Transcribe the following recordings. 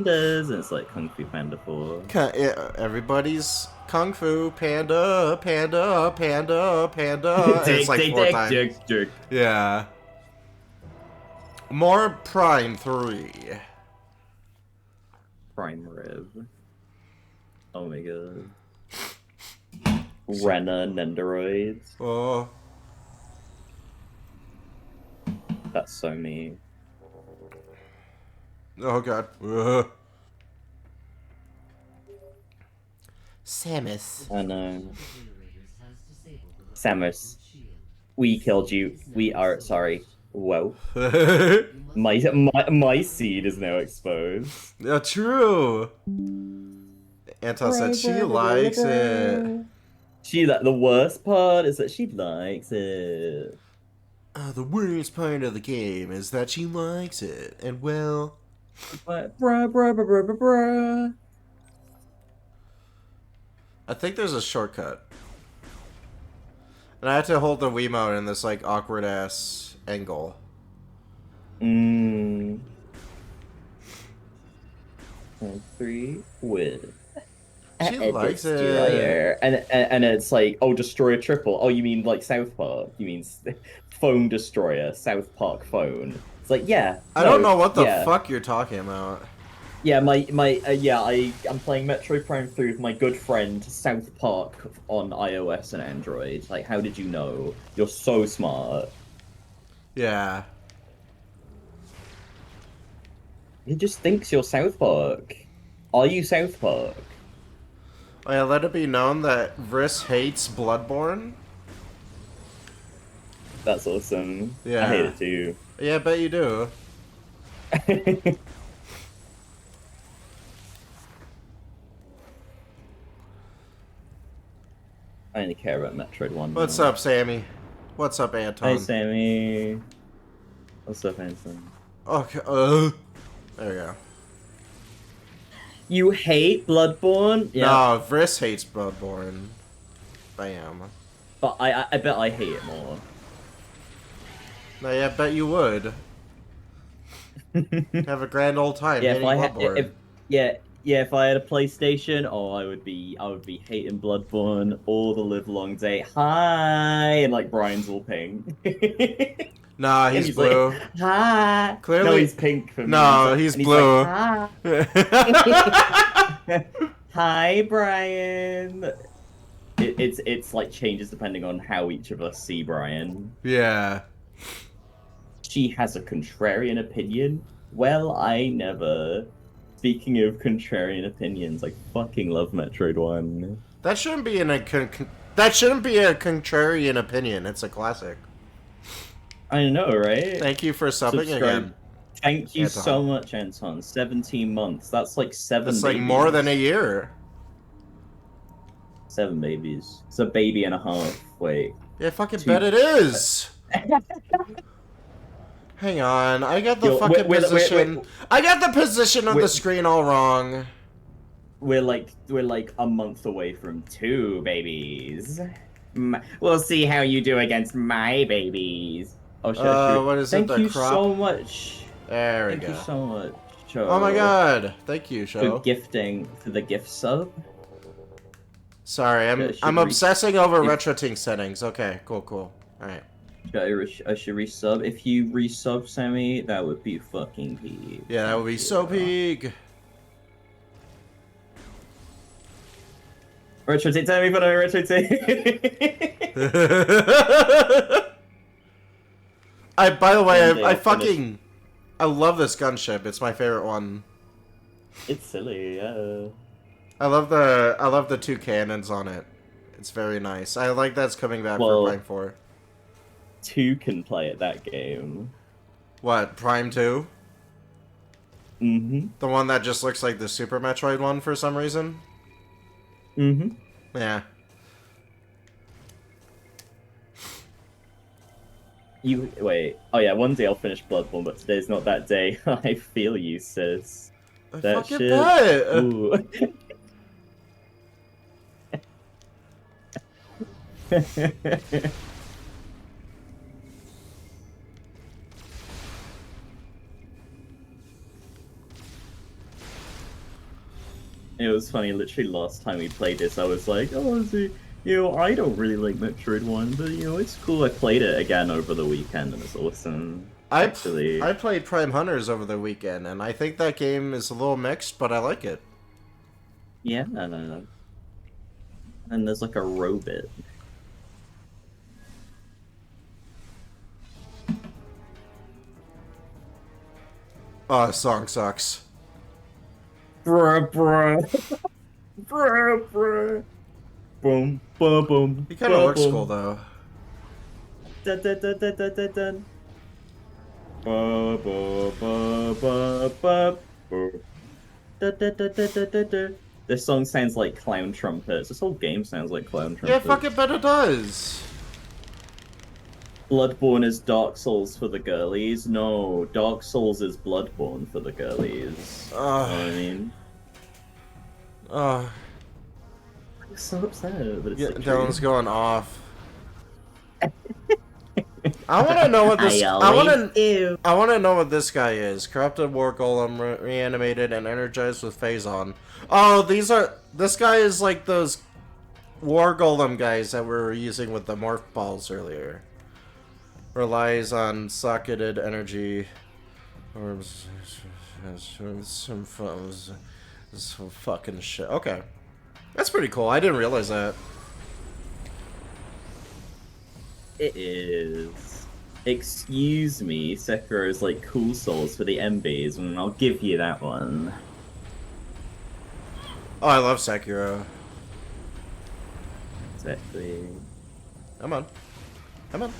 Pandas, and it's like Kung Fu Panda 4. Yeah, everybody's Kung Fu Panda, Panda, Panda, Panda, and it's Dick, like dick, four dick, times. dick, dick. Yeah. More Prime 3. Prime Rib. Oh my god. Rena Nendoroids. Oh. That's so me. Oh god. Samus. I know. Samus, we killed you. We are sorry. Whoa. My seed is now exposed. True. Anton said she likes it. The worst part is that she likes it. The worst part of the game is that she likes it. And well... But bruh. I think there's a shortcut. And I had to hold the Wiimote in this, like, awkward-ass angle. Mmm. 3 with She likes destroyer. it. And it's like, oh, destroyer triple. Oh, you mean like South Park? You mean phone destroyer, South Park phone? It's like, yeah. I don't know what the fuck you're talking about. Yeah, I'm playing Metroid Prime 3 with my good friend South Park on iOS and Android. Like, how did you know? You're so smart. Yeah. He just thinks you're South Park. Are you South Park? Oh yeah, let it be known that Vriss hates Bloodborne. That's awesome. Yeah. I hate it too. Yeah, I bet you do. I only care about Metroid 1 What's now. up, Sammy? What's up, Anton? Hi, Sammy. What's up, Anton? Okay, there we go. You hate Bloodborne? Yeah. No, Vriss hates Bloodborne. Bam. But I bet I hate it more. No, yeah, I bet you would. Have a grand old time Yeah, hating Bloodborne. if I had a PlayStation, oh, I would be hating Bloodborne all the live long day. Hi, and like Brian's all pink. Nah, he's blue. Like, hi. Clearly, no, he's pink for me. No, he's blue. Like, hi. Hi, Brian. It's like changes depending on how each of us see Brian. Yeah. She has a contrarian opinion. Well, I never. Speaking of contrarian opinions, I fucking love Metroid 1. That shouldn't be that shouldn't be a contrarian opinion. It's a classic. I know, right? Thank you for subbing again. Thank you so much, Anton. 17 months. That's like 7 That's babies. like more than a year. 7 babies. It's a baby and a half. Wait. Yeah, fucking bet it is. Hang on, I got the fucking position. I got the position on the screen all wrong. We're like a month away from 2 babies. We'll see how you do against my babies. Oh shit! What is it? Thank you so much. There we go. Thank you so much, Show. Oh my god! Thank you, Show. For gifting for the gift sub. Sorry, I'm obsessing over RetroTink settings. Okay, cool. All right. I should resub. If you resub, Sammy, that would be fucking peak. Yeah, that would be so peak. RetroTink, tell me for the RetroTink. By the way, I love this gunship. It's my favorite one. It's silly, yeah. I love the 2 cannons on it. It's very nice. I like that's coming back for Prime 4. 2 can play at that game. What, Prime 2? Mm-hmm. The one that just looks like the Super Metroid one for some reason? Mm-hmm. Yeah. Wait. Oh yeah, one day I'll finish Bloodborne, but today's not that day. I feel you, sis. That shit. Bet. Ooh. It was funny. Literally, last time we played this, I was like, "Oh, see, I don't really like Metroid One, but it's cool." I played it again over the weekend, and it's awesome. Actually, I played Prime Hunters over the weekend, and I think that game is a little mixed, but I like it. yeah, no. And there's like a robot. Oh, the song sucks. Bruh, bruh, bruh, bruh. Boom, boom, boom, He kind of boom, looks cool, boom. though. Dun, dun, dun, dun, dun, dun, dun. Ba, ba, ba, ba, ba, ba. Da, da, da, da, da, da, da. This song sounds like clown trumpets. This whole game sounds like clown Yeah, fuck it, trumpets. but it does. Bloodborne is Dark Souls for the girlies. No, Dark Souls is Bloodborne for the girlies. You know what I mean? Uh, I'm so upset, but it's yeah, like Dylan's true. going off. I want to know what this. I always do. I want to know what this guy is. Corrupted War Golem, reanimated and energized with Phazon. Oh, these are. This guy is like those War Golem guys that we were using with the morph balls earlier. Relies on socketed energy. Or some fucking shit. Okay, that's pretty cool. I didn't realize that. It is. Excuse me, Sekiro's like cool souls for the MBs, and I'll give you that one. Oh, I love Sekiro. Exactly. Come on. Come on.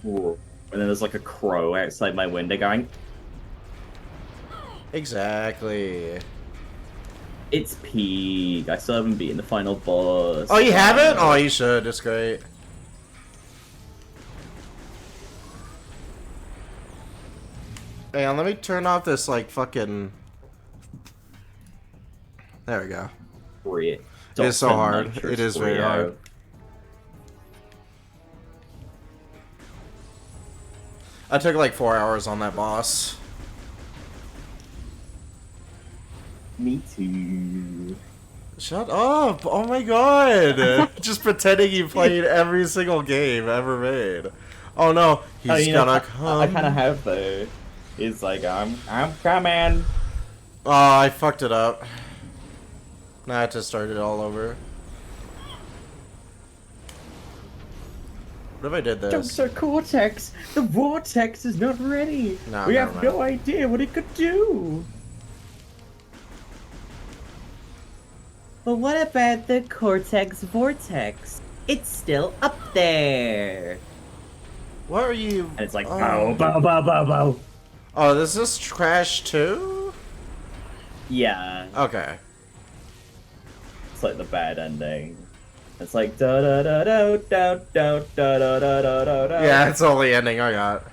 Ooh. And then there's like a crow outside my window going, Exactly. it's peak. I still haven't beaten the final boss. Oh, you haven't? Oh, you should. It's great. Hang on, let me turn off this, like, fucking... There we go. Free. It's so hard. Nitrous It is very hard. I took like 4 hours on that boss. Me too. Shut up! Oh my god! Just pretending you played every single game ever made. Oh no, he's gonna come. I kind of have though. He's like, I'm coming. Oh, I fucked it up. Now I have to start it all over. What if I did this? Dr. Cortex, the vortex is not ready. No, we never have mind. no idea what it could do. But what about the Cortex vortex? It's still up there. What are you? And it's like, bow, bow, bow, bow, bow. Oh, does this crash too? Yeah. Okay. It's like the bad ending. It's like da da da da da da da da da da da da. Yeah, it's the only ending I got.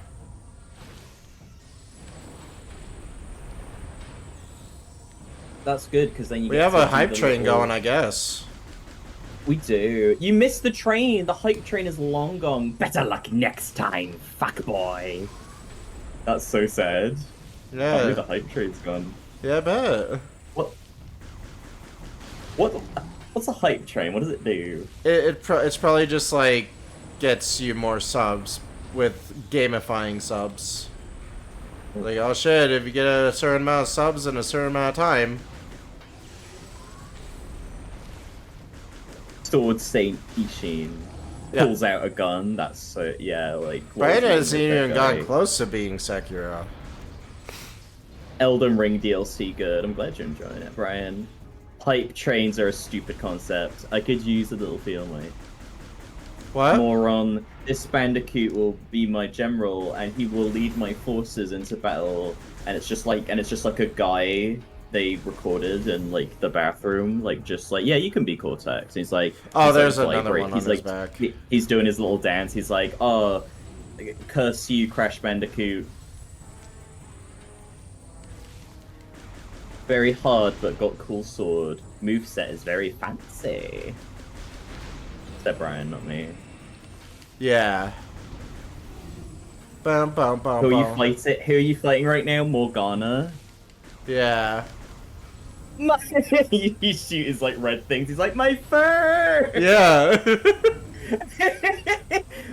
That's good because then you We get have to a do hype the train little- going, I guess. We do. You missed the train. The hype train is long gone. Better luck next time, fuckboy. That's so sad. Yeah. The hype train's gone. Yeah, I bet. What? What's a hype train? What does it do? It's probably just like gets you more subs with gamifying subs. Like, oh shit, if you get a certain amount of subs in a certain amount of time. Sword Saint Ishin pulls out a gun. That's so yeah, like. Brian hasn't with that even guy? gotten close to being Sekiro. Elden Ring DLC good. I'm glad you're enjoying it, Brian. Hype trains are a stupid concept. I could use a little feeling. What? More on this Bandicoot will be my general, and he will lead my forces into battle. And it's just like a guy they recorded in like the bathroom, like just like yeah, you can be Cortex. And he's like, Oh, he's there's like, another one on he's his like, back. he's doing his little dance. He's like, oh, curse you, Crash Bandicoot. Very hard, but got cool sword. Moveset is very fancy. That Brian, not me. Yeah. Bum, bum, bum, Who are you bum. fighting? Who are you fighting right now? Morgana. Yeah. He shoot his like red things. He's like, my fur! Yeah.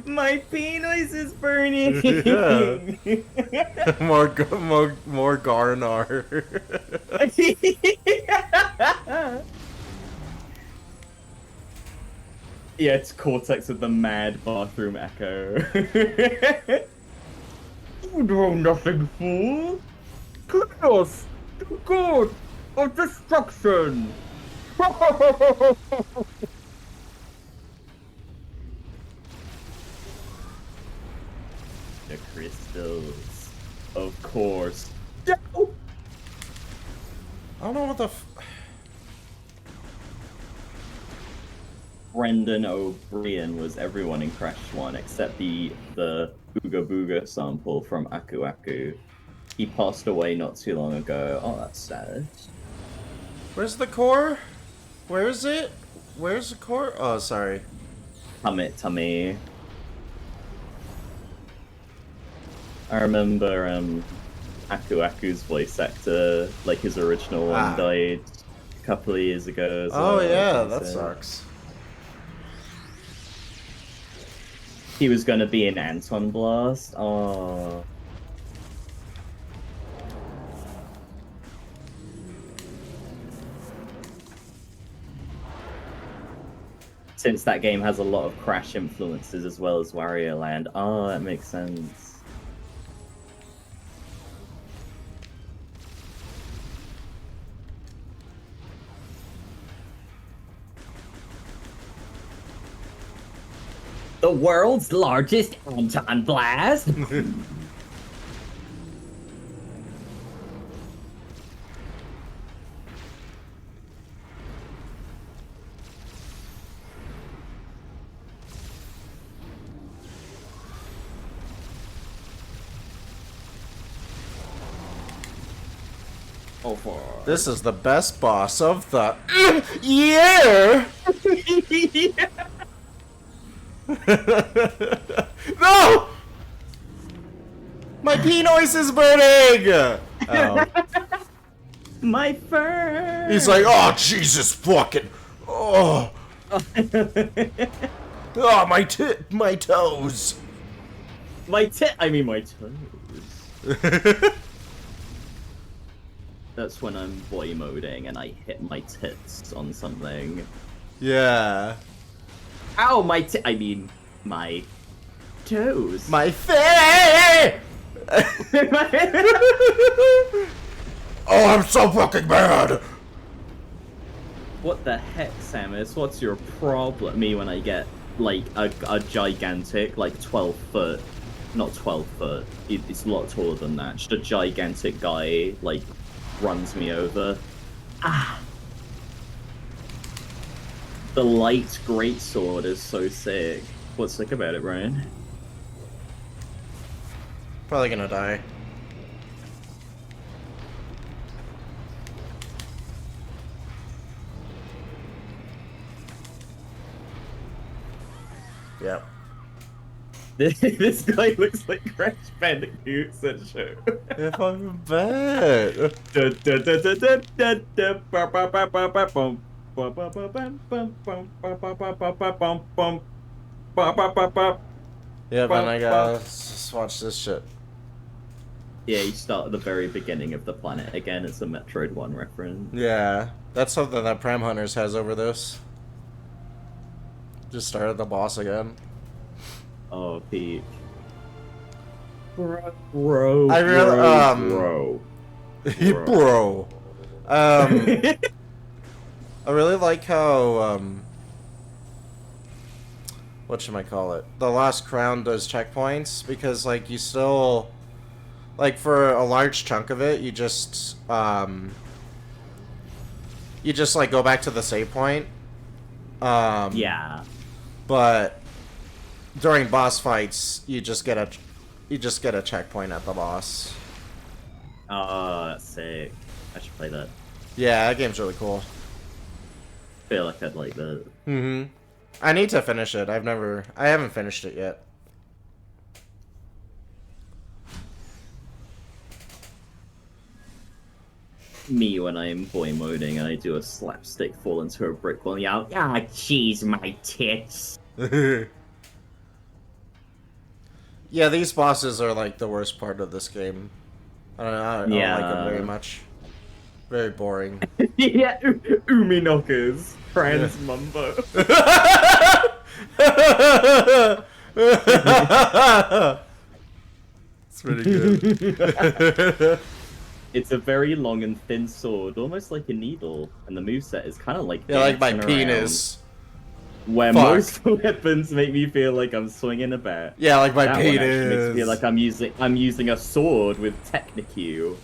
My penis is Yeah. burning! More Garnar. Yeah, it's Cortex with the mad bathroom echo. You know nothing, fool! Chaos! The god of destruction! The crystals. Of course. No! I don't know what the Brendan O'Brien was everyone in Crash 1 except the Booga Booga sample from Aku Aku. He passed away not too long ago. Oh, that's sad. Where's the core? Where is it? Where's the core? Oh, sorry. Tummy. I remember Aku Aku's voice actor, like his original one, died a couple of years ago as Oh well. yeah, that sucks. He was gonna be in Anton Blast. Oh. Since that game has a lot of Crash influences as well as Wario Land. Oh, that makes sense. The world's largest Anton Blast? Over. This is the best boss of the year. No! My pee noise is burning! Oh. My fur! He's like, oh, Jesus fucking. Oh. Oh, my toes. My toes. That's when I'm boy moding and I hit my tits on something. Yeah. Ow, my toes. My face! Oh, I'm so fucking mad! What the heck, Samus? What's your problem? Me when I get, like, a gigantic, like, 12-foot... Not 12 foot. It's a lot taller than that. Just a gigantic guy, like, runs me over. Ah! The light greatsword is so sick. What's sick about it, Ryan? Probably gonna die. Yep. This guy looks like Crash Bandicoot, said show. If I'm bad. Yep, and I gotta just watch this shit. Yeah, you start at the very beginning of the planet again. It's a Metroid 1 reference. Yeah, that's something that Prem Hunters has over this. Just started the boss again. Oh, Pete. Bro. I really, Bro. bro. I really like how, whatchamacallit, the Lost Crown does checkpoints, because, like, you still, like, for a large chunk of it, you just, like, go back to the save point. Yeah. But during boss fights, you just get a checkpoint at the boss. Oh, that's sick. I should play that. Yeah, that game's really cool. Feel like I'd like that. Mm-hmm. I need to finish it. I haven't finished it yet. Me when I'm boy moding and I do a slapstick fall into a brick wall, yell, ah, jeez, my tits. Yeah, these bosses are like the worst part of this game. I don't like them very Yeah. much. Very boring. Yeah, Umi knockers, Yeah. trans mumbo. It's pretty good. It's a very long and thin sword, almost like a needle, and the moveset is kind of like Yeah, like my dancing penis. around, where Fuck. most weapons make me feel like I'm swinging a bat. Yeah, like my That one actually makes me penis. feel like I'm using a sword with Technique.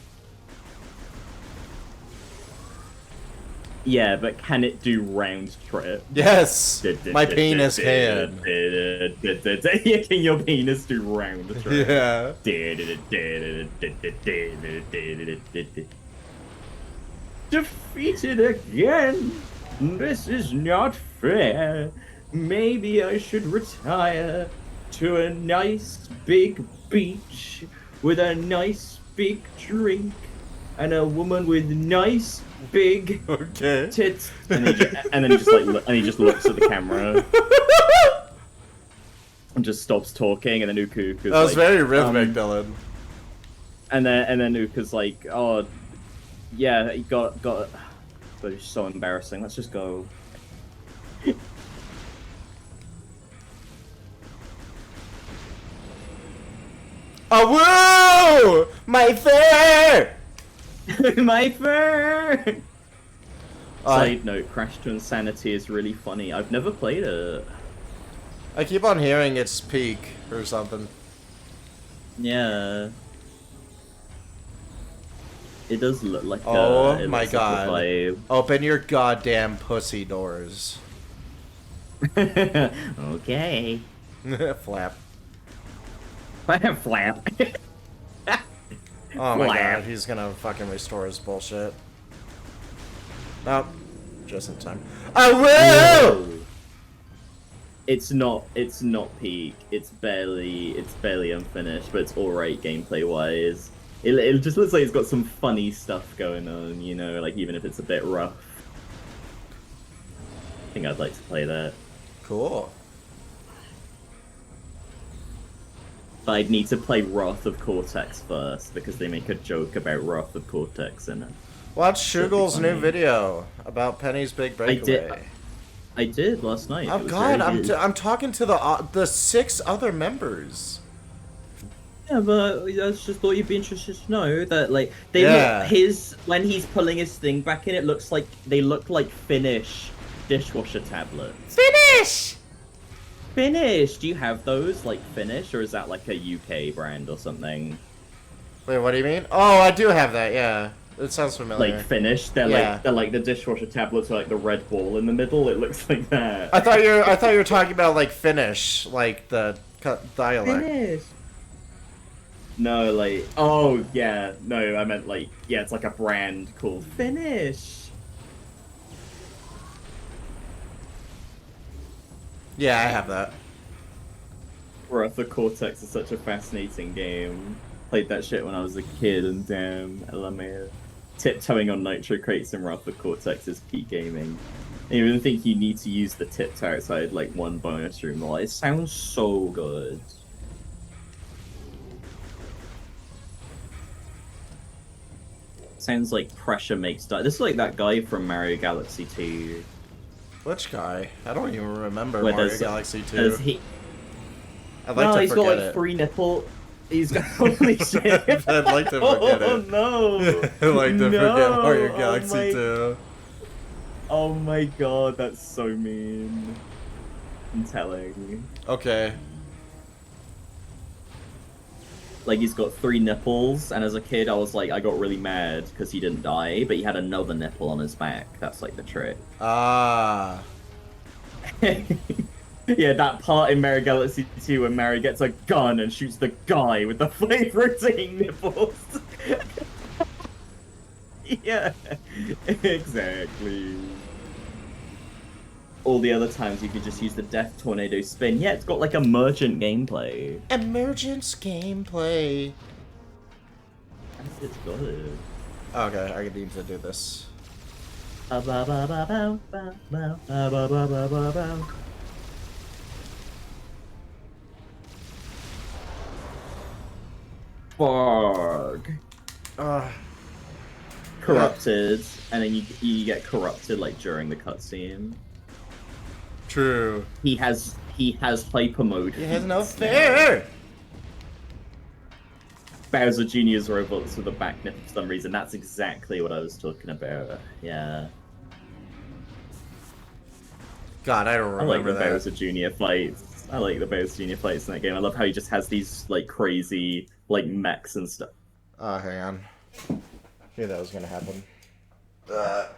Yeah, but can it do round trip? Yes, my penis can. Yeah, can your penis do round trip? Yeah. Defeated again. This is not fair. Maybe I should retire to a nice big beach with a nice big drink and a woman with nice big Okay. tits. And then he just and he just looks at the camera and just stops talking. And then Uku's That was like, very rhythmic, Dylan. And then Uku's like, oh, yeah, he got. But it's so embarrassing. Let's just go. Oh, woo! My fur! My fur! Side note, Crash to Insanity is really funny. I've never played it. I keep on hearing it's peak or something. Yeah. It does look like Oh it my looks like god. a vibe. Open your goddamn pussy doors. Okay. Flap. Flap. Oh my Flap. god, he's gonna fucking restore his bullshit. Nope. Just in time. I will! Whoa. It's not peak. It's barely unfinished, but it's alright gameplay wise. It just looks like it's got some funny stuff going on, you know, like even if it's a bit rough. I think I'd like to play that. Cool. But I'd need to play Wrath of Cortex first, because they make a joke about Wrath of Cortex in it. Watch Shugel's funny. new video about Penny's big breakaway. I did last night. Oh It was god, very good. I'm talking to the 6 other members. Yeah, but I just thought you'd be interested to know that, like, they Yeah. look, when he's pulling his thing back in, it looks like they look like Finnish dishwasher tablets. Finish! Finnish! Do you have those, like, Finnish, or is that like a UK brand or something? Wait, what do you mean? Oh, I do have that, yeah. It sounds familiar. Like Finnish? They're Yeah. like the dishwasher tablets with like the red ball in the middle. It looks like that. I thought you were talking about like Finnish, like the dialect. Finnish. No, like, oh yeah, no, I meant like, yeah, it's like a brand called Finnish. Yeah, I have that. Wrath of Cortex is such a fascinating game. Played that shit when I was a kid, and damn, I love me. Tiptoeing on nitro crates in Wrath of Cortex is peak gaming. I even think you need to use the tiptoe outside like one bonus room. Like, it sounds so good. Sounds like pressure makes die. This is like that guy from Mario Galaxy 2. Which guy? I don't even remember Where Mario there's- Galaxy 2. Does he? I'd like No, to he's got forget like it. 3 nipple. He's got holy shit. I'd like to forget Oh it. no! I'd like to forget No! Mario Oh Galaxy my- 2. Oh my god, that's so mean. I'm telling. Okay. Like, he's got 3 nipples, and as a kid I was like, I got really mad because he didn't die, but he had another nipple on his back. That's like the trick. Ah. Yeah, that part in Mario Galaxy 2 when Mario gets a gun and shoots the guy with the flame-rotating nipples. Yeah, exactly. All the other times you could just use the Death Tornado spin. Yeah, it's got like emergent gameplay. Emergence gameplay. It's good. Okay, I need to do this. Fog. Uh, Corrupted, and then you get corrupted like during the cutscene. True. He has hyper mode. He has no feats fear. now. Bowser Jr.'s robots with a backnip for some reason. That's exactly what I was talking about. Yeah. God, I don't I like remember the that. Bowser Jr. fights. I like the Bowser Jr. fights in that game. I love how he just has these like crazy like mechs and stuff. Oh, hang on. Knew that was gonna happen.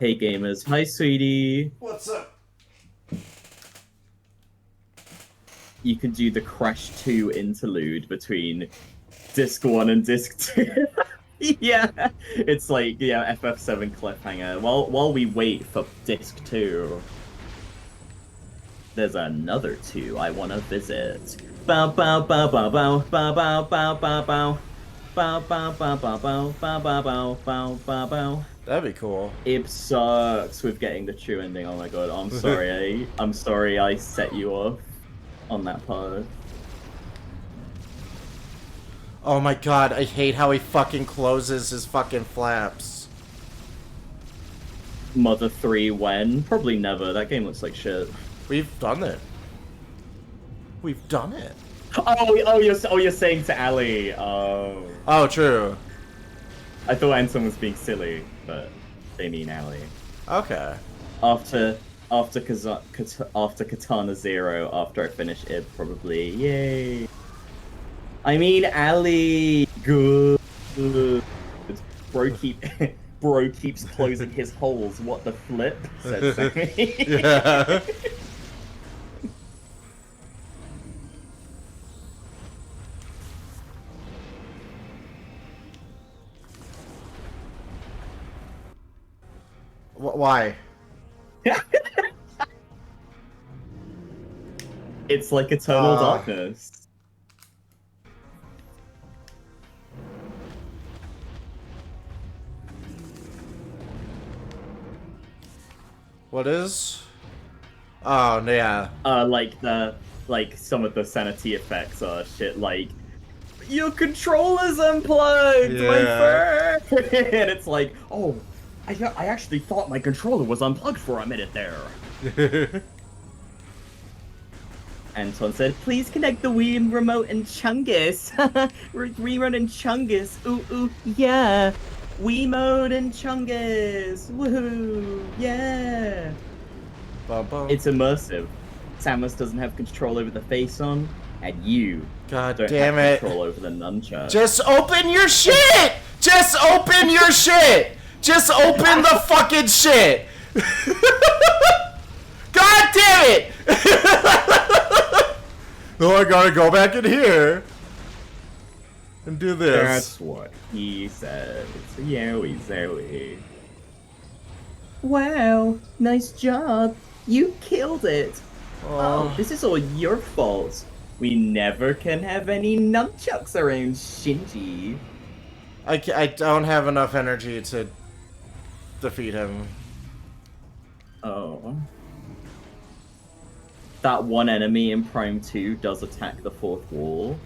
Hey gamers, hi sweetie. What's up? You can do the Crash 2 interlude between Disc 1 and Disc 2. Yeah, it's like, yeah, FF7 cliffhanger. While we wait for Disc 2, there's another 2 I want to visit. Bow bow bow bow bow bow bow bow bow bow. Bow bow bow bow bow bow bow bow bow bow bow. That'd be cool. It sucks with getting the true ending. Oh my god, I'm sorry I set you off on that part. Oh my god, I hate how he fucking closes his fucking flaps. Mother 3 when? Probably never. That game looks like shit. We've done it. We've done it. You're saying to Ali. Oh. Oh, true. I thought Anton was being silly, but they mean Ali. Okay. After Katana Zero, after I finish it, probably. Yay. I mean Ali. Good. Bro keeps closing his holes. What the flip? Said Sammy. Yeah. Why? It's like eternal darkness. What is? Oh, yeah. Like some of the sanity effects are shit like your controller's unplugged, Yeah. my friend. And it's like, oh, I actually thought my controller was unplugged for a minute there. Anton said, please connect the Wii remote and Chungus. We're rerunning Chungus. Ooh, yeah. Wii mode and Chungus. Woohoo, yeah. Bum, bum. It's immersive. Samus doesn't have control over the face-on, and you God don't damn have it. control over the nunchuck. Just open your shit! Just open your shit! Just open the fucking shit! God damn it! Oh, I gotta go back in here and do this. That's what he said. Yowie zowie. Wow, nice job. You killed it. Oh, this is all your fault. We never can have any nunchucks around Shinji. I don't have enough energy to defeat him. Oh. That one enemy in Prime 2 does attack the fourth wall.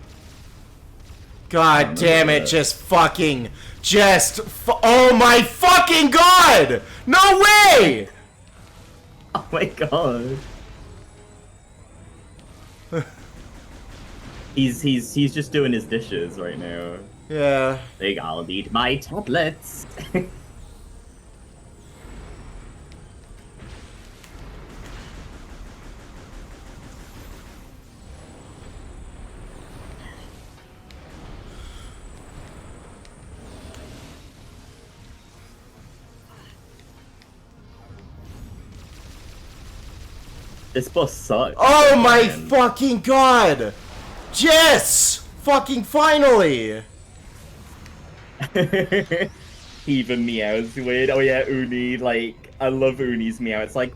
God damn it, oh my fucking god! No way! Oh my god. He's just doing his dishes right now. Yeah. Like, I'll eat my tablets. This boss sucks. Oh my man. fucking god! Yes! Fucking finally! Even meows weird. Oh yeah, Uni, like, I love Uni's meow. It's like...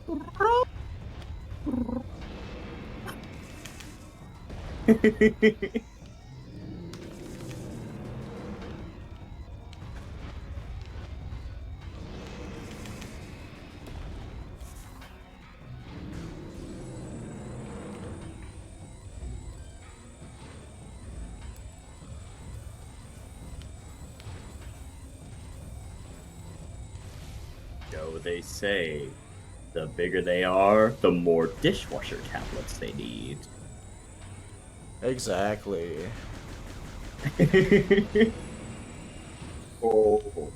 So they say the bigger they are, the more dishwasher tablets they need. Exactly. Oh.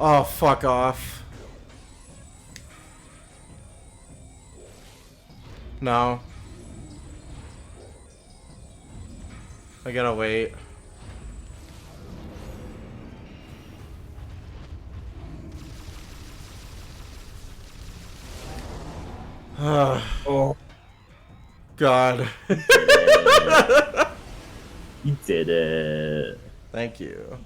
Oh, fuck off. No. I gotta wait. Oh, God. you did it. You did it. Thank you.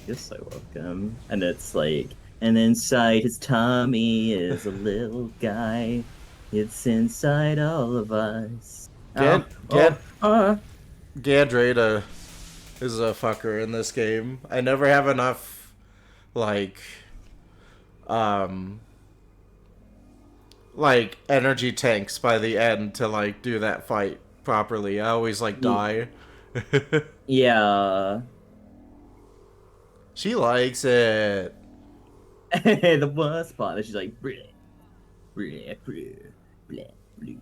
You're so welcome. And it's like, and inside his tummy is a little guy. It's inside all of us. Oh, Get oh, get Gandreda is a fucker in this game. I never have enough like um energy tanks by the end to like do that fight properly. I always like die. yeah. She likes it. The worst part is she's like, bleh, bleh, bleh, bleh, bleh.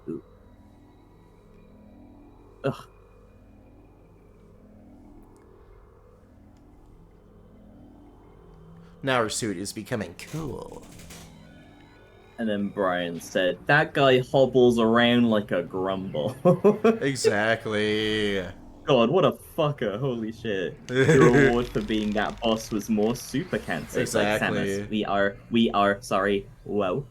Ooh. Ugh. Now her suit is becoming cool. And then Brian said, that guy hobbles around like a grumble. Exactly. God, what a fucker. Holy shit. Your reward for being that boss was more super cancer. He's like, Samus, Exactly. sorry. Whoa.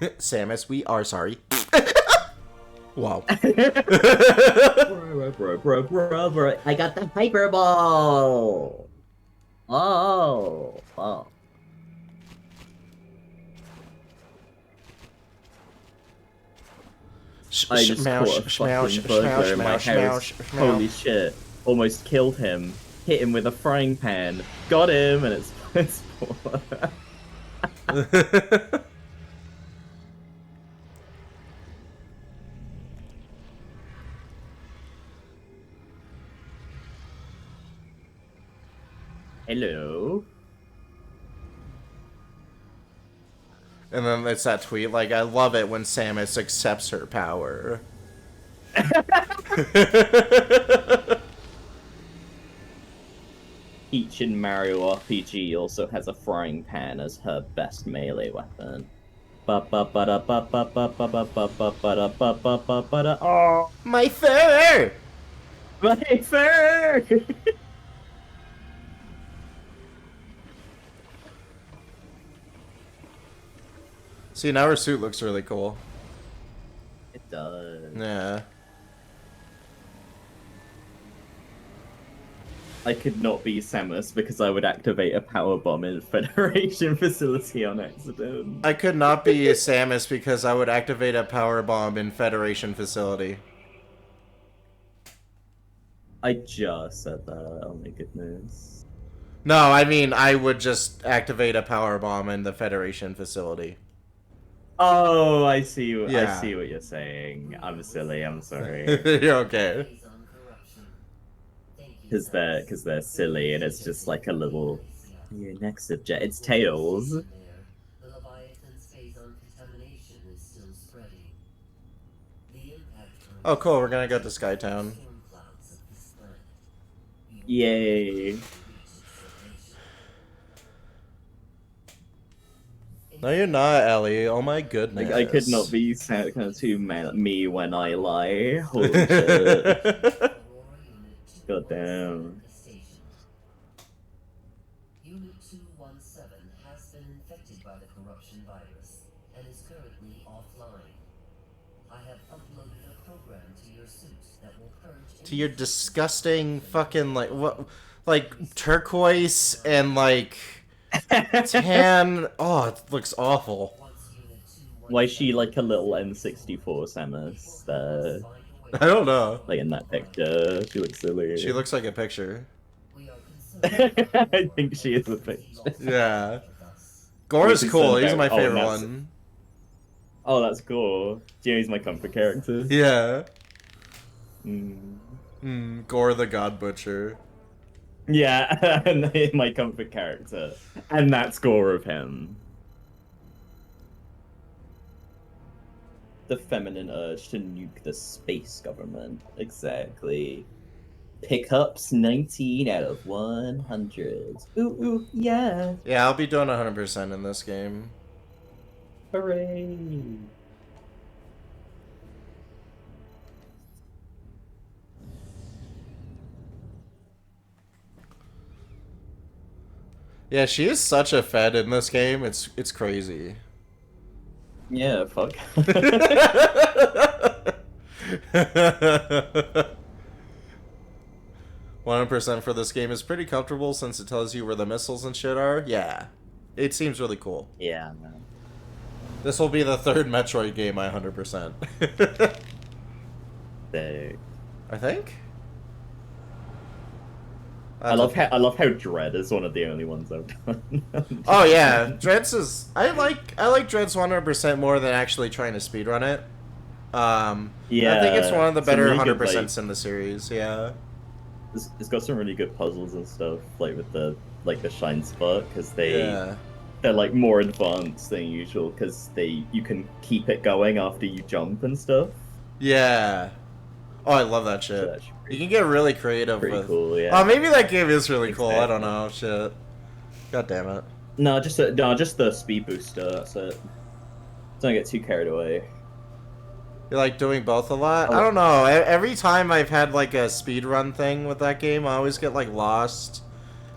Samus, we are sorry. Wow. Bro. I got the Hyper Ball. Oh. I just caught a Schmoush, fucking burglar in my house. Holy shit. Almost killed him. Hit him with a frying pan. Got him, and it's Hello. And then it's that tweet, like, I love it when Samus accepts her power. Each in Mario RPG also has a frying pan as her best melee weapon. Oh, My fur! my fur! See, now her suit looks really cool. It does. Yeah. I could not be Samus because I would activate a power bomb in Federation facility on accident. I could not be Samus because I would activate a power bomb in Federation facility. I just said that. Oh my goodness. No, I mean, I would just activate a power bomb in the Federation facility. Oh, I see. I Yeah. see what you're saying. I'm silly. I'm sorry. You're okay. Because they're silly, and it's just like a little. Your next subject. It's Tails. Oh, cool. We're gonna go to Skytown. Yay. No, you're not, Ellie. Oh my goodness. Like I could not be kind of too me when I lie. Holy shit. God damn. Unit 217 has been infected by the corruption virus and is currently offline. I have uploaded a program to your To your disgusting fucking like what, like turquoise and like tan. Oh, it looks awful. Why is she like a little N64 Samus there? I don't know. Like in that picture, she looks She silly. looks like a picture. I think she is a picture. Yeah. Gore Are is you cool. concerned He's my about- oh, and favorite that's- one. Oh, that's cool. Gio's my comfort character. Yeah. Mm. Gore the God Butcher. Yeah, and my comfort character. And that score of him. The feminine urge to nuke the space government. Exactly. Pickups 19 out of 100. Ooh, ooh, yeah. Yeah, I'll be doing 100% in this game. Hooray. Yeah, she is such a fed in this game. It's crazy. Yeah, fuck. 100% for this game is pretty comfortable since it tells you where the missiles and shit are. Yeah. It seems really cool. Yeah, man. This will be the third Metroid game I 100%. Sick. I think? I love how Dread is one of the only ones I've done. Oh yeah, Dreads is I like Dreads 100% more than actually trying to speedrun it. Yeah, I think it's one of the some better really good, 100%s in the series. Yeah. It's got some really good puzzles and stuff, like with the shine spot, because Yeah. they're like more advanced than usual, because you can keep it going after you jump and stuff. Yeah. Oh, I love that shit. So that's You can get really creative pretty with. cool, yeah. Oh, maybe that game is really cool. I don't Exactly. know. Shit. God damn it. No, just the speed booster. That's it. Don't get too carried away. You like doing both a lot? Oh. I don't know. Every time I've had like a speedrun thing with that game, I always get like lost.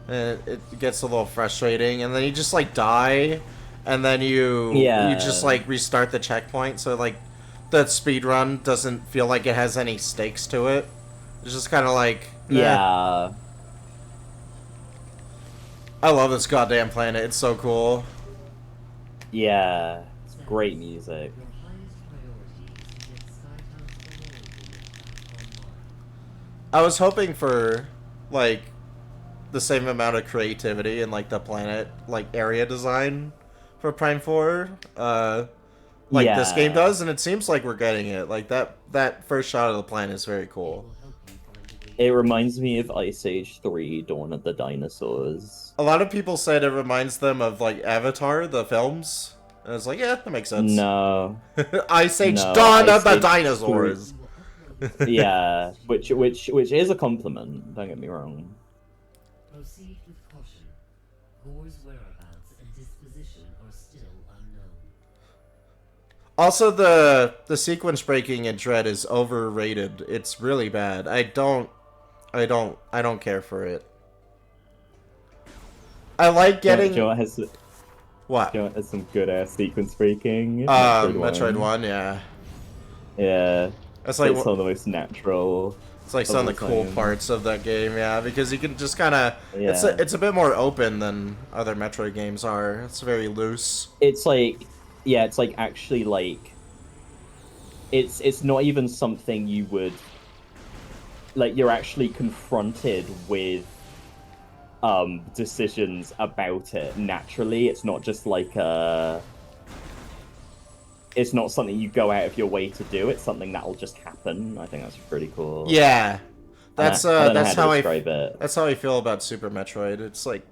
And it gets a little frustrating. And then you just like die. And then you just like restart the checkpoint. So like the speedrun doesn't feel like it has any stakes to it. It's just kind of like... eh. Yeah. I love this goddamn planet. It's so cool. Yeah. It's great music. I was hoping for, like, the same amount of creativity in, like, the planet, like, area design for Prime 4, like this game does, and it seems like we're getting it. Like, that first shot of the planet is very cool. It reminds me of Ice Age 3, Dawn of the Dinosaurs. A lot of people said it reminds them of, like, Avatar, the films, and it's like, yeah, that makes sense. No. Ice Age No, Dawn Ice of the Age Dinosaurs! Yeah, which is a compliment, don't get me wrong. Proceed with caution. Gore's whereabouts and disposition are still unknown. Also, the sequence breaking in Dread is overrated. It's really bad. I don't care for it. I like getting... Joe has What? some good ass sequence breaking. Metroid 1, yeah. Yeah. That's Like like some of the most natural. it's like some of the cool time. parts of that game, yeah, because you can just kind of Yeah. it's a bit more open than other Metroid games are. It's very loose. It's like, yeah, it's like actually like. It's not even something you would. Like you're actually confronted with. Decisions about it naturally. It's not just like a. It's not something you go out of your way to do. It's something that'll just happen. I think that's pretty cool. Yeah, that's I don't know that's how how to I describe it. that's how I feel about Super Metroid. It's like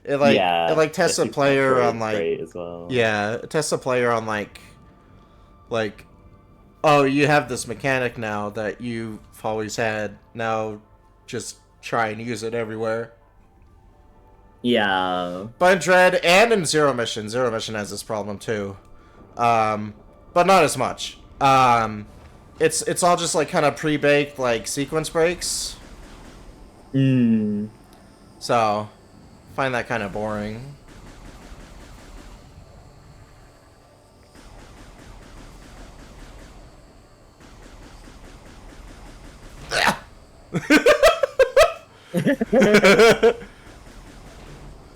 it tests a Super player Metroid's on like great as well. yeah, it tests a player on like oh, you have this mechanic now that you've always had. Now just try and use it everywhere. Yeah. But in Dread and in Zero Mission has this problem too. But not as much. It's all just like kind of pre-baked like sequence breaks. So, find that kind of boring.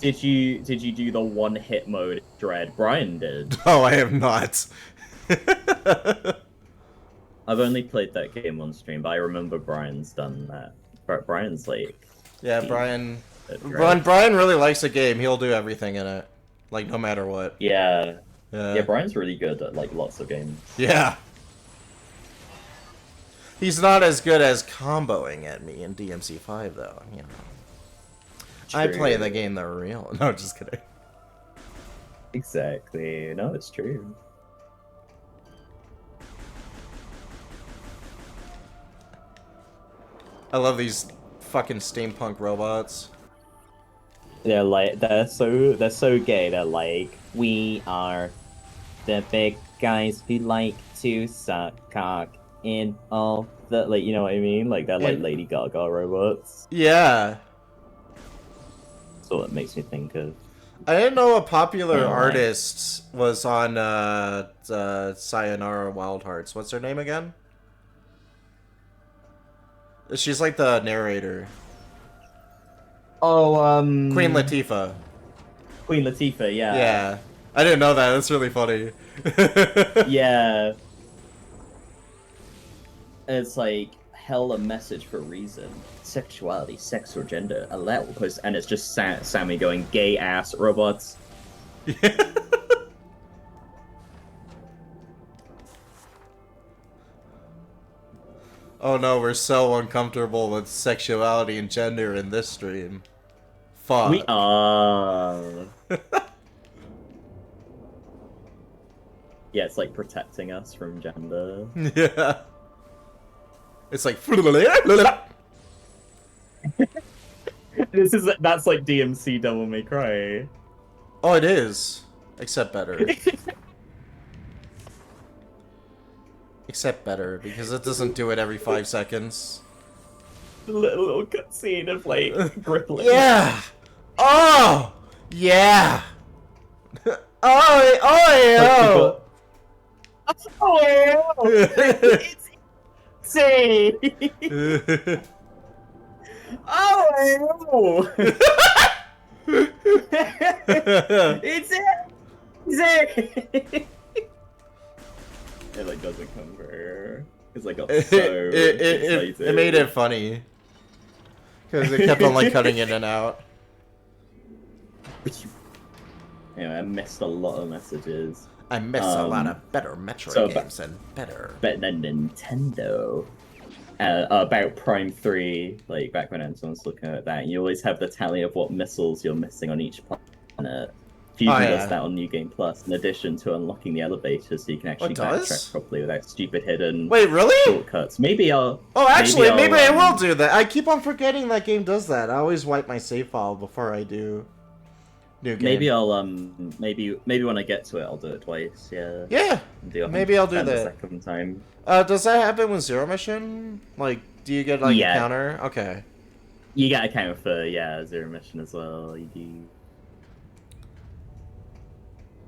Did you do the one hit mode Dread Brian did? Oh, I have not. I've only played that game on stream, but I remember Brian's done that. Brian's like Yeah, deep Brian. at When Dread. Brian really likes a game, he'll do everything in it, like no matter what. Yeah. Yeah, Yeah. Brian's really good at like lots of games. Yeah. He's not as good as comboing at me in DMC5 though. You know. I play the game the real. No, just kidding. Exactly. No, it's true. I love these fucking steampunk robots. They're so gay. They're like, we are the big guys who like to suck cock in all the, like, you know what I mean? Like they're like And- Lady Gaga robots. Yeah. That's what it makes me think of. I didn't know a popular Oh, right. artist was on Sayonara Wild Hearts. What's her name again? She's like the narrator. Oh, Queen Latifah. Queen Latifah, yeah. Yeah. I didn't know that. That's really funny. Yeah. It's like hell a message for reason. Sexuality, sex or gender, allow and it's just Sammy going gay ass robots. Oh no, we're so uncomfortable with sexuality and gender in this stream. Fuck. We are. Yeah, it's like protecting us from gender. Yeah. It's like. That's like DMC Devil May Cry. Oh, it is. Except better. Except better, because it doesn't do it every 5 seconds. Little cutscene of like grippling. Yeah! Oh! Yeah! Oh, oh, Oh, it's insane. oh! Oh, it's insane. It like doesn't come for her because I got so excited. It made it funny. Because it kept on like cutting in and out. Anyway, I missed a lot of messages. I miss a lot of better Metroid so games and better. But then Nintendo about Prime 3, like back when everyone's looking at that, you always have the tally of what missiles you're missing on each planet. Fusion Oh, yeah. does that on New Game Plus, in addition to unlocking the elevators, so you can actually does? backtrack properly without stupid hidden Wait, really? shortcuts. Maybe I'll. Oh, actually, maybe I will I'll, do that. I keep on forgetting that game does that. I always wipe my save file before I do new game. Maybe I'll maybe when I get to it, I'll do it twice. Yeah. Yeah. Do Maybe I'll do 100% the that. second time. Does that happen with Zero Mission? Like, do you get like Yeah. a counter? Okay. You get a count for Zero Mission as well. You do.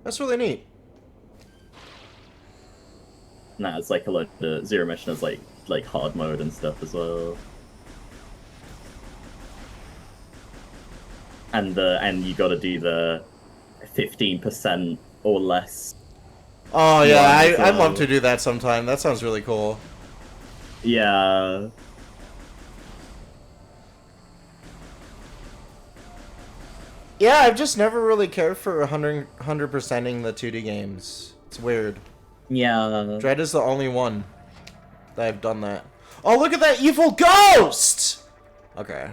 That's really neat. Nah, it's like a lot. The Zero Mission is like hard mode and stuff as well. And you got to do the 15% or less. Oh yeah, Yeah, I'd love so- to do that sometime. That sounds really cool. Yeah. Yeah, I've just never really cared for 100%ing the 2D games. It's weird. Yeah. Dread is the only one that I've done that. Oh, look at that evil ghost! Okay.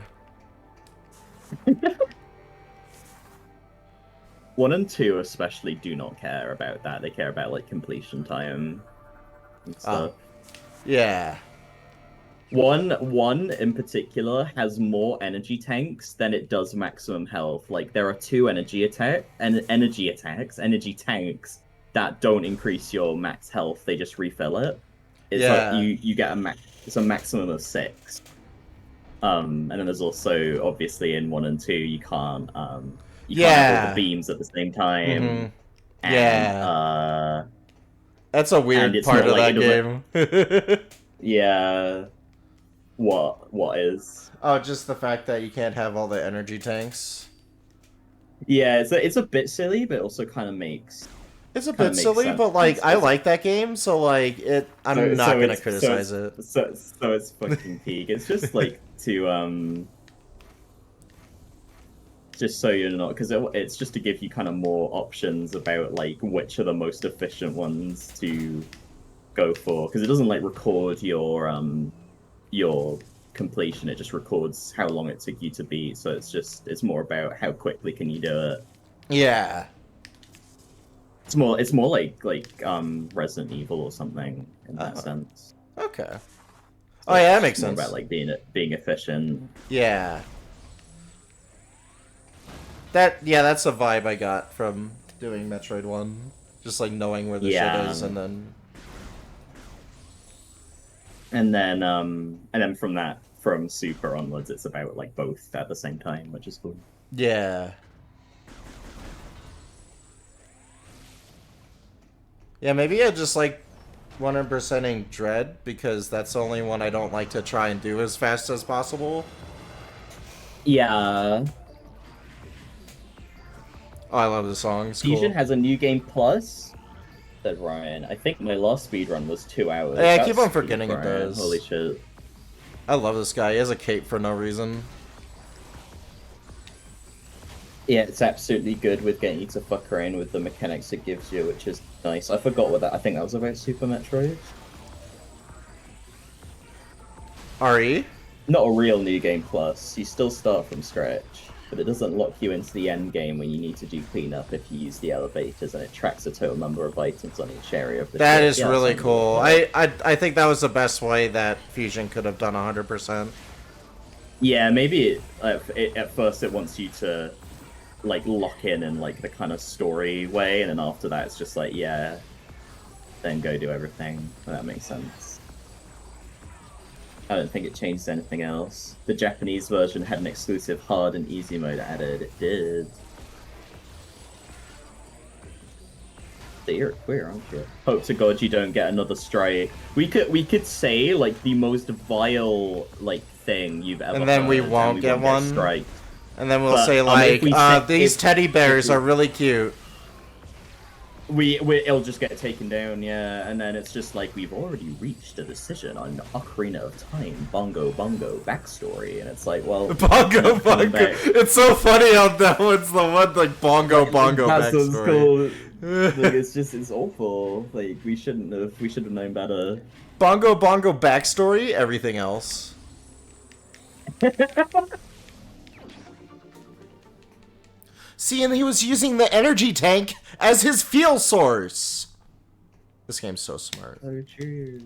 1 and 2 especially do not care about that. They care about like completion time and stuff. Yeah. One in particular has more energy tanks than it does maximum health. Like there are 2 energy tanks that don't increase your max health. They just refill it. It's Yeah. like you get it's a maximum of 6. And then there's also obviously in 1 and 2 you can't have all Yeah. the beams at the same time. Mhm. And, Yeah. That's a weird it's part not of like that it game. yeah. What is? Oh, just the fact that you can't have all the energy tanks. Yeah, it's a bit silly, but also kind of makes It's a bit silly, sense. but like I like that game, so like I'm not gonna criticize it. So it's fucking peak. It's just like to just so you're not, because it's just to give you kind of more options about like which are the most efficient ones to go for, because it doesn't like record your completion. It just records how long it took you to beat. So it's more about how quickly can you do it. Yeah. It's more like Resident Evil or something in that sense. Okay. So Oh yeah, that it's makes more sense. about like being efficient. Yeah. That's a vibe I got from doing Metroid 1. Just like knowing where the shit is and then and then from Super onwards, it's about like both at the same time, which is cool. yeah. Yeah, maybe I just like 100%ing Dread because that's the only one I don't like to try and do as fast as possible. Yeah, Oh, I love the song. It's Fusion cool. has a new game plus. Said Ryan. I think my last speedrun was 2 hours. Yeah, I That's keep on peak, forgetting it Ryan. does. Holy shit. I love this guy. He has a cape for no reason. Yeah, it's absolutely good with getting you to fuck around with the mechanics it gives you, which is nice. I forgot what that. I think that was about Super Metroid. RE? Not a real new game plus. You still start from scratch, but it doesn't lock you into the end game when you need to do cleanup if you use the elevators, and it tracks the total number of items on each area of the That ship. is Yeah, really something cool. like that. I think that was the best way that Fusion could have done 100%. Yeah, maybe at first it wants you to like lock in like the kind of story way, and then after that it's just like, yeah, then go do everything. That makes sense. I don't think it changed anything else. The Japanese version had an exclusive hard and easy mode added. It did. So you're queer, aren't you? Hope to God you don't get another strike. We could say like the most vile like thing you've ever And then we heard, won't get one. strike. And then we'll But, say if like, we say- these teddy bears are really cute. It'll just get taken down, yeah, and then it's just like, we've already reached a decision on Ocarina of Time, Bongo Bongo backstory, and it's like, well, Bongo not coming Bongo. back. It's so funny how that one's the one like Bongo Bongo That's what's backstory. cool. Like, it's awful. Like, we should have known better. Bongo Bongo backstory, everything else. See, and he was using the energy tank as his fuel source. This game's so smart. So true.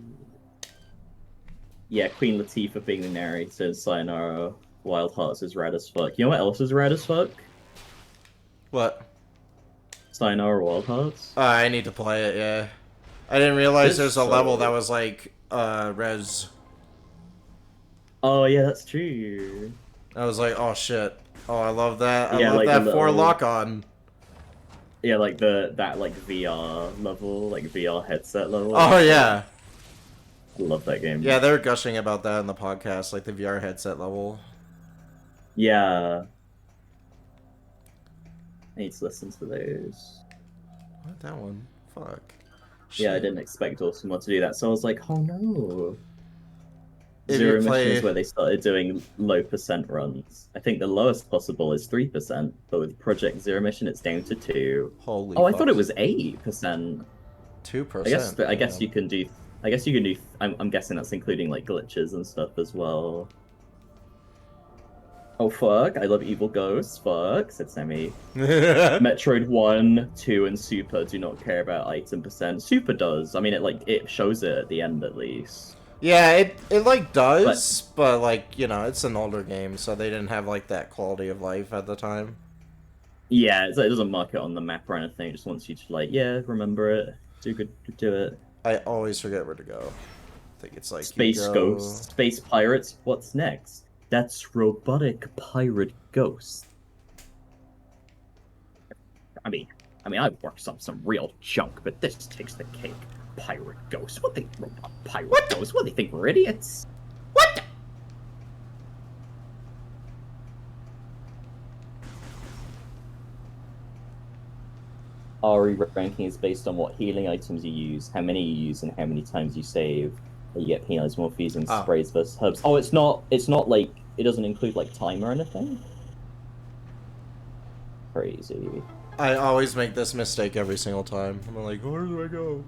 Yeah, Queen Latifah being the narrator in Sayonara Wild Hearts is rad as fuck. You know what else is rad as fuck? What? Sayonara Wild Hearts. I need to play it, yeah. I didn't realize It's there's a so- level that was like, res. Oh yeah, that's true. I was like, oh shit. Oh, I love that. I Yeah, love like that the 4 little- lock-on. Yeah, like that like VR level, like VR headset level. Oh, yeah. I love that game. Yeah, they were gushing about that in the podcast, like the VR headset level. Yeah. I need to listen to those. What? That one? Fuck. Yeah, I Shit. didn't expect Awesome to do that, so I was like, oh no. If Zero you play- missions where they started doing low percent runs. I think the lowest possible is 3%, but with Project Zero Mission it's down to 2. Holy Oh, I fuck. thought it was 8%. 2%. I guess you can do. I'm guessing that's including like glitches and stuff as well. Oh fuck! I love evil ghosts. Fuck, said Sammy. Metroid 1, 2, and Super do not care about item percent. Super does. I mean, it shows it at the end at least. Yeah, it like does, but like, you know, it's an older game, so they didn't have like that quality of life at the time. Yeah, it doesn't mark it on the map or anything. It just wants you to like, yeah, remember it, do it. I always forget where to go. I think it's like Space you go... ghosts, space pirates. What's next? That's robotic pirate ghosts. I mean, I've worked on some real junk, but this takes the cake. Pirate ghosts. What they robot pirate ghosts? What, they think we're idiots? What? RE ranking is based on what healing items you use, how many you use, and how many times you save. You get penalized more for using Oh. sprays versus herbs. Oh, it's not like it doesn't include like time or anything. Crazy. I always make this mistake every single time. I'm like, where do I go?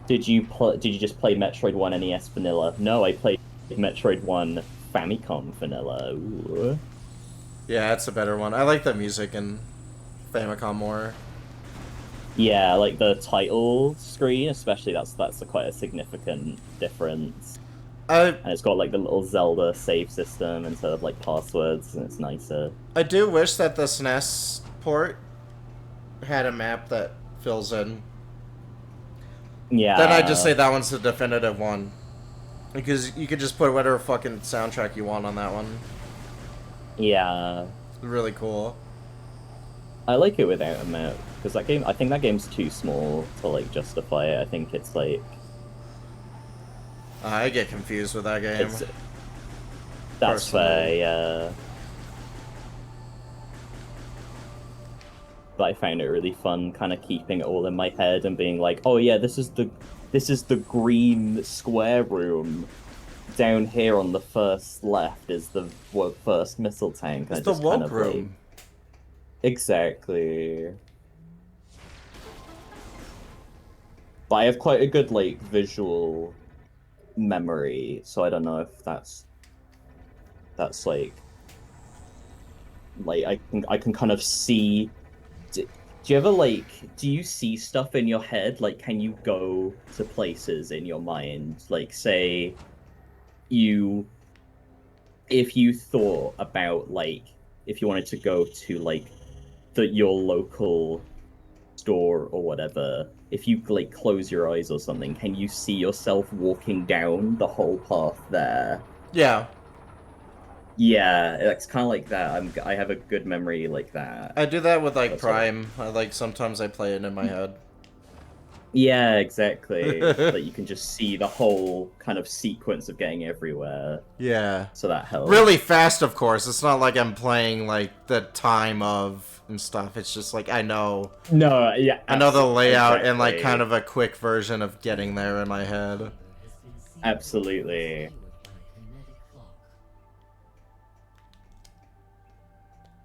Did you just play Metroid 1 NES vanilla? No, I played Metroid 1 Famicom vanilla. Ooh. Yeah, it's a better one. I like the music in Famicom more. Yeah, like the title screen, especially that's quite a significant difference. I And it's got like the little Zelda save system instead of like passwords, and it's nicer. I do wish that the SNES port had a map that fills in. Yeah. Then I'd just say that one's the definitive one. Because you could just put whatever fucking soundtrack you want on that one. Yeah. Really cool. I like it without a map because that game. I think that game's too small to like justify it. I think it's like I get confused with that game. that's fair. Yeah. But I found it really fun, kind of keeping it all in my head and being like, oh yeah, this is the green square room. Down here on the first left is the first missile tank. It's the woke room. Exactly. But I have quite a good like visual memory, so I don't know if that's like I can kind of see. Do you ever do you see stuff in your head? Like, can you go to places in your mind? Like, say you if you thought about like if you wanted to go to like your local store or whatever, if you like close your eyes or something, can you see yourself walking down the whole path there? Yeah. Yeah, it's kind of like that. I have a good memory like that. I do that with like That's Prime. I like sometimes I play it in my head. Yeah, exactly. Like you can just see the whole kind of sequence of getting everywhere. Yeah. So that helps. Really fast, of course. It's not like I'm playing like the time of and stuff. It's just like I know. No, yeah. I know the layout exactly. and like kind of a quick version of getting there in my head. Absolutely.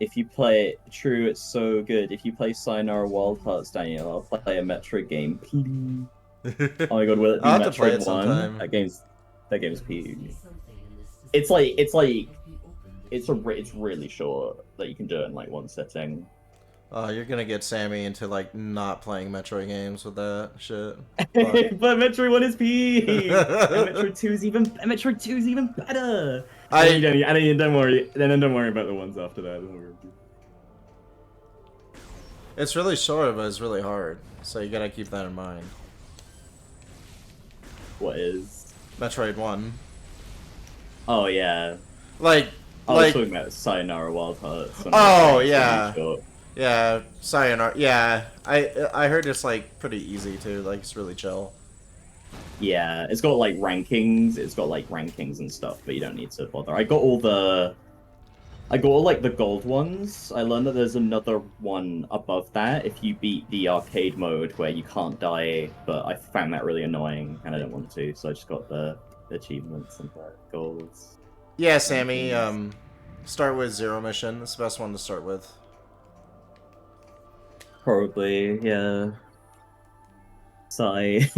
If you play it, true, it's so good. If you play Sayonara Wild Hearts, Daniel, I'll play a Metroid game, please. Oh my god, will it be I'll have to play it Metroid 1? sometime. That game's peak. It's really short that you can do it in like one sitting. Oh, you're gonna get Sammy into like not playing Metroid games with that shit. But Metroid 1 is peak! And Metroid 2 is even better! Don't worry. Then don't worry about the ones after that. It's really short, but it's really hard. So you gotta keep that in mind. What is? Metroid 1. Oh, yeah. Like, I was talking about Sayonara Wild Hearts. Oh, yeah. Yeah, Sayonara. Yeah, I heard it's like pretty easy too. Like it's really chill. Yeah, it's got like rankings. It's got like rankings and stuff, but you don't need to bother. I got all like the gold ones. I learned that there's another one above that if you beat the arcade mode where you can't die, but I found that really annoying and I don't want to, so I just got the achievements and the golds. Yeah, Sammy. Start with Zero Mission. It's the best one to start with. Probably, yeah. Sigh.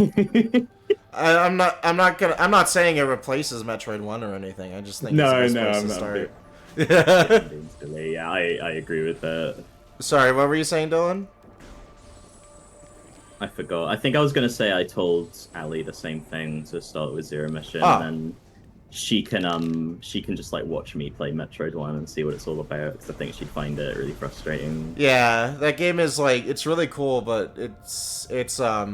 I'm not saying it replaces Metroid 1 or anything. I just think it's the best place to start. Yeah, I agree with that. Sorry, what were you saying, Dylan? I forgot. I think I was gonna say I told Ali the same thing to start with Zero Mission, Ah. and then she can just like watch me play Metroid 1 and see what it's all about, because I think she'd find it really frustrating. Yeah, that game is like it's really cool, but it's I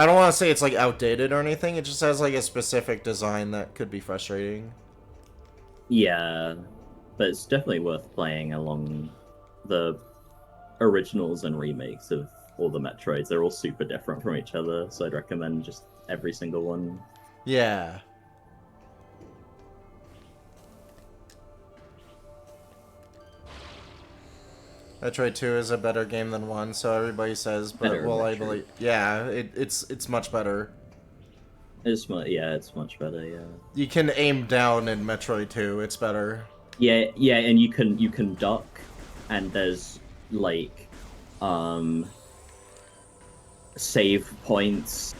don't want to say it's like outdated or anything. It just has like a specific design that could be frustrating. Yeah, but it's definitely worth playing along the originals and remakes of all the Metroids. They're all super different from each other, so I'd recommend just every single one. Yeah. Metroid 2 is a better game than 1, so everybody says, but Better well, I Metroid. believe, yeah, it's much better. It's much better. Yeah. You can aim down in Metroid 2. It's better. Yeah, and you can duck, and there's like um save points,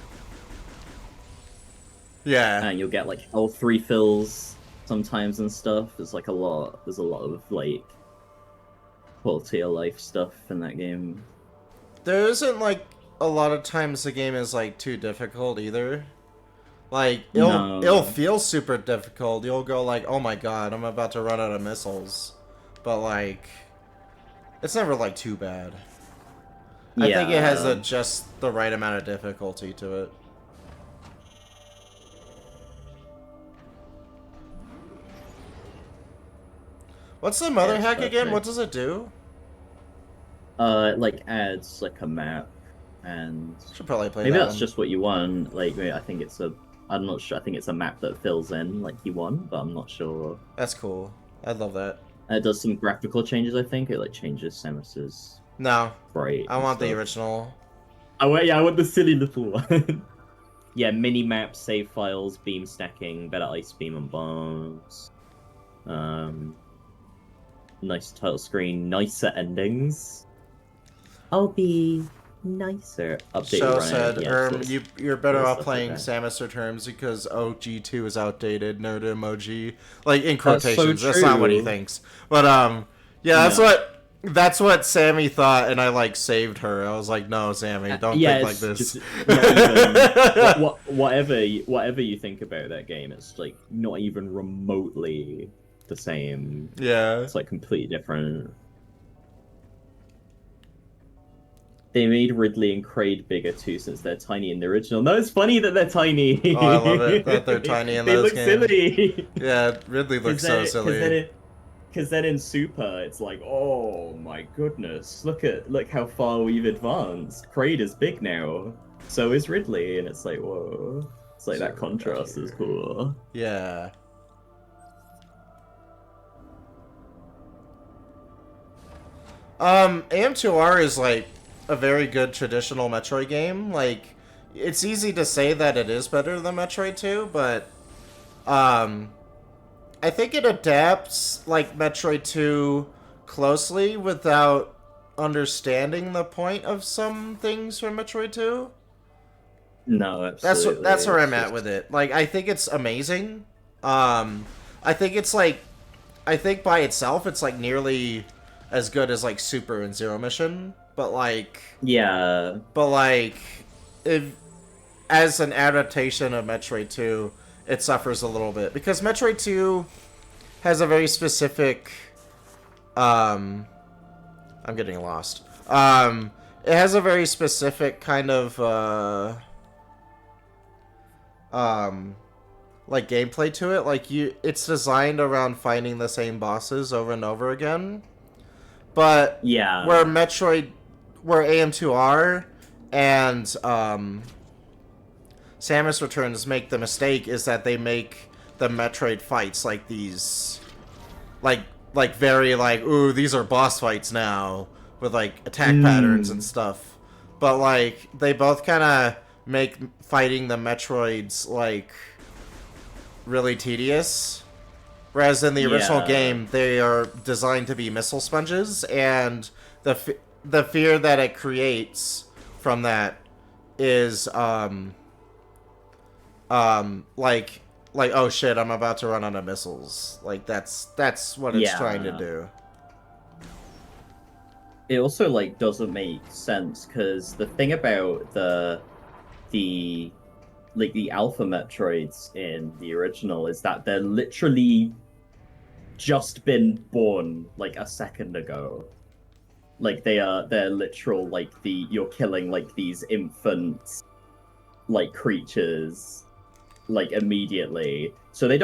Yeah. and you'll get like health refills sometimes and stuff. There's like a lot. There's a lot of like quality of life stuff in that game. There isn't like a lot of times the game is like too difficult either. Like it'll No. feel super difficult. You'll go like, "Oh my god, I'm about to run out of missiles." But like it's never like too bad. I think it has Yeah. just the right amount of difficulty to it. What's the mother Yeah, it's hack again? What perfect. does it do? It like adds like a map, and Should probably play maybe that that's one. just what you want. Like, I think it's a. I'm not sure. I think it's a map that fills in like you want, but I'm not sure. That's cool. I love that. It does some graphical changes. I think it like changes Samus's No, sprite I and want the stuff. original. I want the silly little one. Yeah, mini maps, save files, beam stacking, better ice beam and bombs. Um, nice title screen, nicer endings. I'll be nicer. Updated Show run. said, Yes, there's you're better little off stuff like playing that. Samus Returns because OG2 is outdated, nerd emoji. Like, in That's so quotations, that's not what he true. thinks. But, yeah, No. that's what Sammy thought, and I, like, saved her. I was like, no, Sammy, don't Yeah, think like it's this. just not even whatever you think about that game, it's like not even remotely the same. Yeah. It's like completely different. They made Ridley and Kraid bigger too, since they're tiny in the original. No, it's funny that they're tiny. Oh, I love it that they're tiny in They those look games. silly. Yeah, Ridley looks so silly. Because then in Super, it's like, oh my goodness, look how far we've advanced. Kraid is big now, so is Ridley, and it's like, whoa. It's like that Zero back contrast is here. cool. Yeah. AM2R is like a very good traditional Metroid game. Like, it's easy to say that it is better than Metroid 2, but I think it adapts like Metroid 2 closely without understanding the point of some things from Metroid 2. No, absolutely. That's where It's I'm at just with it. Like, I think it's amazing. I think it's like, I think by itself it's like nearly as good as like Super and Zero Mission, yeah, but like if as an adaptation of Metroid 2, it suffers a little bit because Metroid 2 has a very specific I'm getting lost. It has a very specific kind of like gameplay to it. Like it's designed around finding the same bosses over and over again. But yeah, where AM2R and Samus Returns make the mistake is that they make the Metroid fights like these, like very like, ooh, these are boss fights now with like attack patterns and mm, stuff. But like they both kind of make fighting the Metroids like really tedious. Whereas in the original yeah, game, they are designed to be missile sponges, and the fear that it creates from that is like oh shit, I'm about to run out of missiles. Like that's what it's trying to yeah. do. It also like doesn't make sense because the thing about the like the alpha Metroids in the original is that they're literally just been born like a second ago. Like they're literal like you're killing like these infant like creatures like immediately. So they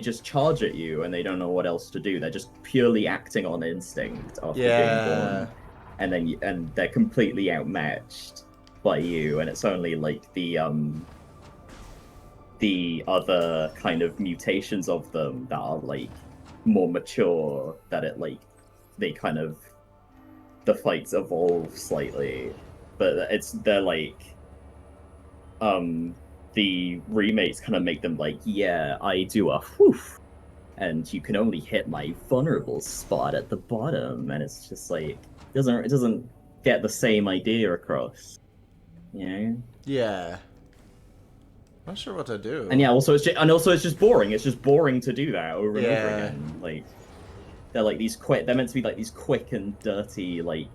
just charge at you and they don't know what else to do. They're just purely acting on instinct after being Yeah, born. And they're completely outmatched by you, and it's only like the other kind of mutations of them that are like more mature, that it like they kind of the fights evolve slightly, but they're like the remakes kind of make them like, yeah, I do a whoof, and you can only hit my vulnerable spot at the bottom, and it's just like it doesn't get the same idea across, you know? Yeah. Not sure what to do. And yeah, also it's just boring. It's just boring to do that over and over Yeah. again. Like they're like these quick. They're meant to be like these quick and dirty like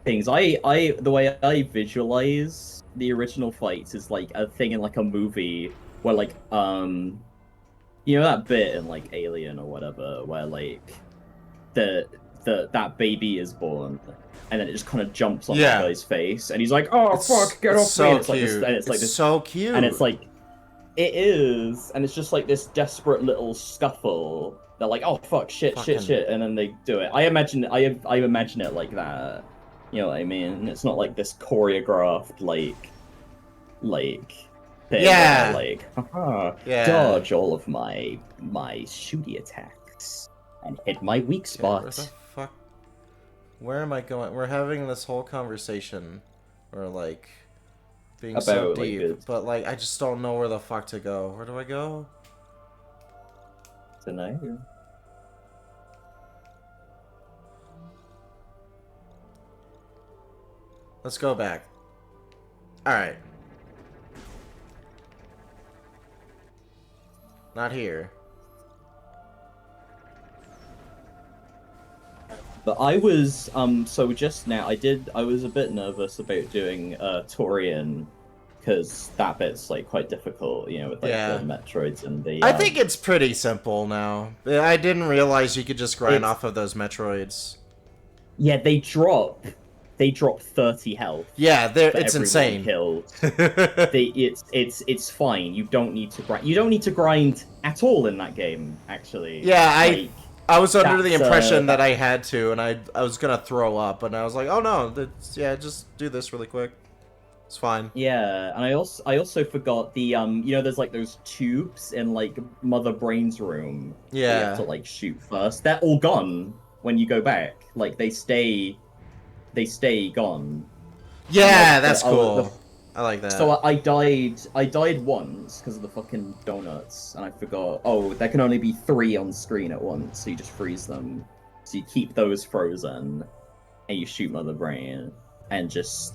things. The way I visualize the original fights is like a thing in like a movie where like you know that bit in like Alien or whatever where like the that baby is born and then it just kind of jumps on Yeah. that guy's face and he's like, oh fuck, get off so me. And it's cute. like this, and it's like this, so cute. and it's like it is, and it's just like this desperate little scuffle. They're like, oh fuck, shit, Fucking- shit, and then they do it. I imagine it like that. You know what I mean? It's not like this choreographed like thing. Yeah. Where, like, haha, Yeah. dodge all of my shooty attacks and hit my weak Yeah, where spot. the fuck? Where am I going? We're having this whole conversation. We're like being so About, like, deep, it. but like I just don't know where the fuck to go. Where do I go? Tonight. Let's go back. All right. Not here. But I was so just now I was a bit nervous about doing Torian because that bit's like quite difficult, you know, with like Yeah. the Metroids and the I think it's pretty simple now. I didn't realize you could just grind It's- off of those Metroids. yeah, they drop 30 health Yeah, for it's everyone insane. killed. It's fine. You don't need to grind. You don't need to grind at all in that game, actually. Yeah, Like, I was under the That's, impression that I had to, and I was gonna throw up, and I was like, oh no, just do this really quick. It's fine. yeah, and I also forgot the you know, there's like those tubes in like Mother Brain's room. that you Yeah. have to like shoot first. They're all gone when you go back. Like they stay gone. Yeah, like, that's the- cool. the- I like that. So I died once because of the fucking donuts, and I forgot. Oh, there can only be 3 on screen at once, so you just freeze them. So you keep those frozen, and you shoot Mother Brain, and just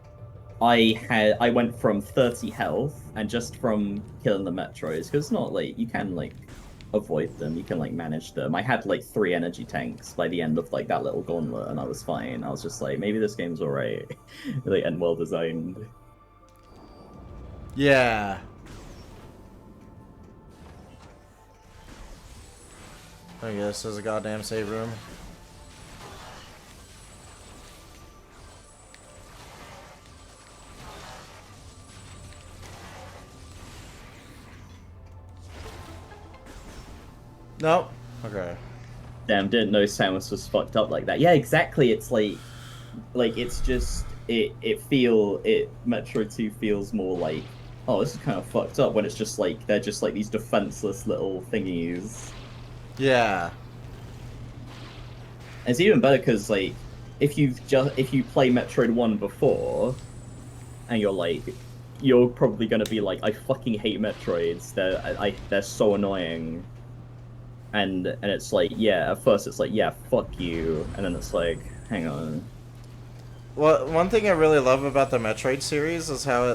I went from 30 health, and just from killing the Metroids, because it's not like you can like avoid them, you can like manage them. I had like 3 energy tanks by the end of like that little gauntlet, and I was fine. I was just like, maybe this game's alright, like and well designed. Yeah. I guess there's a goddamn save room. Nope. Okay. Damn, didn't know Samus was fucked up like that. Yeah, exactly. It's like it's just Metroid 2 feels more like, oh, this is kind of fucked up when it's just like they're just like these defenseless little thingies. Yeah. And it's even better because like if you play Metroid 1 before and you're probably gonna be like, I fucking hate Metroids. They're so annoying. And it's like, yeah, at first it's like, yeah, fuck you, and then it's like, hang on. Well, one thing I really love about the Metroid series is how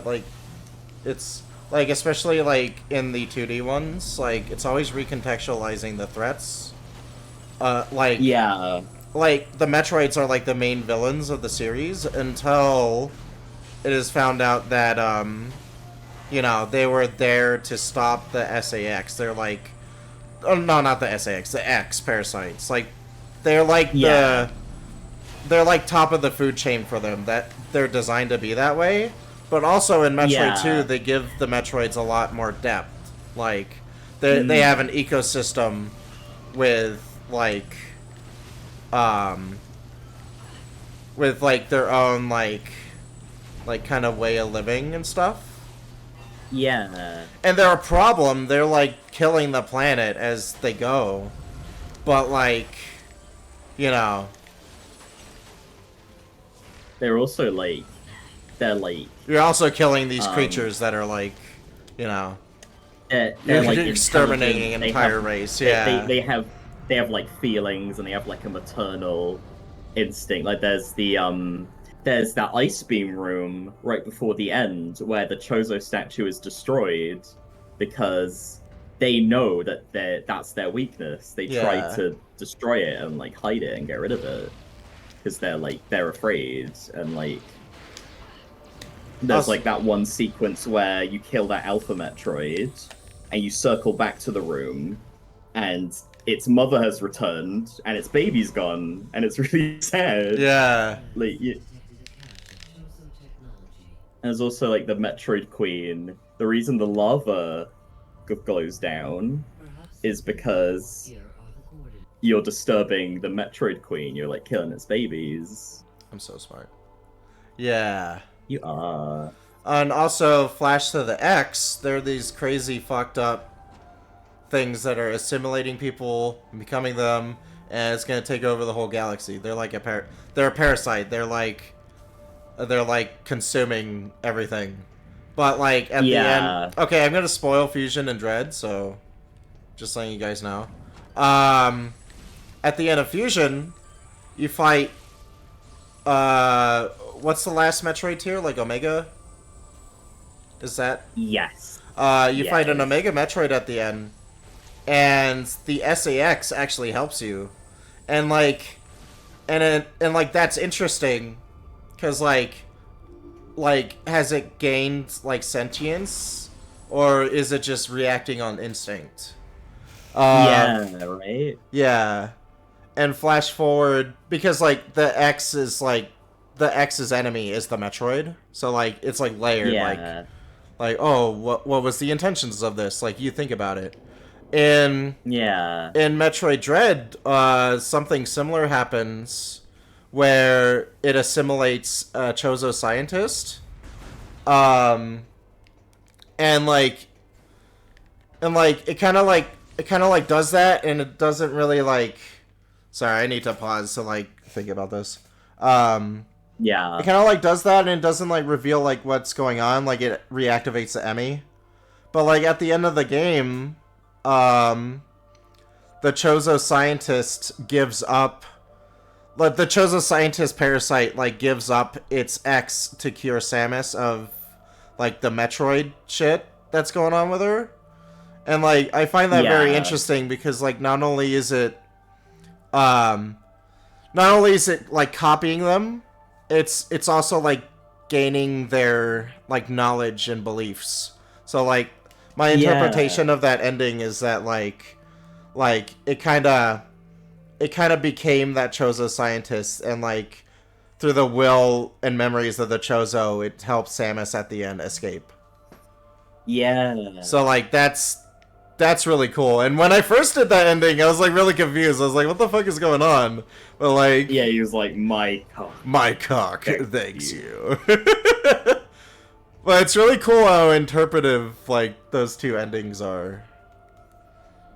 it's like, especially like in the 2D ones, like it's always recontextualizing the threats. Yeah, Like the Metroids are like the main villains of the series until it is found out that you know, they were there to stop the SAX. They're like, oh no, not the SAX, the X parasites. Like they're like Yeah. they're like top of the food chain for them. That they're designed to be that way. But also in Metroid Yeah. 2, they give the Metroids a lot more depth. Like they have an ecosystem with like their own like kind of way of living and stuff. yeah. And they're a problem. They're like killing the planet as they go. but like, you know, They're also like, they're like, you're also killing these um, creatures that are like, you know, they're you're like exterminating intelligent. an They entire have race. they, they Yeah, they have they have like feelings and they have like a maternal instinct. Like there's that ice beam room right before the end where the Chozo statue is destroyed because they know that that's their weakness. They try yeah. to destroy it and like hide it and get rid of it because they're afraid and like there's Also, like that one sequence where you kill that Alpha Metroid and you circle back to the room and its mother has returned and its baby's gone and it's really sad. yeah. Like there's also like the Metroid Queen. The reason the lava glows down is because you're disturbing the Metroid Queen. You're like killing its babies. I'm so smart. Yeah. You are. And also, Flash to the X, they're these crazy fucked up things that are assimilating people, becoming them, and it's gonna take over the whole galaxy. They're like they're a parasite. They're like consuming everything. But like at the Yeah. end, okay, I'm gonna spoil Fusion and Dread, so just letting you guys know. At the end of Fusion, you fight. What's the last Metroid tier? Like Omega? Is that? Yes. You fight an Omega Metroid at the end, and the SAX actually helps you, and like, and like that's interesting, cause like has it gained like sentience, or is it just reacting on instinct? Yeah, right? Yeah, and flash forward because like the X's enemy is the Metroid, so like it's like layered Yeah. like oh what was the intentions of this, like you think about it. In Yeah. Metroid Dread, something similar happens where it assimilates a Chozo scientist, um, and like it kind of like does that, and it doesn't really like. Sorry, I need to pause to like think about this. Yeah. It kind of like does that, and it doesn't like reveal like what's going on. Like it reactivates the Emmy, but like at the end of the game, the Chozo scientist gives up. Like the Chozo scientist parasite like gives up its X to cure Samus of like the Metroid shit that's going on with her, and like I find that very interesting because like not only is it like copying them, it's also like gaining their like knowledge and beliefs. So like my interpretation of that ending is that like it kind of became that Chozo scientist, and like through the will and memories of the Chozo, it helps Samus at the end escape. Yeah. So like that's really cool. And when I first did that ending, I was like really confused. I was like, what the fuck is going on? But like, Yeah, he was like, my cock. my cock thanks you. But it's really cool how interpretive like those two endings are.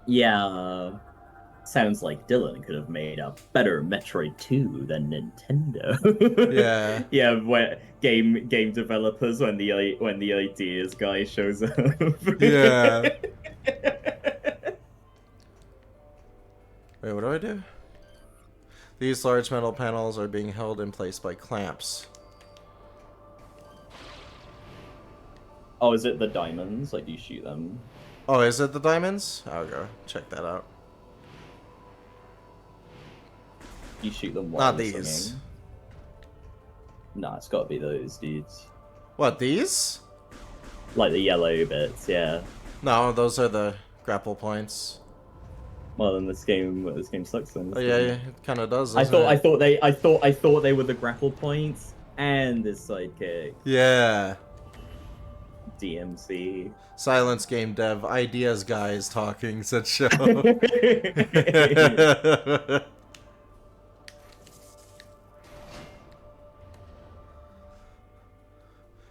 Yeah. Sounds like Dylan could have made a better Metroid 2 than Nintendo. Yeah. Yeah, where game developers when the ideas guy shows up. Yeah. Wait, what do I do? These large metal panels are being held in place by clamps. Oh, is it the diamonds? Like, do you shoot them? Oh, is it the diamonds? I'll go check that out. You shoot them while Not they're these. swinging? Nah, it's gotta be those dudes. What, these? Like the yellow bits, yeah. No, those are the grapple points. Well, then this game sucks then. Oh yeah, it kind of does. I thought it? I thought they were the grapple points and the sidekick. Yeah. DMC. Silence game dev ideas guys talking said show.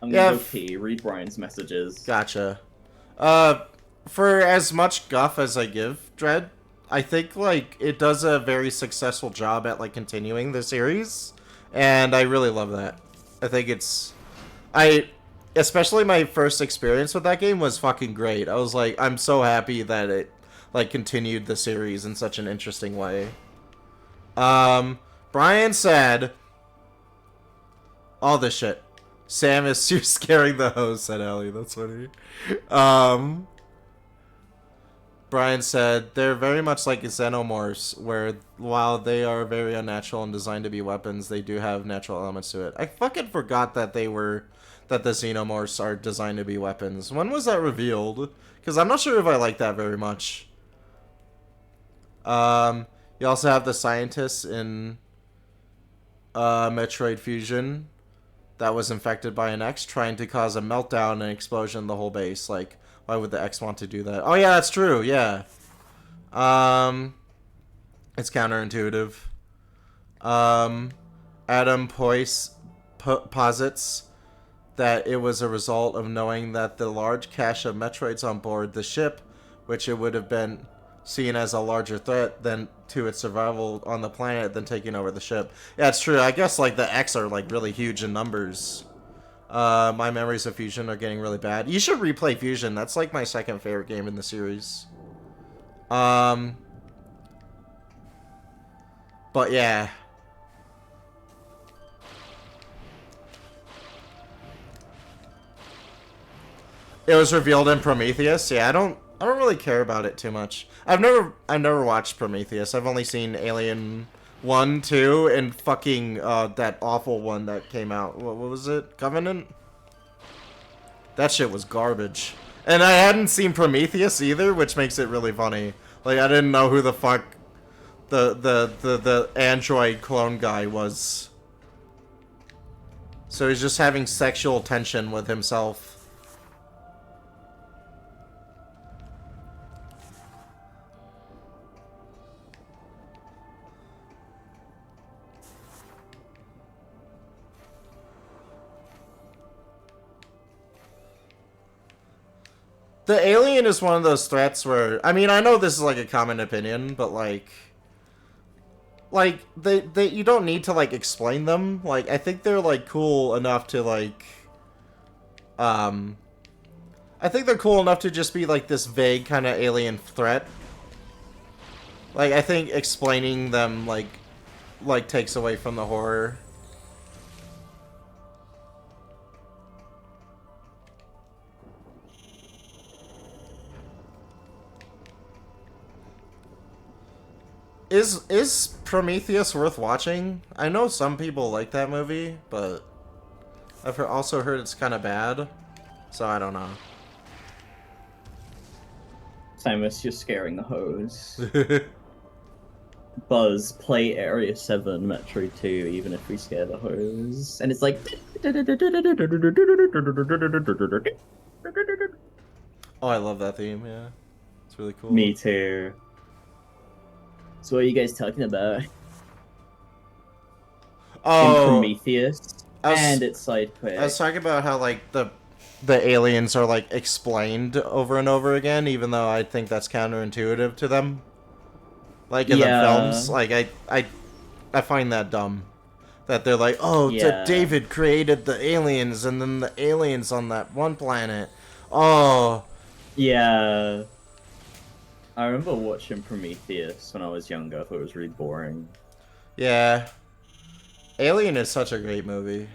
I'm gonna go pee. Read Brian's messages. Gotcha. For as much guff as I give Dread, I think like it does a very successful job at like continuing the series, and I really love that. I think especially my first experience with that game was fucking great. I was like, I'm so happy that it like continued the series in such an interesting way. Brian said all this shit. Samus, you're scaring the host, said Ellie. That's funny. Brian said, they're very much like xenomorphs, where while they are very unnatural and designed to be weapons, they do have natural elements to it. I fucking forgot that the xenomorphs are designed to be weapons. When was that revealed? Because I'm not sure if I like that very much. You also have the scientists in Metroid Fusion that was infected by an X trying to cause a meltdown and explosion in the whole base. Like, why would the X want to do that? Oh yeah, that's true. Yeah. It's counterintuitive. Adam posits that it was a result of knowing that the large cache of Metroids on board the ship, which it would have been seen as a larger threat than to its survival on the planet than taking over the ship. Yeah, it's true. I guess like the X are like really huge in numbers. My memories of Fusion are getting really bad. You should replay Fusion. That's like my second favorite game in the series. But yeah. It was revealed in Prometheus. Yeah, I don't really care about it too much. I've never watched Prometheus. I've only seen Alien 1, 2, and fucking that awful one that came out. What was it? Covenant? That shit was garbage. And I hadn't seen Prometheus either, which makes it really funny. Like I didn't know who the fuck the android clone guy was. So he's just having sexual tension with himself. The alien is one of those threats where, I mean, I know this is like a common opinion, but like they you don't need to like explain them. Like I think they're like cool enough to like I think they're cool enough to just be like this vague kind of alien threat. Like I think explaining them like takes away from the horror. Is Prometheus worth watching? I know some people like that movie, but I've also heard it's kind of bad, so I don't know. Samus, you're scaring the hose. Buzz, play Area 7 Metroid 2, even if we scare the hose. And it's like... Oh, I love that theme, yeah. It's really cool. Me too. So what are you guys talking about? Oh, in Prometheus and its side quest. I was talking about how like the aliens are like explained over and over again, even though I think that's counterintuitive to them. Like in the films, like I find that dumb. That they're like, oh, David created the aliens, and then the aliens on that one planet. Oh. Yeah. I remember watching Prometheus when I was younger. I thought it was really boring. Yeah. Alien is such a great movie.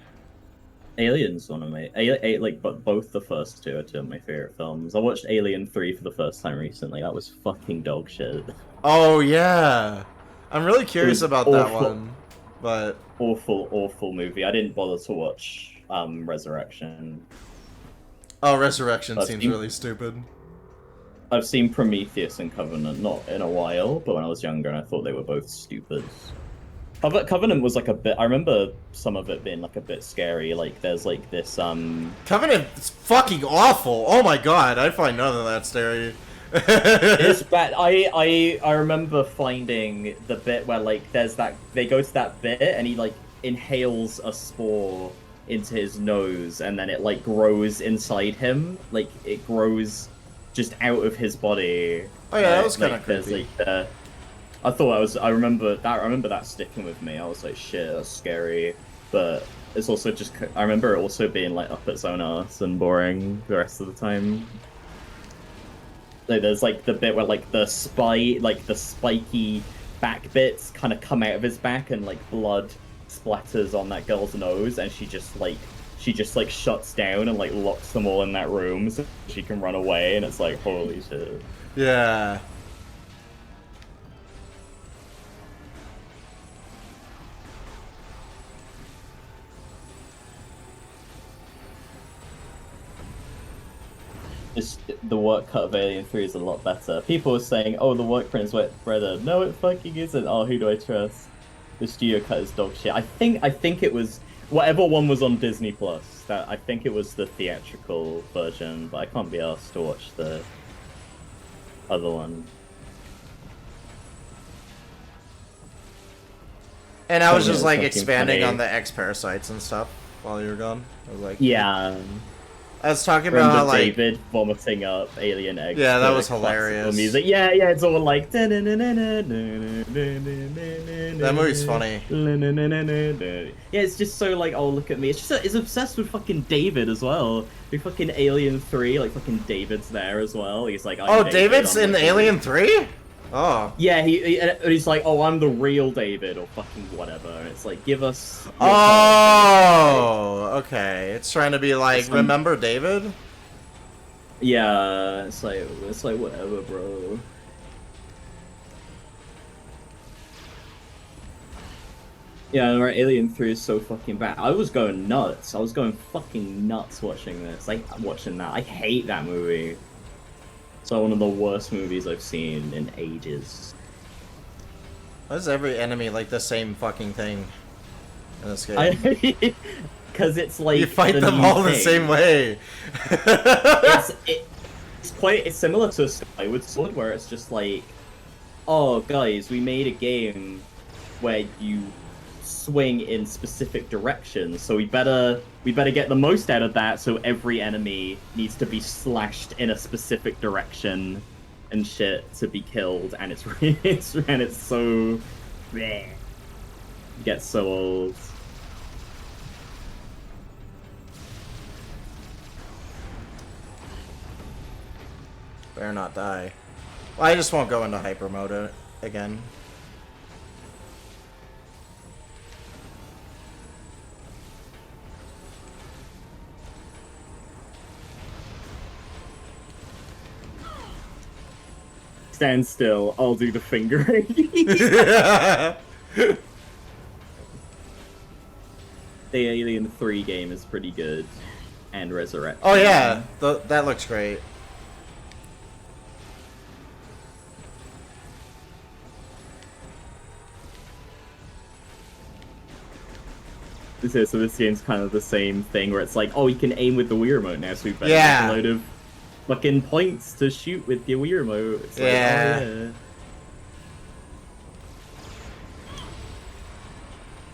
Alien's one of my... but both the first two are two of my favorite films. I watched Alien 3 for the first time recently. That was fucking dog shit. Oh, yeah. I'm really curious about awful. That one. But... Awful movie. I didn't bother to watch Resurrection. Oh, Resurrection seems really stupid. I've seen Prometheus and Covenant, not in a while, but when I was younger, and I thought they were both stupid. Covenant was like a bit... I remember some of it being like a bit scary. Like, there's like this... Covenant is fucking awful! Oh my god, I find none of that scary. It's bad. I remember finding the bit where, like, there's that... They go to that bit, and he, like, inhales a spore into his nose, and then it, like, grows inside him. Like, it grows... just out of his body. Oh yeah, that was kind of there's creepy. like I thought I was. I remember that. I remember that sticking with me. I was like, shit, that's scary. But it's also just. I remember it also being like up its own ass and boring the rest of the time. Like there's like the bit where like the spiky back bits kind of come out of his back and like blood splatters on that girl's nose, and she just shuts down and like locks them all in that room so she can run away, and it's like holy shit. Yeah. The work cut of Alien 3 is a lot better. People were saying, oh, the work print is better. No, it fucking isn't. Oh, who do I trust? The studio cut is dog shit. I think it was whatever one was on Disney Plus. That I think it was the theatrical version, but I can't be asked to watch the other one. And I was Oh, just yeah, like fucking expanding funny. on the X parasites and stuff while you were gone. I was like, Yeah. I was talking Remember about like, David vomiting up alien eggs? Yeah, that to was classical hilarious. Music. Yeah, it's all like. That movie's funny. Yeah, it's just so like, oh look at me. It's obsessed with fucking David as well. Like fucking Alien 3, like fucking David's there as well. He's like, oh, David, David's I'm in like, Alien 3? Oh. Yeah, he's like, oh, I'm the real David or fucking whatever. And it's like, give us. Your Oh, okay. It's trying to be like, Some- remember David? Yeah, it's like whatever, bro. Yeah, right. Alien 3 is so fucking bad. I was going nuts. I was going fucking nuts watching this. Like watching that. I hate that movie. It's like one of the worst movies I've seen in ages. Why is every enemy like the same fucking thing in this game? Because it's like You fight the them new all the thing. same way. It's similar to Skyward Sword, where it's just like, oh guys, we made a game where you swing in specific directions, so we better get the most out of that. So every enemy needs to be slashed in a specific direction and shit to be killed, and it's so bleh. It gets so old. Better not die. Well, I just won't go into hyper mode again. Stand still, I'll do the fingering. The Alien 3 game is pretty good. And Resurrection. Oh yeah, that looks great. So this game's kind of the same thing, where it's like, oh, you can aim with the Wii remote now, so we've got Yeah. a load of fucking points to shoot with your Wii remote. It's like, Yeah. oh, yeah.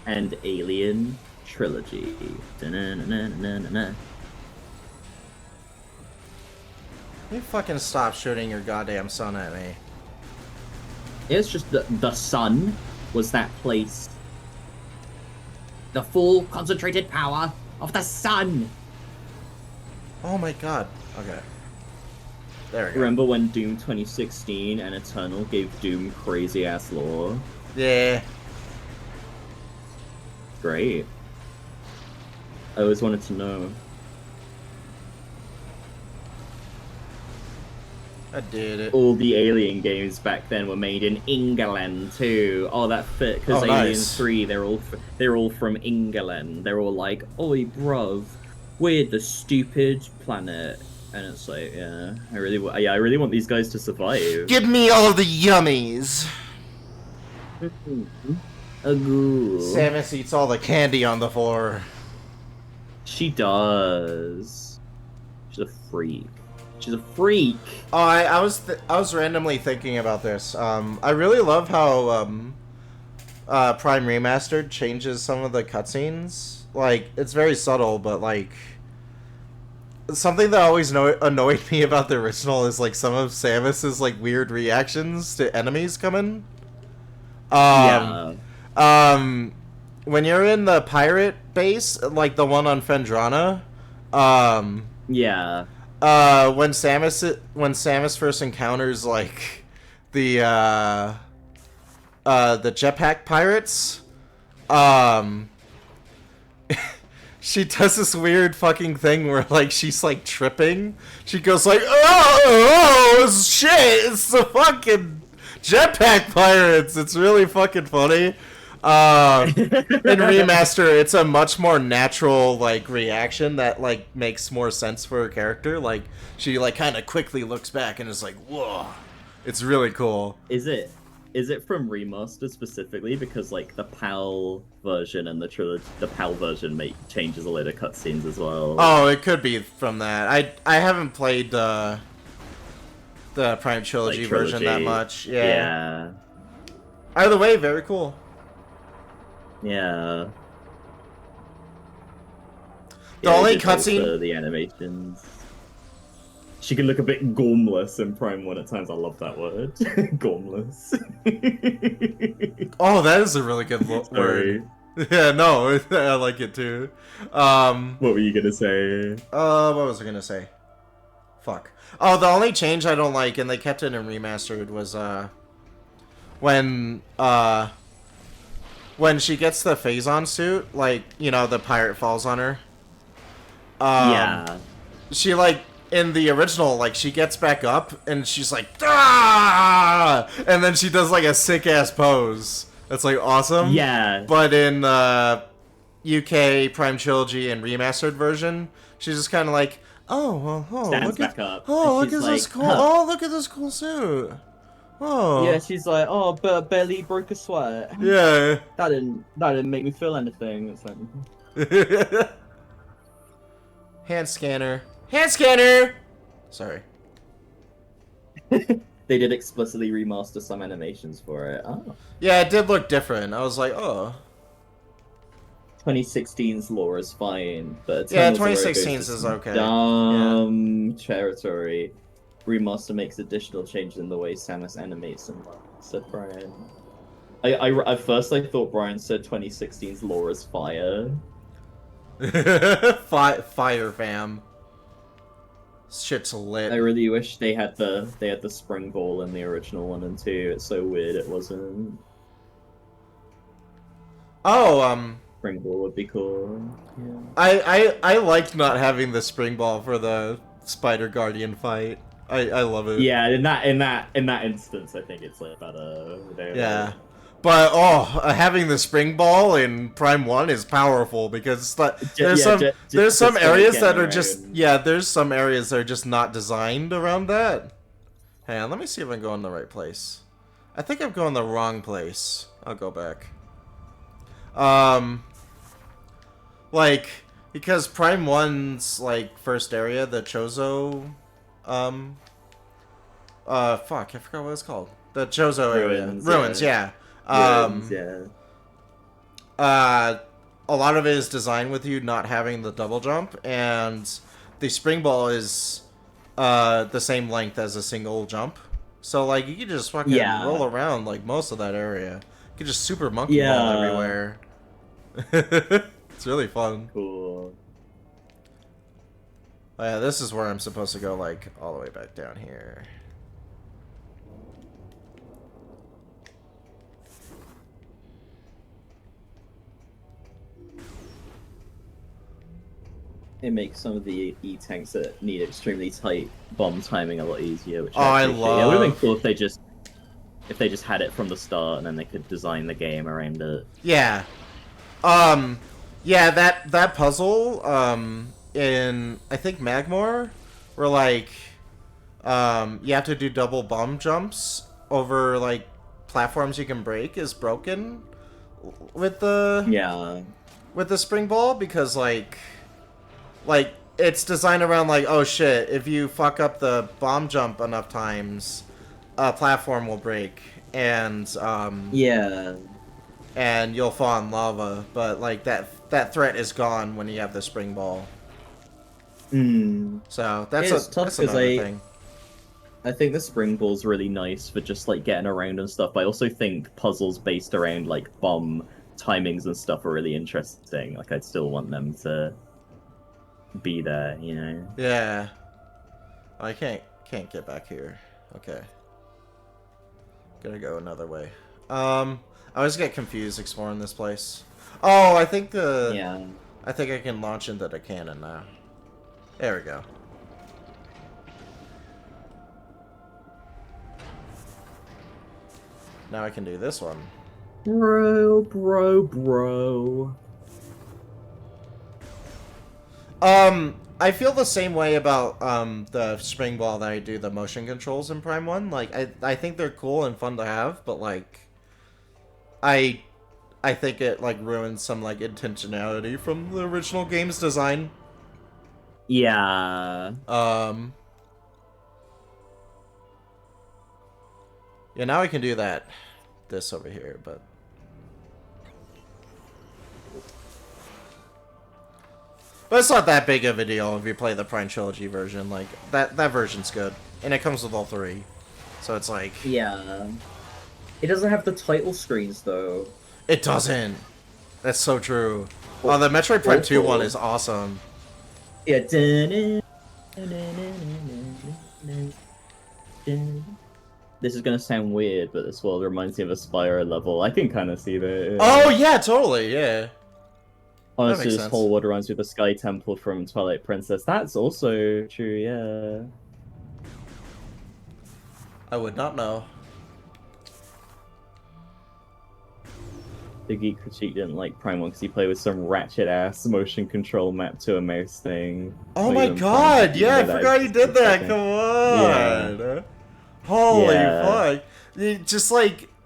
And Alien Trilogy. Da-na-na-na-na-na-na. You fucking stop shooting your goddamn son at me. It's just the sun was that place. The full concentrated power of the sun. Oh my god. Okay. There we go. Remember when Doom 2016 and Eternal gave Doom crazy ass lore? Yeah. Great. I always wanted to know. I did it. All the Alien games back then were made in England too. Oh, that fit because Oh, Alien nice. 3, they're all from England. They're all like, "Oi, bruv, we're the stupid planet," and it's like, yeah, I really want these guys to survive. Give me all the yummies. A ghoul. Samus eats all the candy on the floor. She does. She's a freak. She's a freak. Oh, I was randomly thinking about this. I really love how Prime Remastered changes some of the cutscenes. Like, it's very subtle, but like something that always annoyed me about the original is like some of Samus's like weird reactions to enemies coming. Um, Yeah. when you're in the pirate base, like the one on Fendrana, um, Yeah. when Samus first encounters like the the jetpack pirates, um, she does this weird fucking thing where like she's like tripping. She goes like, oh shit, it's the fucking jetpack pirates. It's really fucking funny. In remaster, it's a much more natural like reaction that like makes more sense for her character. Like she like kind of quickly looks back and is like, whoa. It's really cool. Is it from remaster specifically? Because like the PAL version and the PAL version make changes a load of cutscenes as well. Oh, it could be from that. I haven't played the Prime Trilogy, Like, version that much. Yeah. Yeah. Either way, very cool. Yeah. The only it does cutscene. the animations. She can look a bit gormless in Prime 1 at times. I love that word. Gormless. Oh, that is a really good Sorry. word. Yeah, no, I like it too. What were you gonna say? What was I gonna say? Fuck. Oh, the only change I don't like, and they kept it in remastered, was when she gets the Phazon suit, like, you know, the pirate falls on her. Yeah. She like in the original, like she gets back up and she's like, ah! And then she does like a sick ass pose. That's like awesome. Yeah. But in UK Prime Trilogy and remastered version, she's just kind of like, Stands look at back up. oh and look she's at this like, cool huh. oh look at this cool suit. Oh Yeah, she's like, oh, but barely broke a sweat. yeah. That didn't make me feel anything. It's like, Hand scanner. Hand scanner. Sorry. they did explicitly remaster some animations for it. Oh. Yeah, it did look different. I was like, oh. 2016's lore is fine, but Yeah, Eternal Zero 2016's goes to is some okay. Dumb territory. Remaster makes additional changes in the way Samus animates and said Brian. At first I thought Brian said 2016's lore is fire. Fire fam. Shit's lit. I really wish they had the spring ball in the original 1 and 2. It's so weird it wasn't. Oh, Spring ball would be cool. Yeah. I liked not having the spring ball for the Spider Guardian fight. I love it. Yeah, in that instance, I think it's like better. Yeah. But having the spring ball in Prime 1 is powerful because there's some areas that are just there's some areas that are just not designed around that. Hang on, let me see if I'm going the right place. I think I'm going the wrong place. I'll go back. Like because Prime 1's like first area, the Chozo fuck, I forgot what it's called. The Chozo area. Ruins, yeah. Yeah. A lot of it is designed with you not having the double jump, and the spring ball is the same length as a single jump. So like you can just fucking roll around like most of that area. You can just super monkey ball everywhere. It's really fun. Cool. Oh, yeah, this is where I'm supposed to go, like all the way back down here. It makes some of the E-tanks that need extremely tight bomb timing a lot easier. Which I appreciate. love. Yeah, it would have been cool if they just had it from the start and then they could design the game around it. Yeah. Yeah, that puzzle, in, I think, Magmore, where, like, you have to do double bomb jumps over, like, platforms you can break is broken with the... with the spring ball, because, like, it's designed around, like, oh shit, if you fuck up the bomb jump enough times, a platform will break, and, and you'll fall in lava, but like that threat is gone when you have the spring ball. So that's it's tough that's another thing. I think the spring ball's really nice for just like getting around and stuff. But I also think puzzles based around like bomb timings and stuff are really interesting. Like I'd still want them to be there, you know. Yeah. I can't get back here. Okay. Gotta go another way. I always get confused exploring this place. Oh, I think Yeah. I think I can launch into the cannon now. There we go. Now I can do this one. Bro. I feel the same way about the spring ball that I do the motion controls in Prime 1. Like I think they're cool and fun to have, but like I I think it like ruins some like intentionality from the original game's design. Yeah. Um Yeah, now I can do that. This over here, but it's not that big of a deal if you play the Prime Trilogy version. Like that version's good, and it comes with all three, so it's like Yeah. It doesn't have the title screens though. it doesn't. That's so true. Oh, the Metroid Prime 2 one is awesome. Yeah. This is gonna sound weird, but this world reminds me of a Spyro level. I can kind of see that. Oh yeah, totally, yeah. Honestly, makes this sense. whole world reminds me of the Sky Temple from Twilight Princess. That's also true, yeah. I would not know. The Geek Critique didn't like Prime 1 because he played with some ratchet-ass motion control map to a mouse thing. Oh Not my even god, Prime, yeah, I even though forgot you did that. fucking- Come on. Holy Yeah. fuck. You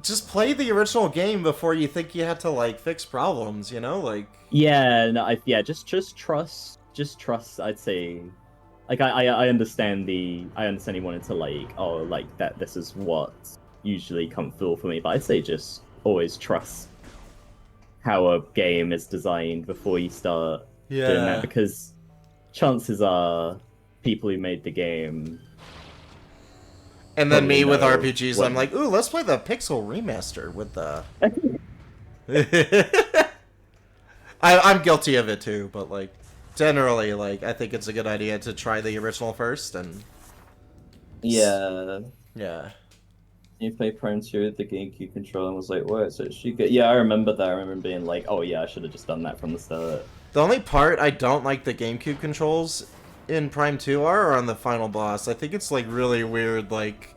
just play the original game before you think you had to like fix problems, you know? Like Yeah, no, just trust. I'd say, like I understand I understand you wanted to like like that. This is what usually comfortable for me, but I'd say just always trust how a game is designed before you start doing that, because chances are people who made the game. And then me Probably with know RPGs, what- I'm like, ooh, let's play the Pixel remaster with the I'm guilty of it too, but like generally like I think it's a good idea to try the original first and Yeah. yeah. You play Prime 2 with the GameCube controller and was like, what? So she could... Yeah, I remember that. I remember being like, oh yeah, I should have just done that from the start. The only part I don't like the GameCube controls in Prime 2 are on the final boss. I think it's like really weird, like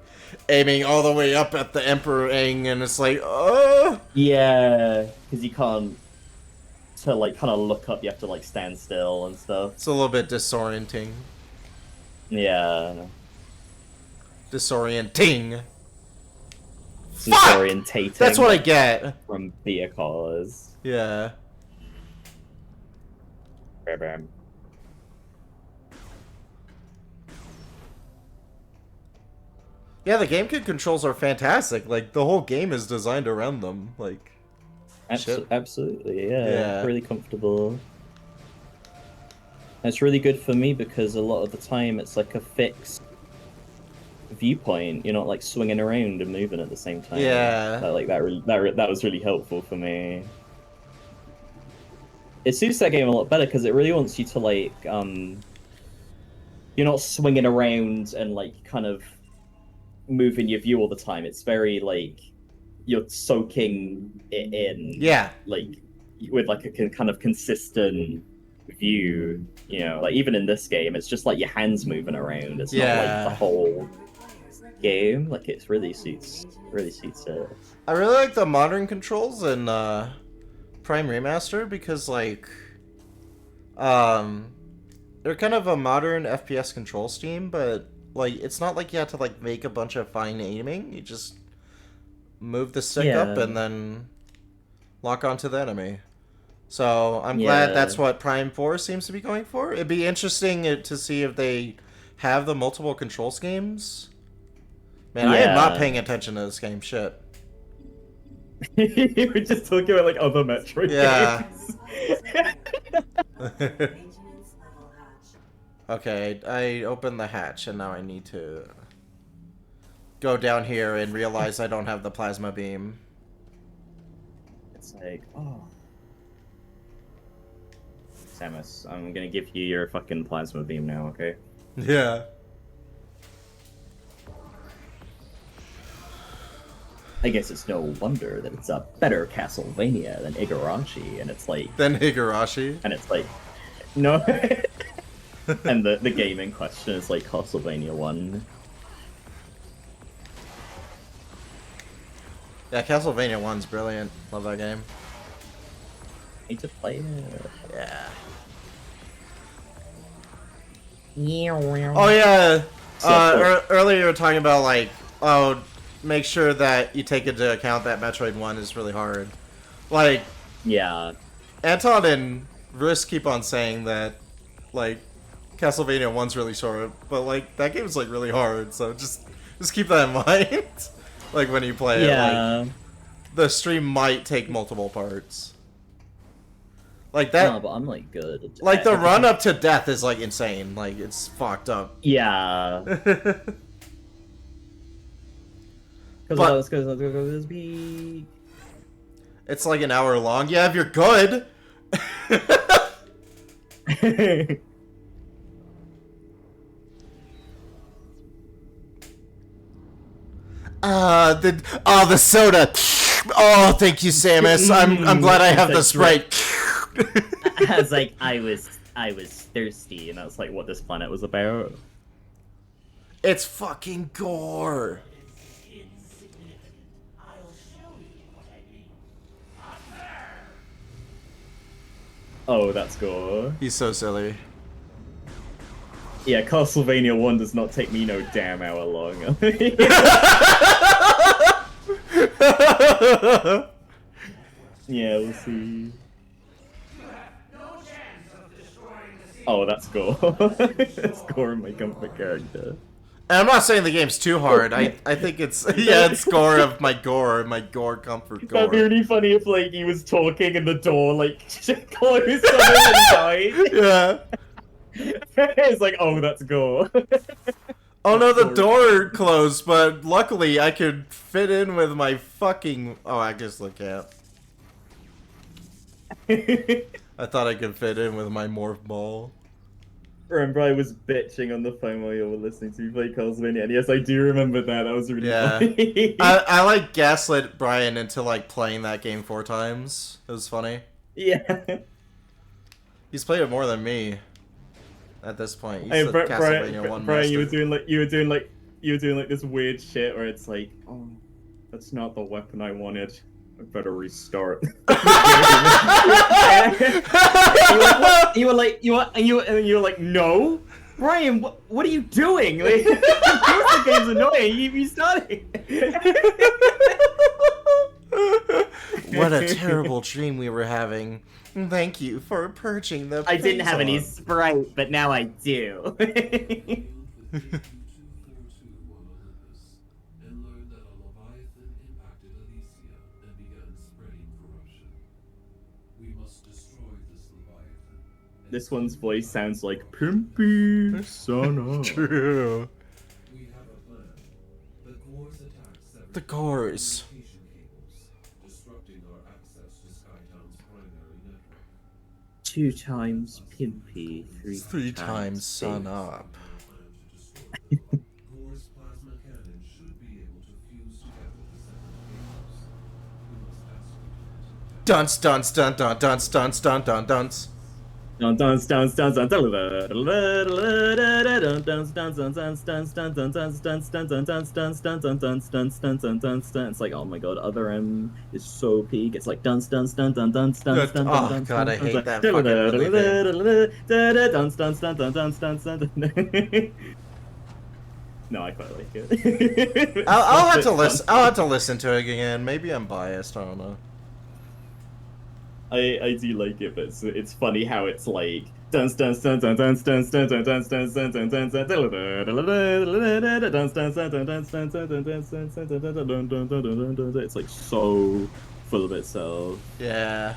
aiming all the way up at the Emperor Aang, and it's like, oh. Yeah, because you can't to like kind of look up. You have to like stand still and stuff. It's a little bit disorienting. Yeah, Disorienting. disorientating. That's what I get. From vehicles. Yeah. Bam. Yeah, the GameCube controls are fantastic. Like the whole game is designed around them. Like shit. Absolutely, yeah. Yeah. Really comfortable. It's really good for me because a lot of the time it's like a fixed viewpoint. You're not like swinging around and moving at the same time. Yeah. That was really helpful for me. It suits that game a lot better because it really wants you to like you're not swinging around and like kind of moving your view all the time. It's very like you're soaking it in. Yeah. Like with like a kind of consistent view, you know, like even in this game it's just like your hands moving around. It's not like the whole game. Like it really suits it. I really like the modern controls in Prime Remaster because like they're kind of a modern FPS control scheme, but like it's not like you have to like make a bunch of fine aiming. You just move the stick up and then lock onto the enemy. So I'm glad that's what Prime 4 seems to be going for. It'd be interesting to see if they have the multiple control schemes. Man, I am not paying attention to this game. Shit. We're just talking about like other Metroid games. Okay, I opened the hatch and now I need to... go down here and realize I don't have the plasma beam. It's like, oh. Samus, I'm gonna give you your fucking plasma beam now, okay? Yeah. I guess it's no wonder that it's a better Castlevania than Igarashi, and it's like, Then Higurashi. no. And the game in question is like Castlevania 1. Yeah, Castlevania 1's brilliant. Love that game. Need to play it. Yeah. Oh Oh yeah. So, Earlier you were talking about like, oh, make sure that you take into account that Metroid 1 is really hard. Like, yeah. Anton and Risk keep on saying that, like, Castlevania 1's really short, but like that game's like really hard. So just keep that in mind. Like when you play it, like the stream might take multiple parts. Like that. No, but I'm like good. Like the run up to death is like insane. Like it's fucked up. Yeah. Because be. It's like an hour long. Yeah, if you're good. The soda. Oh, thank you, Samus. I'm glad I have the Sprite. I was like, I was thirsty, and I was like, what this planet was about. It's fucking gore. Oh, that's gore. He's so silly. Yeah, Castlevania 1 does not take me no damn hour long. Yeah, we'll see. Oh, that's gore. That's gore in my comfort character. And I'm not saying the game's too hard. I think it's it's gore of my gore comfort gore. That'd be really funny if like he was talking and the door like closed on him and died. Yeah. It's like, oh, that's gore. Oh no, the door closed, but luckily I could fit in with my fucking. Oh, I just look at. I thought I could fit in with my morph ball. Remember, I was bitching on the phone while you were listening to me play Castlevania, and yes, I do remember that. That was really funny. I like gaslit Brian into like playing that game 4 times. It was funny. Yeah. He's played it more than me. At this point, he's Hey, the Castlevania 1 Brian, you were master. doing like this weird shit where it's like, oh, that's not the weapon I wanted. I better restart. You were like, no, Brian, what are you doing? Like, of course the game's annoying. You restarting. What a terrible dream we were having. Thank you for purging the. I didn't have any Pixar. Sprite, but now I do. This one's voice sounds like Pimpy Son. True. The cores. Two times Pimpy, Three times sun up. Dunce, dunce, dun, dun, dunce, dunce, dun, dun, dunce. It's like, oh my god, other M is so peak. It's like dunce dunce dun dun dunce dunce dun dun Oh dunce. god, I hate that fucking movie. No, I quite like it. I'll have to listen. I'll have to listen to it again. Maybe I'm biased. I don't know. I do like it, but it's funny how it's like dance dance dance dance dance dance dance dance dance dance dance dance dance dance dance. It's like so full of itself. Yeah.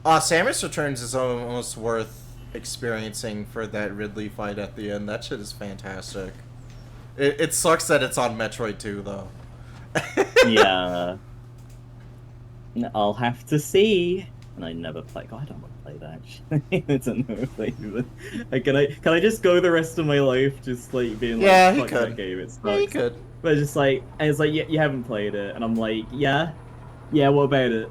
Samus Returns is almost worth experiencing for that Ridley fight at the end. That shit is fantastic. It sucks that it's on Metroid 2, though. Yeah. I'll have to see. And I never play. God, I don't want to play that. Actually, I don't know if I even. Can I just go the rest of my life just like being like, Yeah, he fuck could. that game? It Yeah, he sucks. could. But it's like, and it's like, yeah, you haven't played it, and I'm like, yeah, what about it?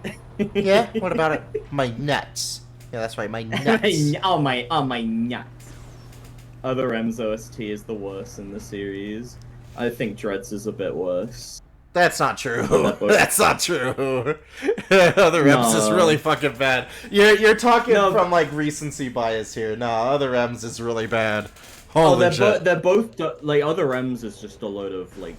Yeah, what about it? My nuts. Yeah, that's right, my nuts. oh my nuts. Other M's OST is the worst in the series. I think Dread's is a bit worse. That's not true. both- That's not true. Other M's is No. really fucking bad. You're talking No, from like recency bias here. No, Other M's is really bad. Oh, Holy shit. they're both like Other M's is just a load of like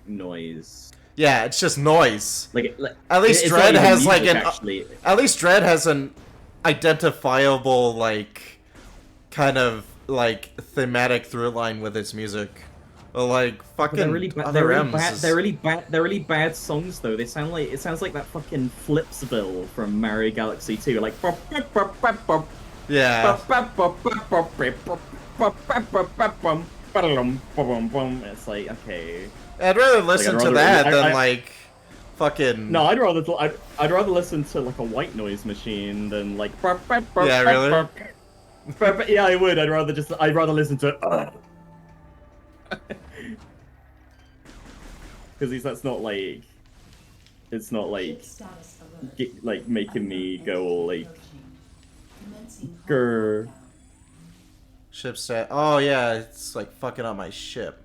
noise. Yeah, it's just noise. Like At least it's Dread not even has like music, an actually. at least Dread has an identifiable like kind of like thematic through line with its music. Like fucking They're really bad. Other They're really M's bad. is- They're really bad. They're really bad songs though. It sounds like that fucking Flipsville from Mario Galaxy 2. Like Yeah. It's like, okay. I'd rather listen I'd to rather- that than I- like fucking No, I'd rather listen to like a white noise machine than like. Yeah, really? Yeah, I would. I'd rather listen to. Because that's not like. It's not like. Like making me go all like. Grr. ship set. Oh yeah, it's like fucking up my ship.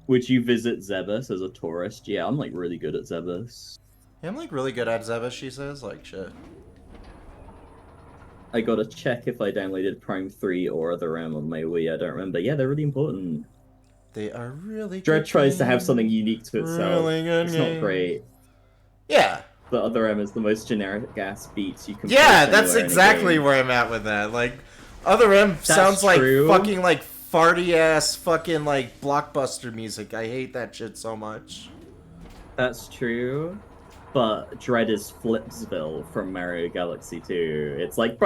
Would you visit Zebus as a tourist? Yeah, I'm like really good at Zebus. Yeah, I'm like really good at Zebus, she says, like shit. I gotta check if I downloaded Prime 3 or Other M on my Wii. I don't remember. Yeah, they're really important. They are really Dread good tries to have games. something unique to itself. Really good It's games. not great. Yeah. The Other M is the most generic ass beats you can. Yeah, place that's anywhere in a exactly game. where I'm at with that. Like, Other M sounds like true. fucking like farty ass fucking like blockbuster music. I hate that shit so much. That's true. But Dread is Flipsville from Mario Galaxy 2. It's like.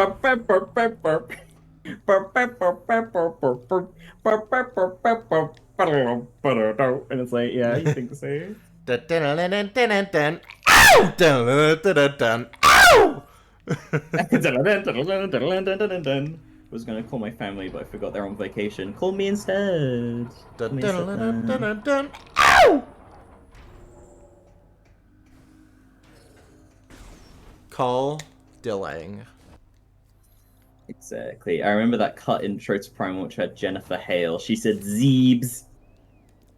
And it's like, yeah, you think so? Dun, dun, dun, dun, dun, dun, dun. Ow! Dun, dun, dun, dun, dun. Ow! Was gonna call my family, but I forgot they're on vacation. Call me instead. Call Dun, me dun, dun, dun, instead. dun, dun. Ow! Call Dillang. Exactly. I remember that cut intro to Primal which had Jennifer Hale. She said, Zeebs.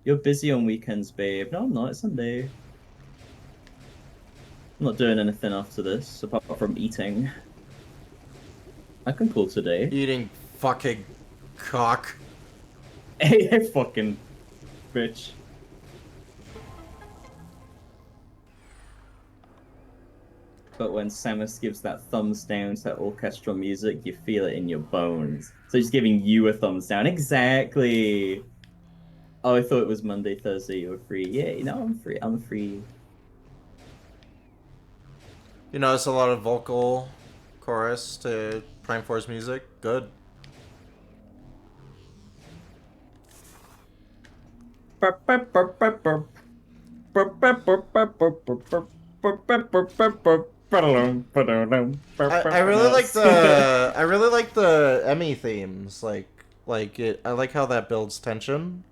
You're busy on weekends, babe. No, I'm not. It's Sunday. I'm not doing anything after this, apart from eating. I can call today. Eating fucking cock. Hey, fucking bitch. But when Samus gives that thumbs down to orchestral music, you feel it in your bones. So he's giving you a thumbs down. Exactly. Oh, I thought it was Monday, Thursday, you were free. Yeah, no, I'm free. I'm free. You notice a lot of vocal chorus to Prime Force music? Good. I really like the I really like the Emmy themes. I like how that builds tension.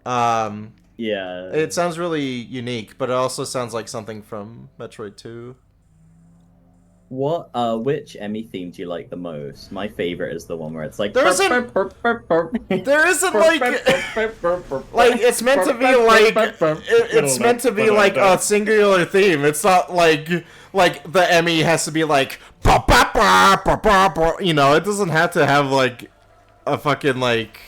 Yeah. It sounds really unique, but it also sounds like something from Metroid 2. What which Emmy theme do you like the most? My favorite is the one where it's like There isn't like it's meant to be like it's meant to be like a singular theme. It's not like the Emmy has to be like you know, it doesn't have to have like a fucking like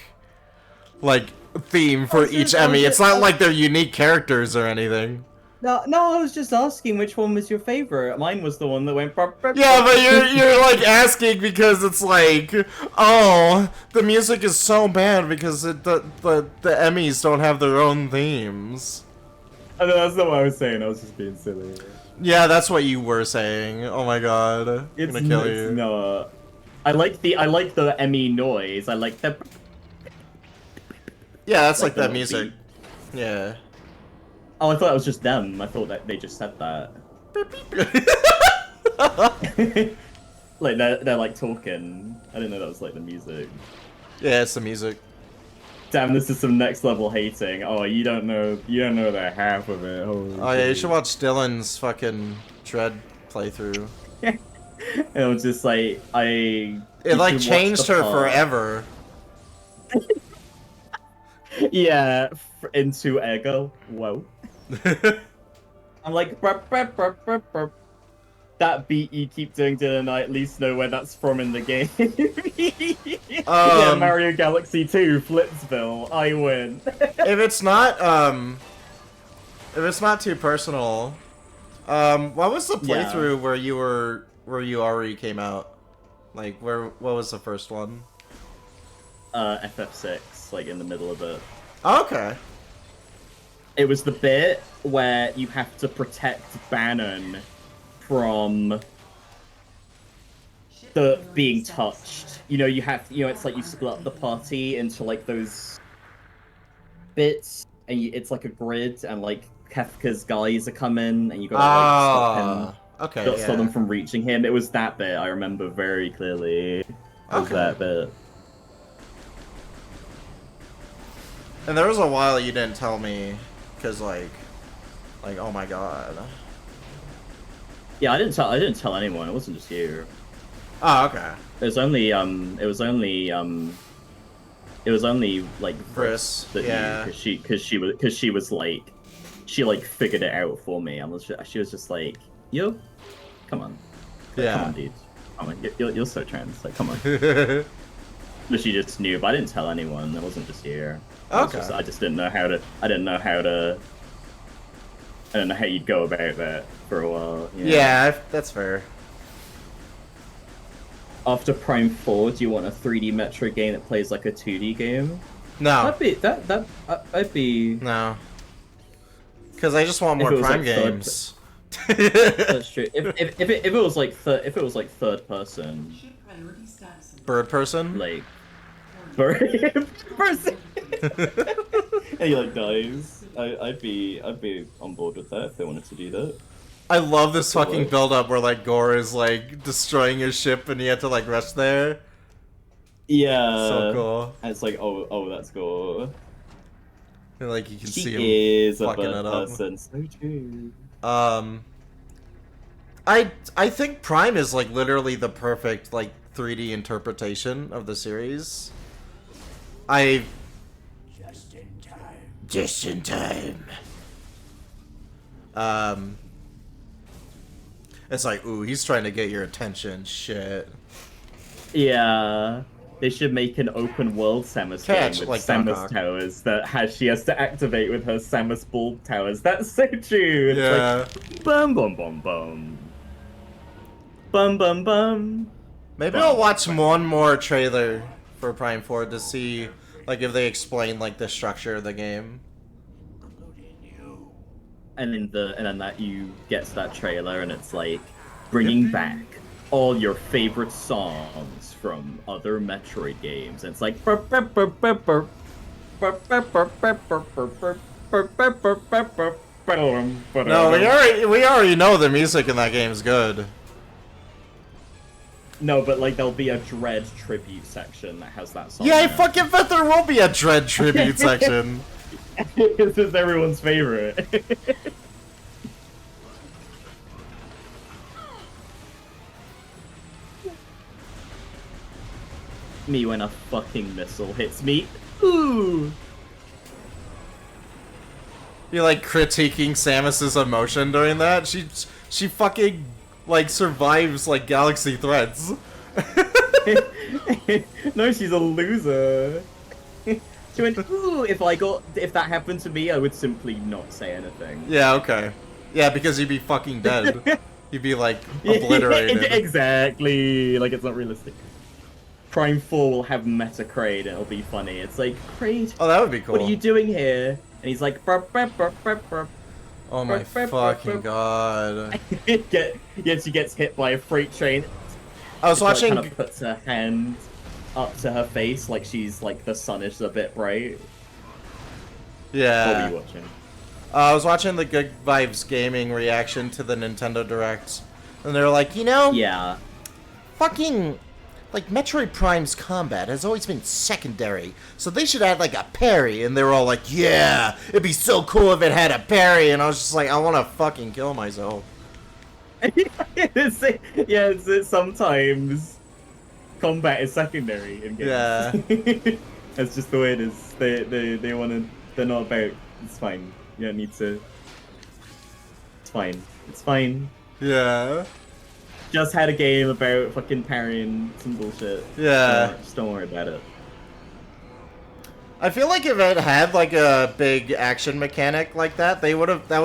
theme for each Emmy. It's not like they're unique characters or anything. No, I was just asking which one was your favorite. Mine was the one that went. Yeah, but you're like asking because it's like, oh, the music is so bad because the Emmys don't have their own themes. Oh, no, that's not what I was saying. I was just being silly. Yeah, that's what you were saying. Oh my god, I'm It's gonna kill it's you. not. I like the ME noise. I like the Yeah, that's like the that little music. beat. Yeah. Oh, I thought it was just them. I thought that they just said that. Like they're like talking. I didn't know that was like the music. Yeah, it's the music. Damn, this is some next level hating. Oh, you don't know the half of it. Holy Oh yeah, you shit. should watch Dylan's fucking Dread playthrough. It was just like It you like should watch changed the her part. forever. Yeah, into Ego. Whoa. I'm like, burp, burp, burp, burp, burp. That beat you keep doing, Dylan, I at least know where that's from in the game. Yeah, Mario Galaxy 2, Flipsville, I win. If it's not too personal, what was the Yeah. playthrough where you already came out? Like what was the first one? FF6, like in the middle of it. Oh, okay. It was the bit where you have to protect Bannon from the being touched. You know, it's like you split up the party into like those bits, and it's like a grid, and like Kefka's guys are coming, and you gotta like stop him, Okay, stop them yeah. from reaching him. It was that bit I remember very clearly. It was Okay. that bit. And there was a while you didn't tell me, cause like, oh my god. Yeah, I didn't tell anyone. It wasn't just you. Oh, okay. It was only like Chris, that yeah. because she was like she like figured it out for me. She was just like, yo, come on, Yeah. come on, dude, come on, you're so trans, like come on. But she just knew, but I didn't tell anyone. It wasn't just you. Okay. I just didn't know how to. I didn't know how you'd go about that for a while. You know? Yeah, that's fair. After Prime 4, do you want a 3D Metroid game that plays like a 2D game? No. I'd be. No. Because I just want If more it was, Prime like, third- games. That's true. If it was like third person, Bird person? like bird person, and he like dies, I'd be on board with that if they wanted to do that. I love this What? fucking build up where like Gore is like destroying his ship and he had to like rest there. Yeah. So cool. And it's like, oh, that's cool. And like you can see him She is a fucking bird it up. person. So true. I think Prime is like literally the perfect like 3D interpretation of the series. Just in time. It's like, ooh, he's trying to get your attention. Shit. Yeah. They should make an open world Samus Catch, game with like Samus Donkey. towers that she has to activate with her Samus Ball towers. That's so true. It's Yeah. like bum bum bum bum. Bum bum bum. Maybe I'll watch one more trailer for Prime 4 to see like if they explain like the structure of the game. And then that you get to that trailer and it's like bringing back all your favorite songs from other Metroid games. And it's like No, we already know the music in that game is good. No, but like there'll be a Dread tribute section that has that song. Yeah, I in it. fucking bet there will be a Dread tribute section. This is everyone's favorite. Me when a fucking missile hits me. Ooh. You're like critiquing Samus's emotion during that. She fucking like survives like galaxy threats. No, she's a loser. She went, ooh, if that happened to me, I would simply not say anything. Yeah, okay. Yeah, because you'd be fucking dead. You'd be like obliterated. Exactly. Like it's not realistic. Prime 4 will have Meta Kraid and it'll be funny. It's like, Kraid, Oh, that would be cool. what are you doing here? And he's like, burp, burp, burp, burp, burp. Oh my fucking god. She gets hit by a freight train. I was She like watching. kind of puts her hand up to her face like she's like the sun is a bit bright. What were Yeah. you watching? I was watching the Good Vibes Gaming reaction to the Nintendo Direct, and they're like, you know, Yeah. fucking, like, Metroid Prime's combat has always been secondary, so they should add, like, a parry, and they were all like, yeah, it'd be so cool if it had a parry, and I was just like, I want to fucking kill myself. It's sometimes combat is secondary in games. Yeah. That's just the way it is. They want to. They're not about. It's fine. You don't need to. It's fine. It's fine. Yeah. Just had a game about fucking parrying some bullshit. Yeah. Just don't worry about it. I feel like if it had like a big action mechanic like that, they would have that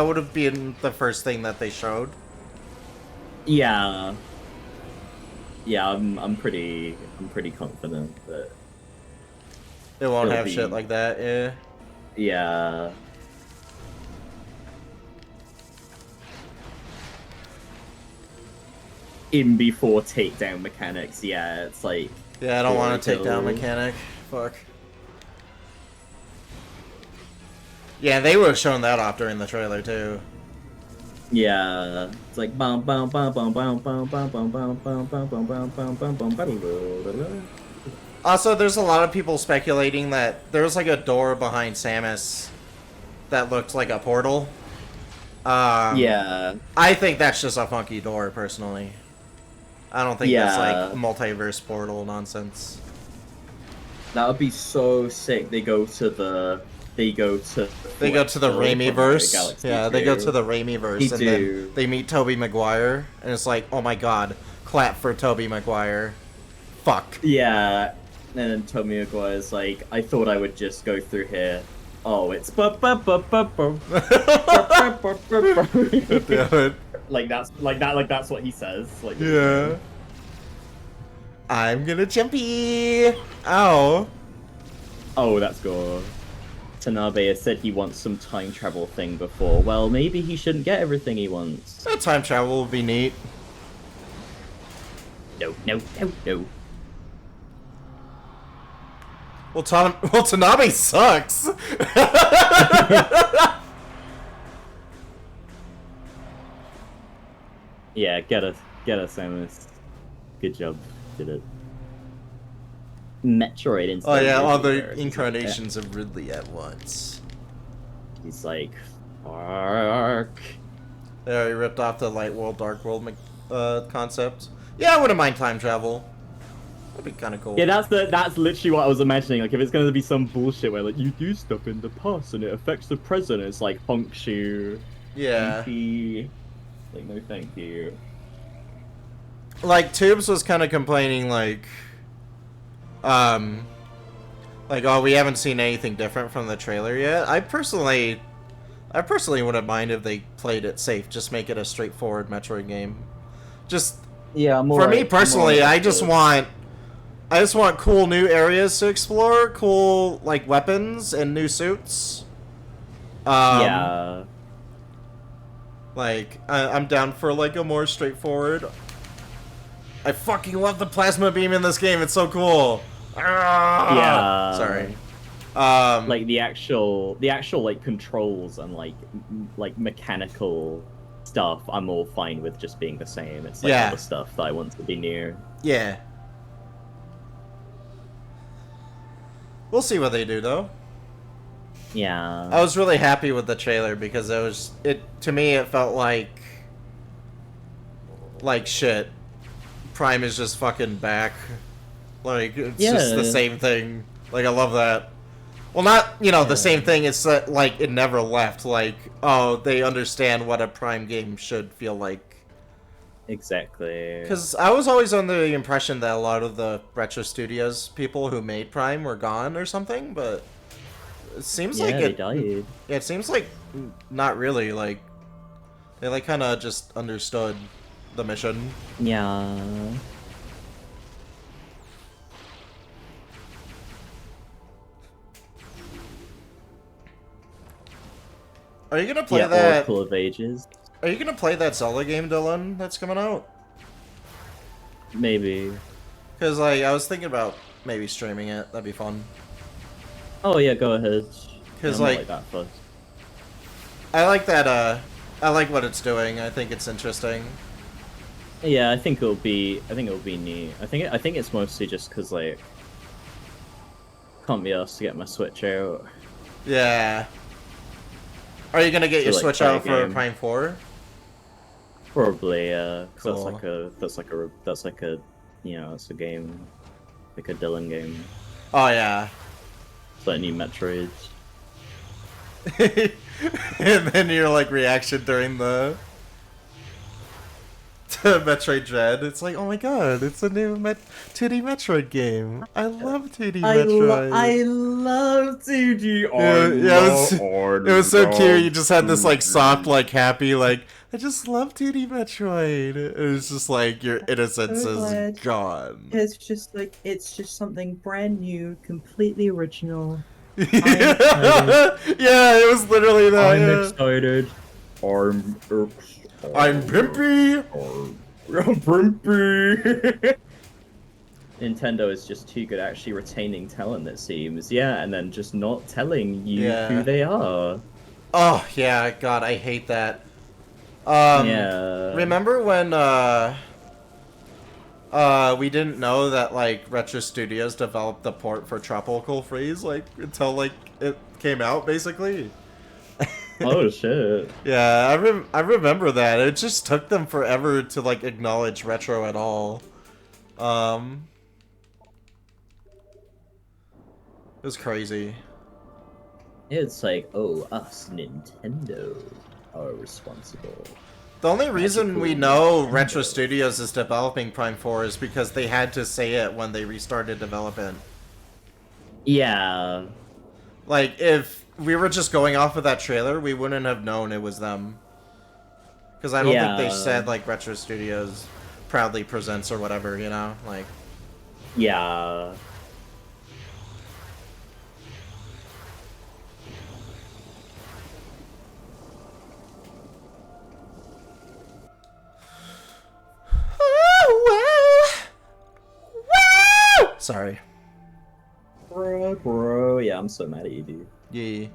would have been the first thing that they showed. Yeah. Yeah, I'm pretty confident that It won't It'll have be- shit like that, yeah. yeah. In before takedown mechanics, yeah, it's like Yeah, I don't want to take down Kill. mechanic. Fuck. Yeah, they would have shown that off during the trailer too. yeah, it's like bum bum bum bum bum bum bum bum bum bum bum bum bum bum bum bum bum. Also, there's a lot of people speculating that there was like a door behind Samus that looked like a portal. Yeah, I think that's just a funky door, personally. I don't think that's Yeah. like multiverse portal nonsense. that would be so sick. They go to the They go to the Raimi-verse. Yeah, they go to the Raimi-verse, and do. then they meet Tobey Maguire, and it's like, oh my god, clap for Tobey Maguire. Fuck. Yeah, and then Tommy Maguire's like, I thought I would just go through here. Oh, it's Damn it. like that's what he says. Like Yeah. I'm gonna jumpy. Ow. Oh, that's gore. Tanabe has said he wants some time travel thing before. Well, maybe he shouldn't get everything he wants. That time travel would be neat. No. Well, Tanabe sucks. Yeah, get us, Samus. Good job, did it. Metroid instead. Oh yeah, of all Ridley the there. incarnations of Ridley at once. He's like, fuck. They already ripped off the Light World, Dark World concept. Yeah, I wouldn't mind time travel. That'd be kind of cool. Yeah, that's literally what I was imagining. Like, if it's gonna be some bullshit where like you do stuff in the past and it affects the present, it's like hunks you. Yeah. Funky. Like, no, thank you. Like Tubes was kind of complaining, like, oh, we haven't seen anything different from the trailer yet. I personally wouldn't mind if they played it safe. Just make it a straightforward Metroid game. Just Yeah, for me personally, I just want cool new areas to explore, cool like weapons and new suits. Yeah. Like I'm down for like a more straightforward. I fucking love the plasma beam in this game. It's so cool. Ah! Yeah. Sorry. Like the actual like controls and like mechanical stuff, I'm all fine with just being the same. It's like Yeah. other stuff that I want to be new. Yeah. We'll see what they do though. Yeah. I was really happy with the trailer because to me it felt like shit. Prime is just fucking back. Like it's just the Yeah. same thing. Like I love that. Well, not the same thing. It's that like it never left. Like oh, they understand what a Prime game should feel like. Exactly. Because I was always under the impression that a lot of the Retro Studios people who made Prime were gone or something, but it seems yeah, like they it. died. Yeah, it seems like not really. Like they like kind of just understood the mission. Yeah. Are you gonna play Yeah, that? Oracle of Ages. Are you gonna play that Zelda game, Dylan? That's coming out. Maybe. Because, like, I was thinking about maybe streaming it. That'd be fun. Oh yeah, go ahead. Yeah, Because, I'm not like, like that fussed. I like that, I like what it's doing. I think it's interesting. Yeah, I think it'll be neat. I think it's mostly just because like can't be asked to get my Switch out Yeah. Are you gonna get to your like Switch play a out for game. Prime 4? Probably, 'cause Cool. that's like a you know, it's a game, like a Dylan game. Oh, yeah. It's like a new Metroid. And then your, like, reaction during the to Metroid Dread. It's like, oh my god, it's a new 2D Metroid game. I love 2D Metroid. I love 2D. Yeah, yeah, it was so cute. You just had this like soft, like happy, like I just love 2D Metroid. It was just like your innocence is gone. It's just something brand new, completely original. Yeah, it was literally that. I'm Yeah. excited. I'm Pimpy. I'm Brimpy. Nintendo is just too good at actually retaining talent, it seems. Yeah, and then just not telling you Yeah. who they are. Oh yeah, God, I hate that. Yeah. Remember when we didn't know that like Retro Studios developed the port for Tropical Freeze like until like it came out basically. Oh shit. Yeah, I remember that. It just took them forever to like acknowledge retro at all. It was crazy. It's like, oh, us Nintendo are responsible. The only reason we know Retro Nintendo. Studios is developing Prime 4 is because they had to say it when they restarted development. Yeah. Like, if we were just going off of that trailer, we wouldn't have known it was them. Because I don't think they said, like, Retro Studios proudly presents or whatever, you know? Like, Yeah. sorry. Bro. Yeah, I'm so mad at you, dude. Yeah.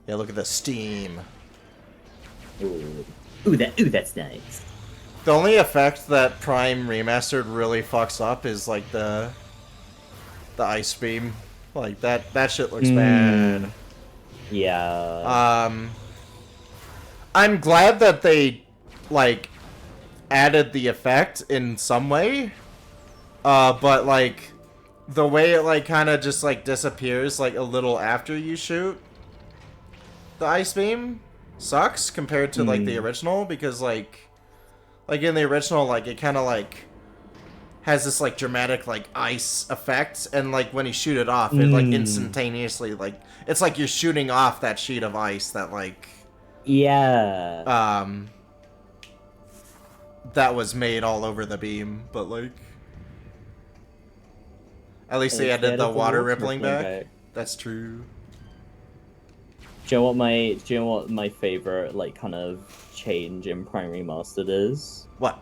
Yeah, look at the steam. Ooh, that's nice. The only effect that Prime Remastered really fucks up is like the ice beam. Like that shit looks bad. Yeah. I'm glad that they like added the effect in some way. But like the way it like kind of just like disappears like a little after you shoot the ice beam sucks compared to like the original because like in the original like it kind of like has this like dramatic like ice effect and like when you shoot it off it like instantaneously like it's like you're shooting off that sheet of ice that like Yeah. that was made all over the beam, but like at least they added the water rippling back. That's true. Do you know what my favorite like kind of change in Prime Remastered is? What?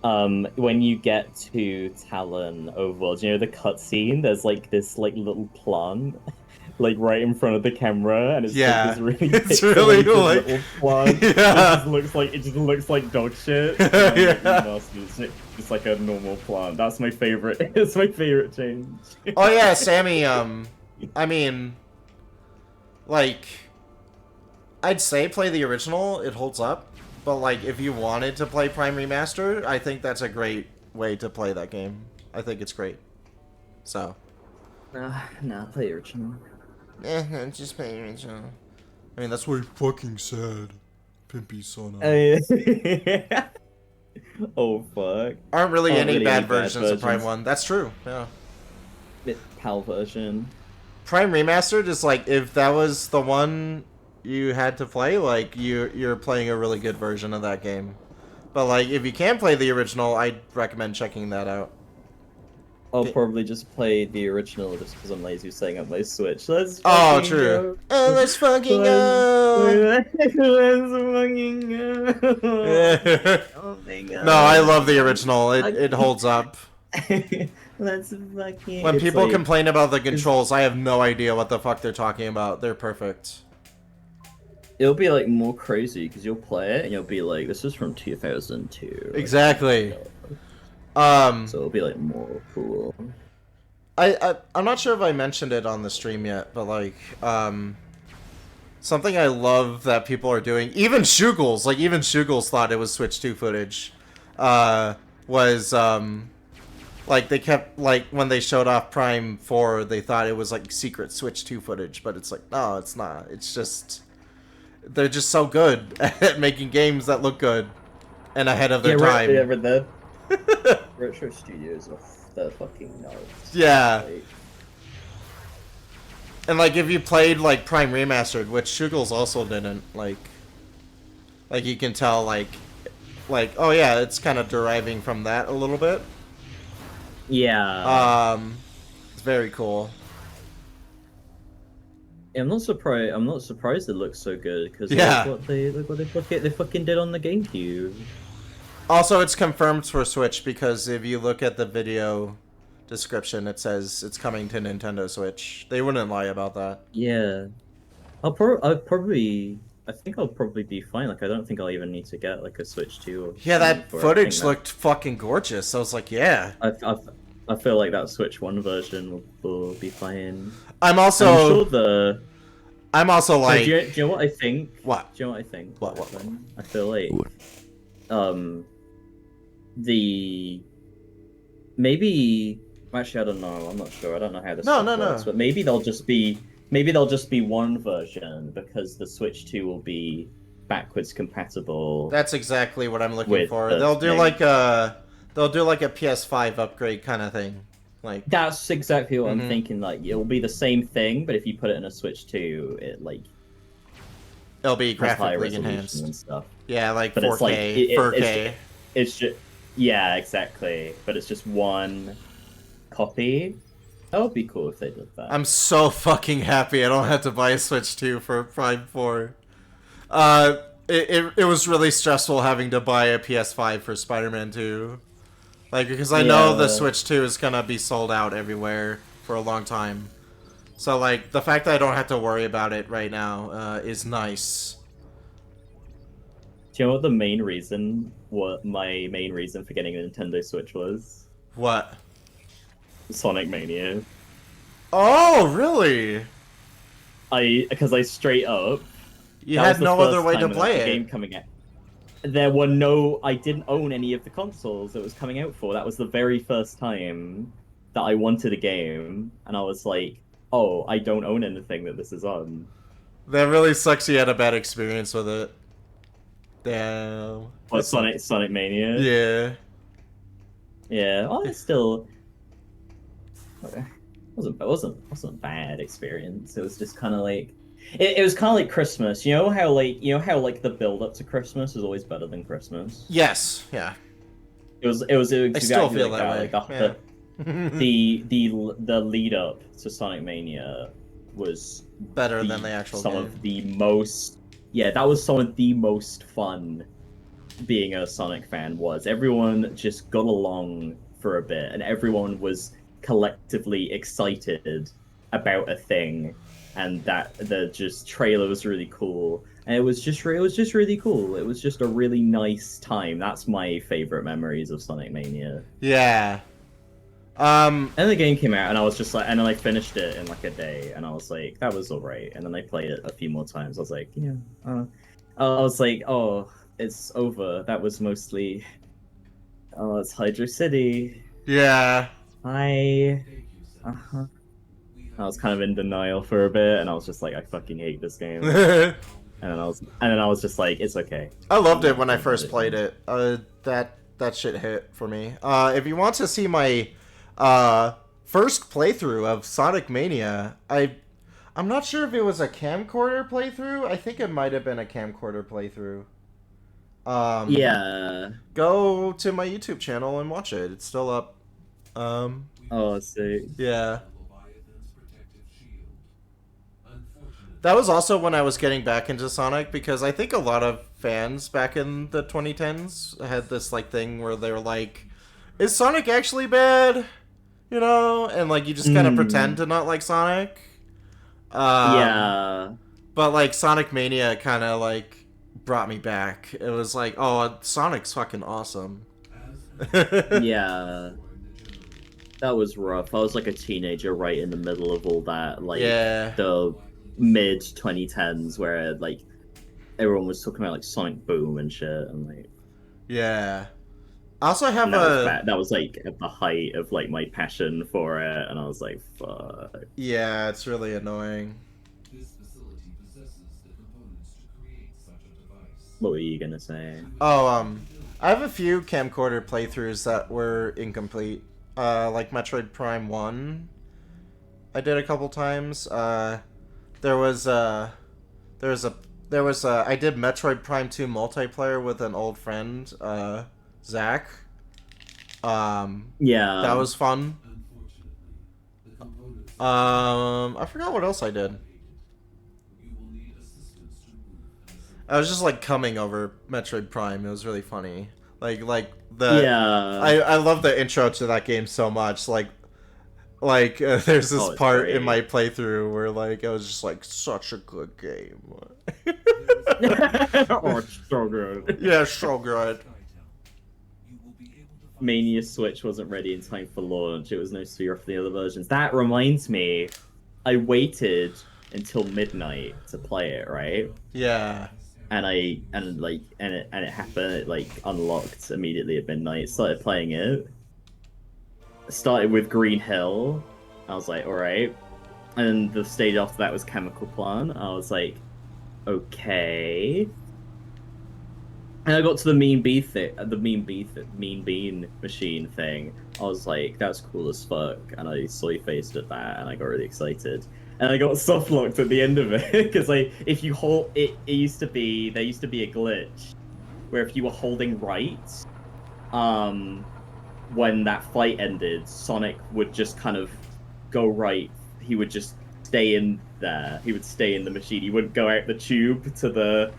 When you get to Talon Overworld, you know the cutscene, there's like this like little plant like right in front of the camera and it's Yeah. like this really It's really pixelated like little plant. Yeah. It just looks like dog shit. Yeah. It's like a normal plant. That's my favorite. It's my favorite change. Oh yeah, Sammy, I mean like I'd say play the original, it holds up. But like if you wanted to play Prime Remaster, I think that's a great way to play that game. I think it's great. So Nah, play the original. just play the original. I mean that's what he fucking said. Pimpy son Oh fuck. Aren't really Aren't any really bad any bad versions of Prime versions. 1. That's true, yeah. PAL version. Prime Remastered is like if that was the one you had to play, like you're playing a really good version of that game. But like if you can play the original, I'd recommend checking that out. I'll probably just play the original just because I'm lazy setting up my Switch. Let's Oh, fucking true. go. Let's fucking Let's, go. let's fucking go. Oh my No, I god. love the original. It holds up. Let's fucking. When It's people like, complain about the controls, I have no idea what the fuck they're talking about. They're perfect. it'll be like more crazy because you'll play it and you'll be like, this is from 2002. Like, Exactly. so it'll be like more cool. I'm not sure if I mentioned it on the stream yet, but like, something I love that people are doing, even Shugels thought it was Switch 2 footage, was, like, they kept, like, when they showed off Prime 4, they thought it was, like, secret Switch 2 footage, but it's like, no, it's not. It's just, they're just so good at making games that look good and ahead of their time. Yeah, but the Retro Studios are the fucking nuts. Yeah. Like, And, like, if you played, like, Prime Remastered, which Shugels also didn't, like, you can tell, like, oh yeah, it's kind of deriving from that a little bit. yeah. It's very cool. I'm not surprised. I'm not surprised it looks so good because Yeah. look what they fucking did on the GameCube. Also, it's confirmed for Switch because if you look at the video description, it says it's coming to Nintendo Switch. They wouldn't lie about that. Yeah, I think I'll probably be fine. Like, I don't think I'll even need to get like a Switch 2 or Yeah, something that for it. I footage think looked fucking gorgeous. I was like, yeah. I feel like that Switch 1 version will be fine. I'm I'm also sure like, do you know what I think? what? Do you know what I think? What? Happened? I feel like maybe actually I don't know. I'm not sure. I don't know how this No, stuff no, works, no. but maybe they'll just be one version because the Switch 2 will be backwards compatible. That's exactly what I'm looking With for. the They'll do thing. like a PS5 upgrade kind of thing. Like, That's exactly what Mhm. I'm thinking. Like, it'll be the same thing, but if you put it in a Switch 2, it like it'll be has higher graphically resolution enhanced. and stuff. Yeah, like But 4K, it's like 4K. it's just yeah, exactly. But it's just one copy. That would be cool if they did that. I'm so fucking happy I don't have to buy a Switch 2 for Prime 4. It was really stressful having to buy a PS5 for Spider-Man 2. Like, because I know the Yeah. Switch 2 is gonna be sold out everywhere for a long time. So, like, the fact that I don't have to worry about it right now is nice. Do you know what my main reason for getting a Nintendo Switch was? What? Sonic Mania. Oh, really? Because I straight up You that was had the no other first way time to that play the it. game coming out. I didn't own any of the consoles it was coming out for. That was the very first time that I wanted a game, and I was like, oh, I don't own anything that this is on. That really sucks you had a bad experience with it. Damn. What, That sucks. Sonic Mania? Yeah. Yeah, well, it's still wasn't a bad experience. It was just kind of like it was kind of like Christmas. You know how the build up to Christmas is always better than Christmas. Yes. Yeah. It was exactly I still feel like that way. Like Yeah. the lead up to Sonic Mania was Better than the actual some game. of the most that was some of the most fun being a Sonic fan was. Everyone just got along for a bit and everyone was collectively excited about a thing, and that the just trailer was really cool, and it was just really cool. It was just a really nice time. That's my favorite memories of Sonic Mania. Yeah. And the game came out, and I was just like, and then I finished it in like a day, and I was like, that was alright. And then I played it a few more times. I was like, I was like, oh, it's over. That was mostly, oh, it's Hydro City. Yeah. I was kind of in denial for a bit, and I was just like, I fucking hate this game. And then I was just like, it's okay. I loved it when I first played it. That shit hit for me. If you want to see my first playthrough of Sonic Mania, I'm not sure if it was a camcorder playthrough. I think it might have been a camcorder playthrough. Yeah. Go to my YouTube channel and watch it. It's still up. Oh, sick. Yeah. That was also when I was getting back into Sonic, because I think a lot of fans back in the 2010s had this like thing where they were like, "Is Sonic actually bad?" You know, and like you just kind of pretend Mm, to not like Sonic. Um, yeah. but like Sonic Mania kind of like brought me back. It was like, oh, Sonic's fucking awesome. Yeah. That was rough. I was like a teenager right in the middle of all that, like Yeah, the mid 2010s where like everyone was talking about like Sonic Boom and shit and like yeah. I also and have that was a bad. That was like at the height of like my passion for it and I was like, fuck. yeah. It's really annoying. What were you gonna say? Oh, I have a few camcorder playthroughs that were incomplete. Like Metroid Prime 1, I did a couple times. There was there was a I did Metroid Prime 2 multiplayer with an old friend, Zach. That Yeah. was fun. I forgot what else I did. I was just like coming over Metroid Prime. It was really funny. Like the Yeah. I love the intro to that game so much. There's this Oh, it's part in my great. playthrough where like I was just like, such a good game. Oh, it's so good. Yeah, so good. Mania Switch wasn't ready in time for launch. It was no sooner for the other versions. That reminds me, I waited until midnight to play it, right? Yeah. And it happened. It like unlocked immediately at midnight. Started playing it. Started with Green Hill. I was like, all right. And the stage after that was Chemical Plant. I was like, okay. And I got to the mean bean machine thing. I was like, that's cool as fuck. And I soy faced at that, and I got really excited. And I got soft locked at the end of it because like if you hold it used to be there used to be a glitch where if you were holding right, um, when that fight ended, Sonic would just kind of go right. He would just stay in there. He would stay in the machine. He wouldn't go out the tube to the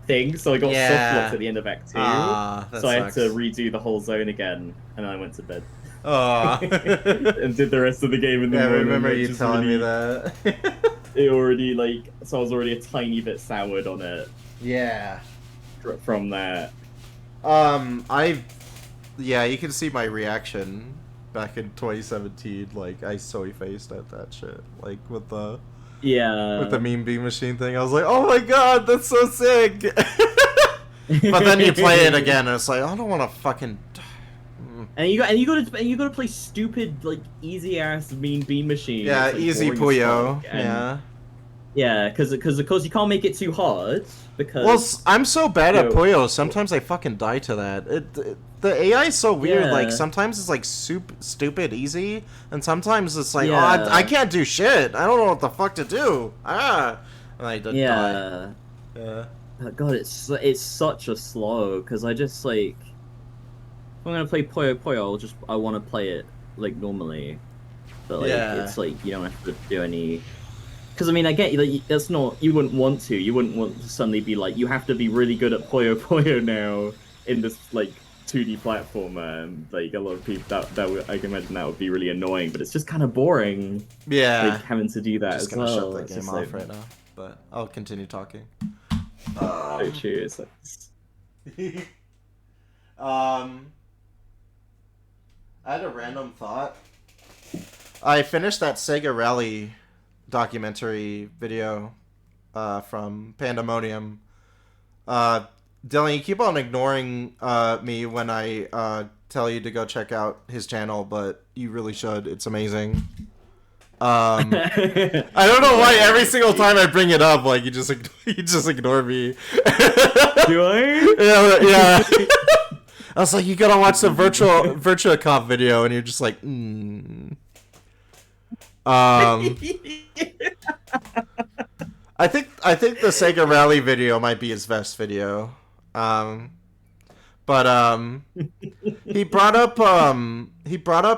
thing, so I got soft locked Yeah. at the end of Act 2. Ah, that So I had to sucks. redo the whole zone again, and then I went to bed. Aw. And did the rest of the game in the Yeah, I morning, remember which you is telling me really that. it already like so I was already a tiny bit soured on it Yeah. from that. I yeah, you can see my reaction back in 2017. Like I soy faced at that shit. Like with the Yeah. meme beam machine thing. I was like, oh my god, that's so sick. But then you play it again, and it's like, I don't want to fucking. And you got to play stupid like easy ass mean bean machine. Yeah, It's, like, easy boring as Puyo. fuck, and Yeah. yeah, because of course you can't make it too hard Well, because I'm so bad at yo, Puyo. Sometimes I fucking die to that. The AI is so weird. Like yeah, sometimes it's like stupid easy, and sometimes it's like, oh, I yeah, can't do shit. I don't know what the fuck to do. Ah, and I die. yeah. Yeah. God, it's such a slow because I just like if I'm gonna play Puyo Puyo, I want to play it like normally, but like Yeah. it's like you don't have to do any. Because I mean, I get you. Like, that's not you wouldn't want to. You wouldn't want to suddenly be like you have to be really good at Puyo Puyo now in this like 2D platformer. And, like a lot of people I can imagine that would be really annoying. But it's just kind of boring, Yeah. like having to do that Just as gonna shut well. the It's game just off like right now, but I'll continue talking. so true. It's like, um, I had a random thought. I finished that Sega Rally documentary video from Pandemonium. Dylan, you keep on ignoring me when I tell you to go check out his channel, but you really should. It's amazing. I don't know why every single time I bring it up, like you just ignore me. do I? Yeah, yeah. I was like, you gotta watch the Virtua Cop video, and you're just like, I think the Sega Rally video might be his best video. But he brought up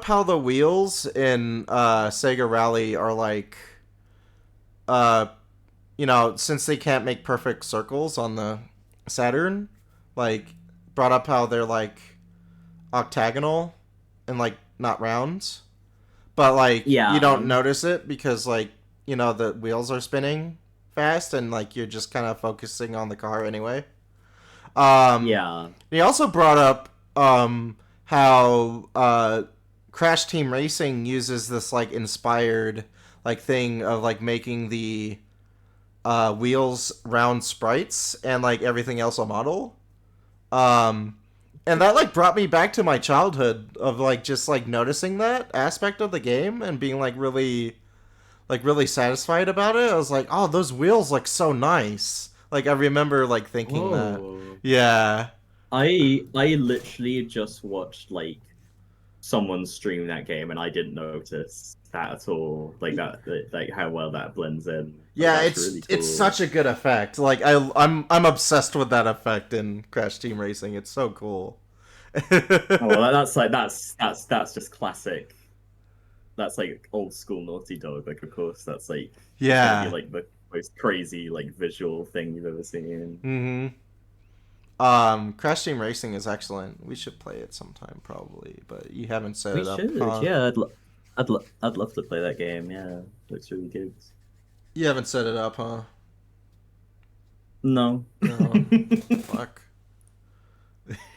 how the wheels in Sega Rally are like uh since they can't make perfect circles on the Saturn, like brought up how they're like octagonal and like not rounds. But like you Yeah, don't notice it because like the wheels are spinning fast and like you're just kind of focusing on the car anyway. yeah. He also brought up how Crash Team Racing uses this like inspired like thing of like making the wheels round sprites and like everything else a model. Um, and that like brought me back to my childhood of like just like noticing that aspect of the game and being like really satisfied about it. I was like, oh, those wheels look so nice. Like I remember like thinking that. Whoa. Yeah. I literally just watched like someone stream that game and I didn't notice that at all. Like how well that blends in. Like Yeah, that's really it's cool. such a good effect. Like I'm obsessed with that effect in Crash Team Racing. It's so cool. Oh, well, that's like that's just classic. That's like old school Naughty Dog. Like of course that's gotta be Yeah. like the most crazy like visual thing you've ever seen. Mhm. Crash Team Racing is excellent. We should play it sometime probably, but you haven't set We it up, should, huh? yeah. I'd love to play that game. Yeah, looks really good. You haven't set it up, huh? No. No. Fuck.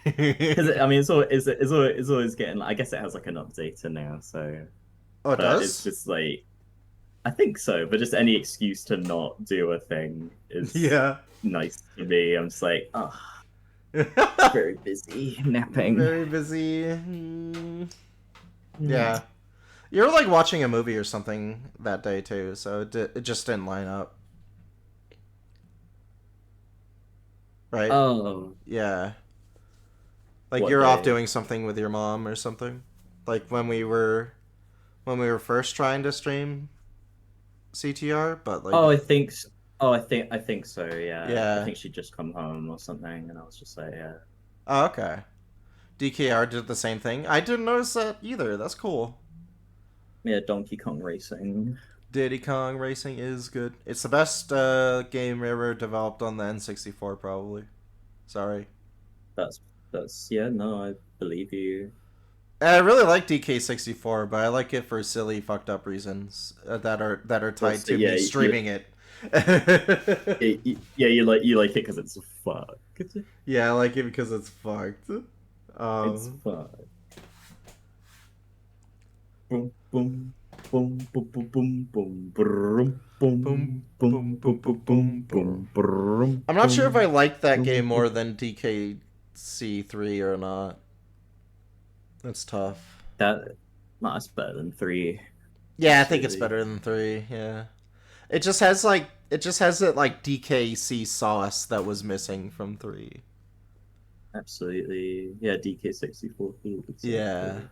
Because I mean, it's always getting. I guess it has like an updater now, so Oh, it but it's does? just like I think so. But just any excuse to not do a thing is Yeah. nice to me. I'm just like, oh, very busy napping. Very busy. Yeah. You were like watching a movie or something that day too, so it just didn't line up. Right? Oh, Yeah. Like what you're off day? doing something with your mom or something. Like when we were first trying to stream CTR, but like Oh, I think. Oh, I think so. Yeah, I yeah. think she'd just come home or something, and I was just like, yeah. Oh, okay. DKR did the same thing. I didn't notice that either. That's cool. Yeah, Donkey Kong Racing. Diddy Kong Racing is good. It's the best game ever developed on the N64, probably. Sorry. That's yeah. No, I believe you. I really like DK64, but I like it for silly, fucked up reasons that are tied Also, to yeah, me streaming it. yeah, you like it because it's fuck. Yeah, I like it because it's fucked. It's Um, fuck. Boom, boom, boom, boom, boom, boom, boom, boom, boom, boom, boom, boom, boom, boom, boom, boom, boom, boom, boom. boom, I'm not sure if I boom, like that game boom, more boom. than DKC3 or not. That's tough. That that's better than three. Yeah, I think it's Absolutely, better than 3. Yeah. It just has that like DKC sauce that was missing from 3. absolutely. Yeah, DK64 would say Yeah. too.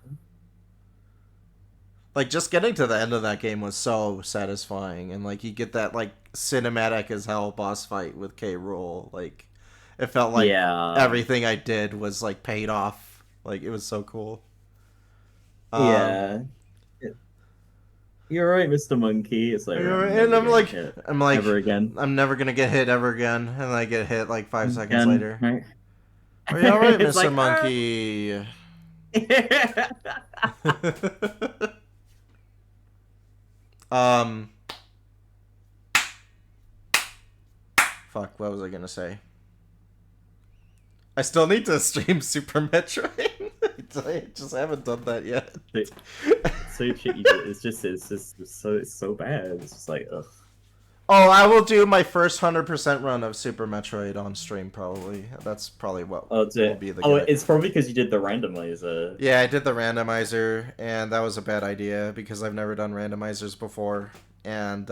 Like just getting to the end of that game was so satisfying and like you get that like cinematic as hell boss fight with K. Rool. Like it felt like Yeah, everything I did was like paid off. Like it was so cool. Um yeah. You're right, Mr. Monkey. It's like, right, I'm and never getting hit I'm like ever again. I'm never gonna get hit ever again and I get hit like 5 seconds Again, later. right? Are you alright, It's Mr. like, Monkey? um Fuck, what was I gonna say? I still need to stream Super Metroid. I just haven't done that yet. so shitty. It's so bad. It's just like, ugh. Oh, I will do my first 100% run of Super Metroid on stream, probably. That's probably what Oh, will be the it's probably because you did the randomizer. Yeah, I did the randomizer, and that was a bad idea because I've never done randomizers before. And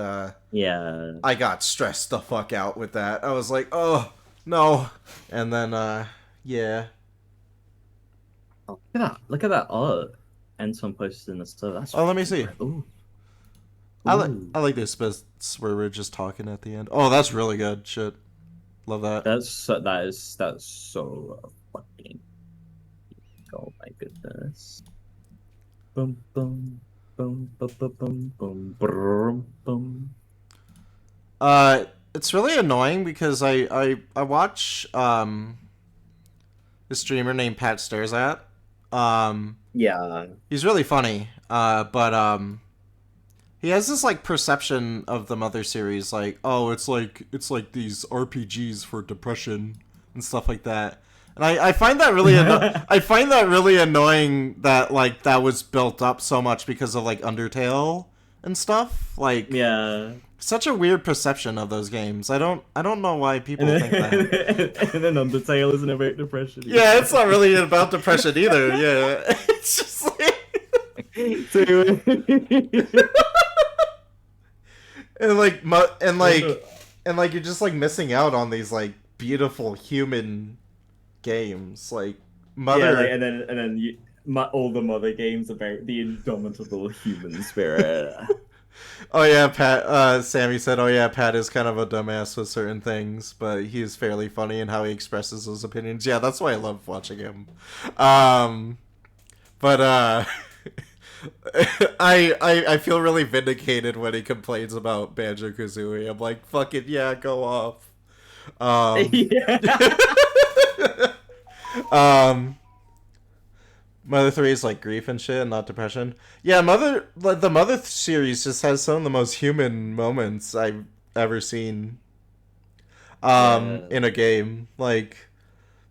Yeah. I got stressed the fuck out with that. I was like, oh, no. And then, yeah. Oh, look at that art. Anton posted in the stuff. That's Oh, let me see. Ooh. I Ooh. like this bits where we're just talking at the end. Oh, that's really good. Shit. Love that. That's so fucking goodness. Boom, boom, boom, boom, boom, boom, boom, boom, boom. It's really annoying because I watch this streamer named Pat Stares at. Yeah. He's really funny. But he has this like perception of the Mother series, like, oh, it's like these RPGs for depression and stuff like that. And I find that really I find that really annoying that like that was built up so much because of like Undertale and stuff. Like, Yeah. such a weird perception of those games. I don't know why people And think that. and then Undertale isn't about depression. Yeah, it's not really about depression either. Yeah, it's just like and like you're just like missing out on these like beautiful human games, like Mother. Yeah, like, and then all the Mother games about the indomitable human spirit. Oh yeah, Pat. Sammy said, "Oh yeah, Pat is kind of a dumbass with certain things, but he's fairly funny in how he expresses his opinions." Yeah, that's why I love watching him. But I feel really vindicated when he complains about Banjo-Kazooie. I'm like, fuck it, yeah, go off. Yeah. Mother 3 is like grief and shit, and not depression. Yeah, the Mother series just has some of the most human moments I've ever seen in a game. Like,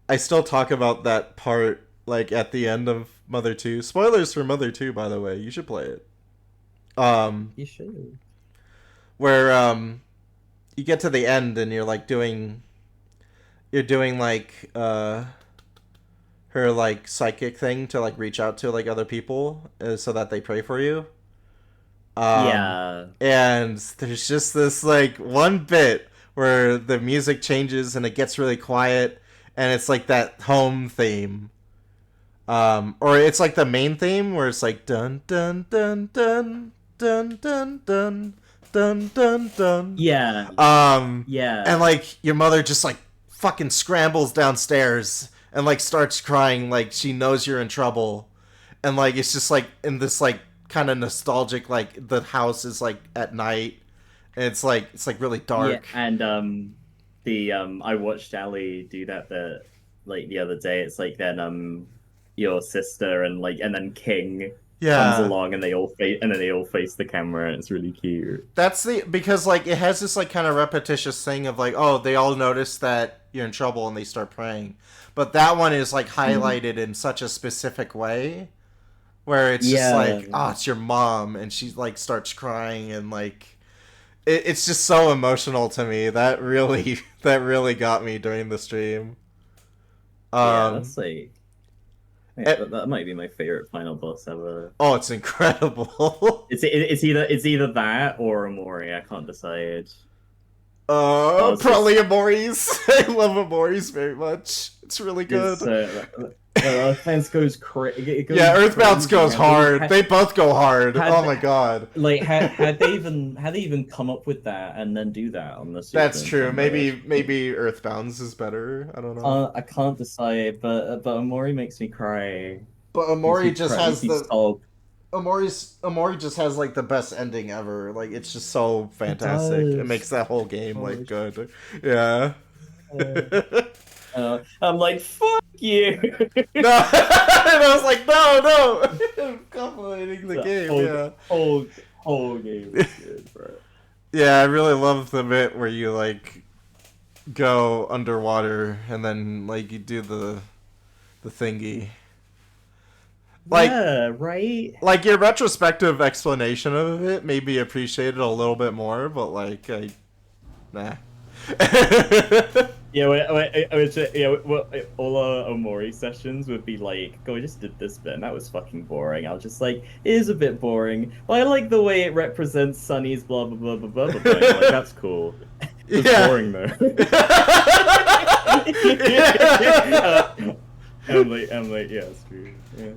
I still talk about that part, like, at the end of Mother 2. Spoilers for Mother 2, by the way. You should play it. You should. Where, you get to the end and you're, like, doing, like, her like psychic thing to like reach out to like other people so that they pray for you. Yeah. And there's just this like one bit where the music changes and it gets really quiet and it's like that home theme. Or it's like the main theme where it's like dun dun dun dun dun dun dun dun dun dun. Yeah. Yeah. And like your mother just like fucking scrambles downstairs and like starts crying, like she knows you're in trouble, and like it's just like in this like kind of nostalgic, like the house is like at night, and it's like really dark. Yeah, and I watched Ali do that like the other day. It's like then your sister and then King comes along and they all face the camera and it's really cute. That's because like it has this like kind of repetitious thing of like, oh, they all notice that you're in trouble and they start praying. But that one is like highlighted in such a specific way where it's just like, oh, it's your mom, and she like starts crying and like it's just so emotional to me. That really got me during the stream. That's like that might be my favorite final boss ever. Oh, it's incredible. It's either that or Amori. I can't decide. Probably Amori's. I love Amori's very much. It's really good. Earthbound goes crazy. Yeah, Earthbound goes hard. They both go hard. Oh my god. Like, had they even come up with that and then do that on the Super That's true. Nintendo? Maybe Earthbound's is better. I don't know. I can't decide, but Amori makes me cry. But Amori just has the Amori just has like the best ending ever. Like it's just so fantastic. It makes that whole game like good. Yeah. I'm like, fuck you. No, and I was like, no, I'm complimenting the game. Whole game is good, bro. Yeah, I really love the bit where you like go underwater and then like you do the thingy. Like, yeah, right? Like, your retrospective explanation of it made me appreciate it a little bit more, but, like, nah. All our Omori sessions would be like, oh, I just did this bit, and that was fucking boring. I was just like, it is a bit boring. Well, I like the way it represents Sunny's blah, blah, blah, blah, blah, blah. Like, that's cool. It's boring, though. I'm like, yeah, it's true. Yeah.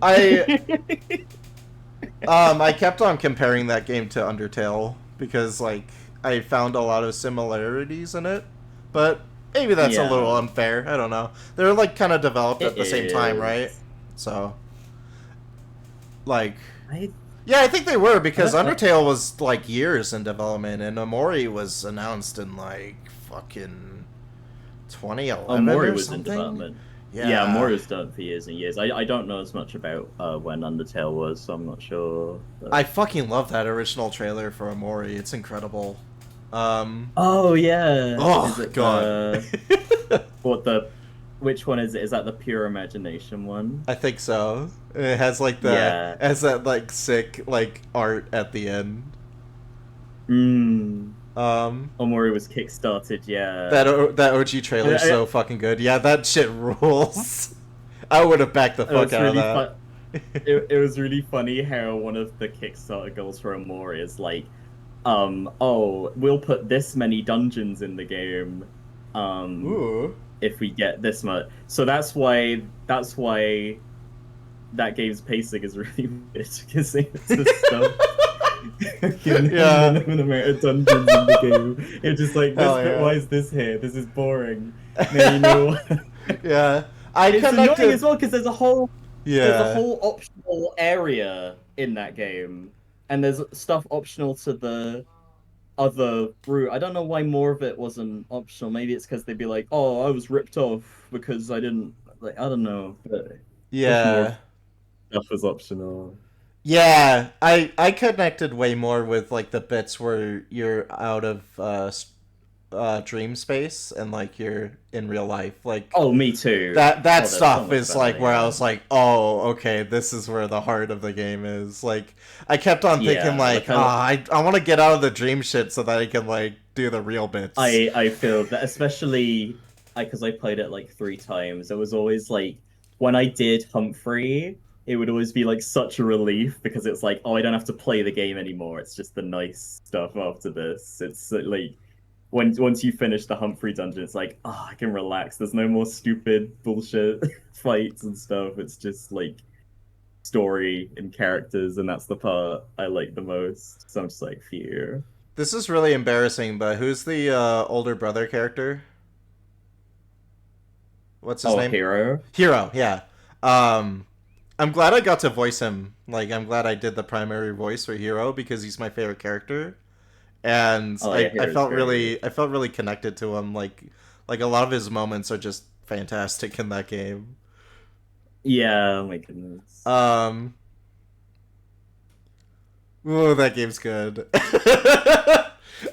I kept on comparing that game to Undertale because like I found a lot of similarities in it, but maybe that's a little unfair. I don't know. They're like kind of developed at the same time, right? So Like, I yeah, I think they were I because don't know. Undertale was like years in development, and Omori was announced in like fucking Oh, 2011 Mori or was in something. development. Yeah, Yeah, Mori was done for years and years. I don't know as much about when Undertale was, so I'm not sure. I But fucking love that original trailer for Omori. It's incredible. Um, oh yeah, is oh it god. the what the which one is it? Is that the Pure Imagination one? I think so. It has like Yeah. it has that like sick like art at the end. Mm. Um, Omori was kickstarted. Yeah. that OG I, trailer is I, so fucking good. Yeah, that shit rules. I would have backed the it fuck was out of really that. fun. It was really funny how one of the Kickstarter goals for Omori is like, oh, we'll put this many dungeons in the game, um, Ooh. if we get this much. So that's why that game's pacing is really weird because it's just stuff. Given a Yeah. minimum amount of dungeons in the game, it's just like this Hell bit. Why yeah. is this here? This is boring. Now you know. Yeah. I It's annoying connected. as well because there's a Yeah. whole optional area in that game, and there's stuff optional to the other route. I don't know why more of it wasn't optional. Maybe it's because they'd be like, "Oh, I was ripped off because I didn't like." I don't know, but wish more Yeah. stuff was optional. Yeah. I connected way more with like the bits where you're out of dream space and like you're in real life. Like Oh, me too. that Oh, there's so stuff much is better. like where I Yeah, was like, oh, okay, this is where the heart of the game is. Like, I kept on thinking yeah. like, Like I want to get out of the dream shit so that I can like do the real bits. I feel that especially because I played it like 3 times, it was always like when I did Humphrey, it would always be like such a relief because it's like, oh, I don't have to play the game anymore. It's just the nice stuff after this. It's like once you finish the Humphrey dungeon, it's like, oh, I can relax. There's no more stupid bullshit fights and stuff. It's just like story and characters, and that's the part I like the most. So I'm just like, phew. This is really embarrassing, but who's the older brother character? What's his Oh, name? hero. Hero. Yeah. Um, I'm glad I got to voice him. Like, I'm glad I did the primary voice for Hero because he's my favorite character, and Oh yeah, I hero's felt great. really connected to him. Like a lot of his moments are just fantastic in that game. Yeah, oh my goodness. Um, oh, that game's good.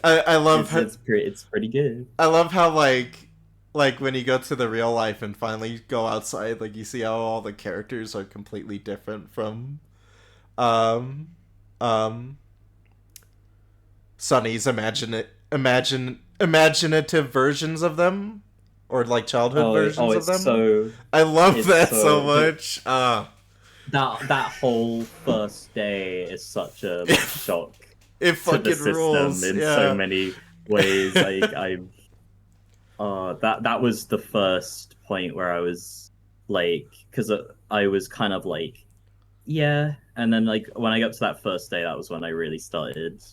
I love It's pretty good. I love how like when you go to the real life and finally go outside, like you see how all the characters are completely different from um um Sunny's imaginative versions of them or like childhood Oh, versions of it's them. so I love it's that so so much. that whole first day is such a It, like shock it to the fucking system rules. in so Yeah. many ways. I that was the first point where I was like, because I was kind of like, yeah, and then like when I got to that first day, that was when I really started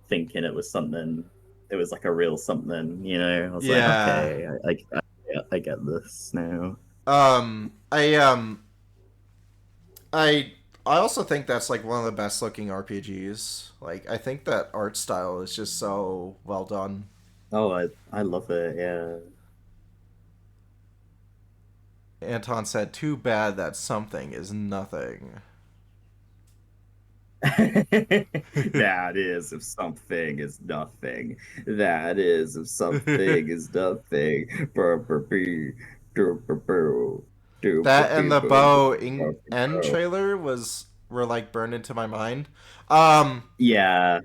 thinking it was something. It was like a real something, you know. I was like, Yeah. okay, I get this now. Um I um I I also think that's like one of the best looking RPGs. Like I think that art style is just so well done. Oh, I love it. Yeah. Anton said, "Too bad that something is nothing." That is if something is nothing. That is if something is nothing. Brr, brr, brr, do, brr, brr, do, brr, That and brr, the brr, brr, bow brr, end brr. trailer were like burned into my mind. Um, Yeah,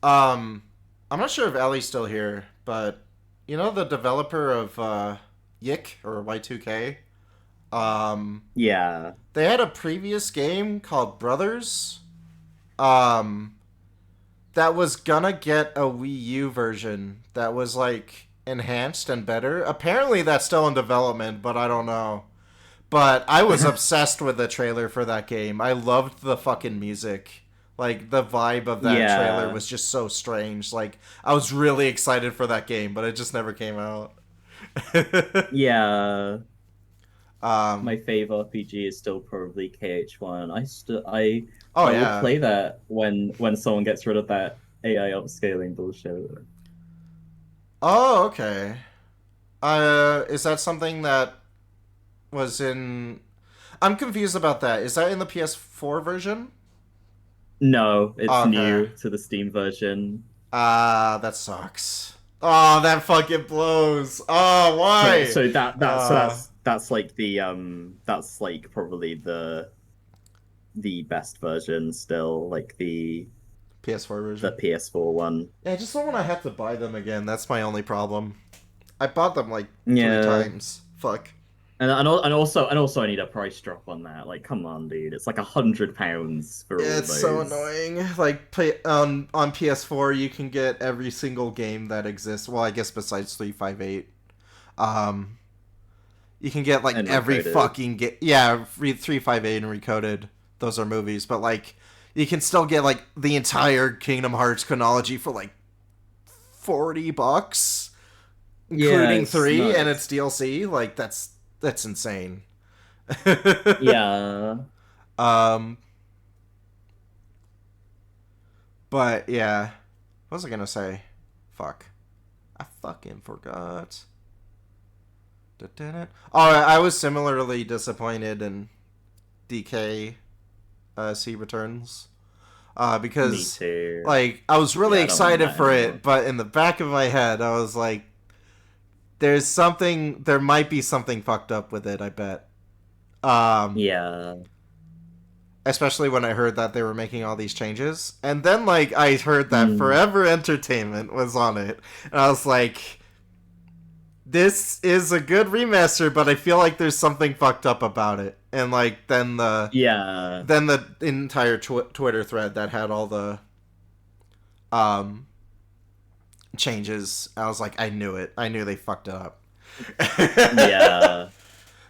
um, I'm not sure if Ellie's still here, but you know the developer of Yick or Y2K. Um, yeah, they had a previous game called Brothers. Um, that was gonna get a Wii U version that was like enhanced and better. Apparently, that's still in development, but I don't know. But I was obsessed with the trailer for that game. I loved the fucking music. Like the vibe of that trailer yeah, was just so strange. Like I was really excited for that game, but it just never came out. yeah. my favorite RPG is still probably KH1. Oh I will yeah. play that when someone gets rid of that AI upscaling bullshit. Oh, okay. Is that something that was in? I'm confused about that. Is that in the PS4 version? No, it's Oh, okay. new to the Steam version. That sucks. Oh, that fucking blows. Oh, So why? so Uh, that's like the that's like probably the best version still, like PS4 the version. PS4 one. Yeah, I just don't want to have to buy them again. That's my only problem. I bought them like 3 Yeah. times. Fuck. And also I need a price drop on that. Like, come on, dude. It's like £100 for Yeah, all it's so those. annoying. Like play on PS4, you can get every single game that exists. Well, I guess besides 358. Um, you can get like And every recoded. fucking game. Yeah, 358 and Recoded. Those are movies, but like you can still get like the entire Kingdom Hearts chronology for like $40, Yeah, including it's three, and it's nuts. DLC. Like that's insane. Yeah. um, but yeah, what was I gonna say? Fuck, I fucking forgot. Oh, I was similarly disappointed in DK Sea Returns. Me Because too. like I was really Yeah, I don't want excited that for anymore. it, but in the back of my head, I was like, there might be something fucked up with it. I bet. Um, Yeah. Especially when I heard that they were making all these changes, and then like I heard that Mm. Forever Entertainment was on it, and I was like, this is a good remaster, but I feel like there's something fucked up about it. And like Yeah. then the entire Twitter thread that had all the um changes. I was like, I knew it. I knew they fucked it up. Yeah.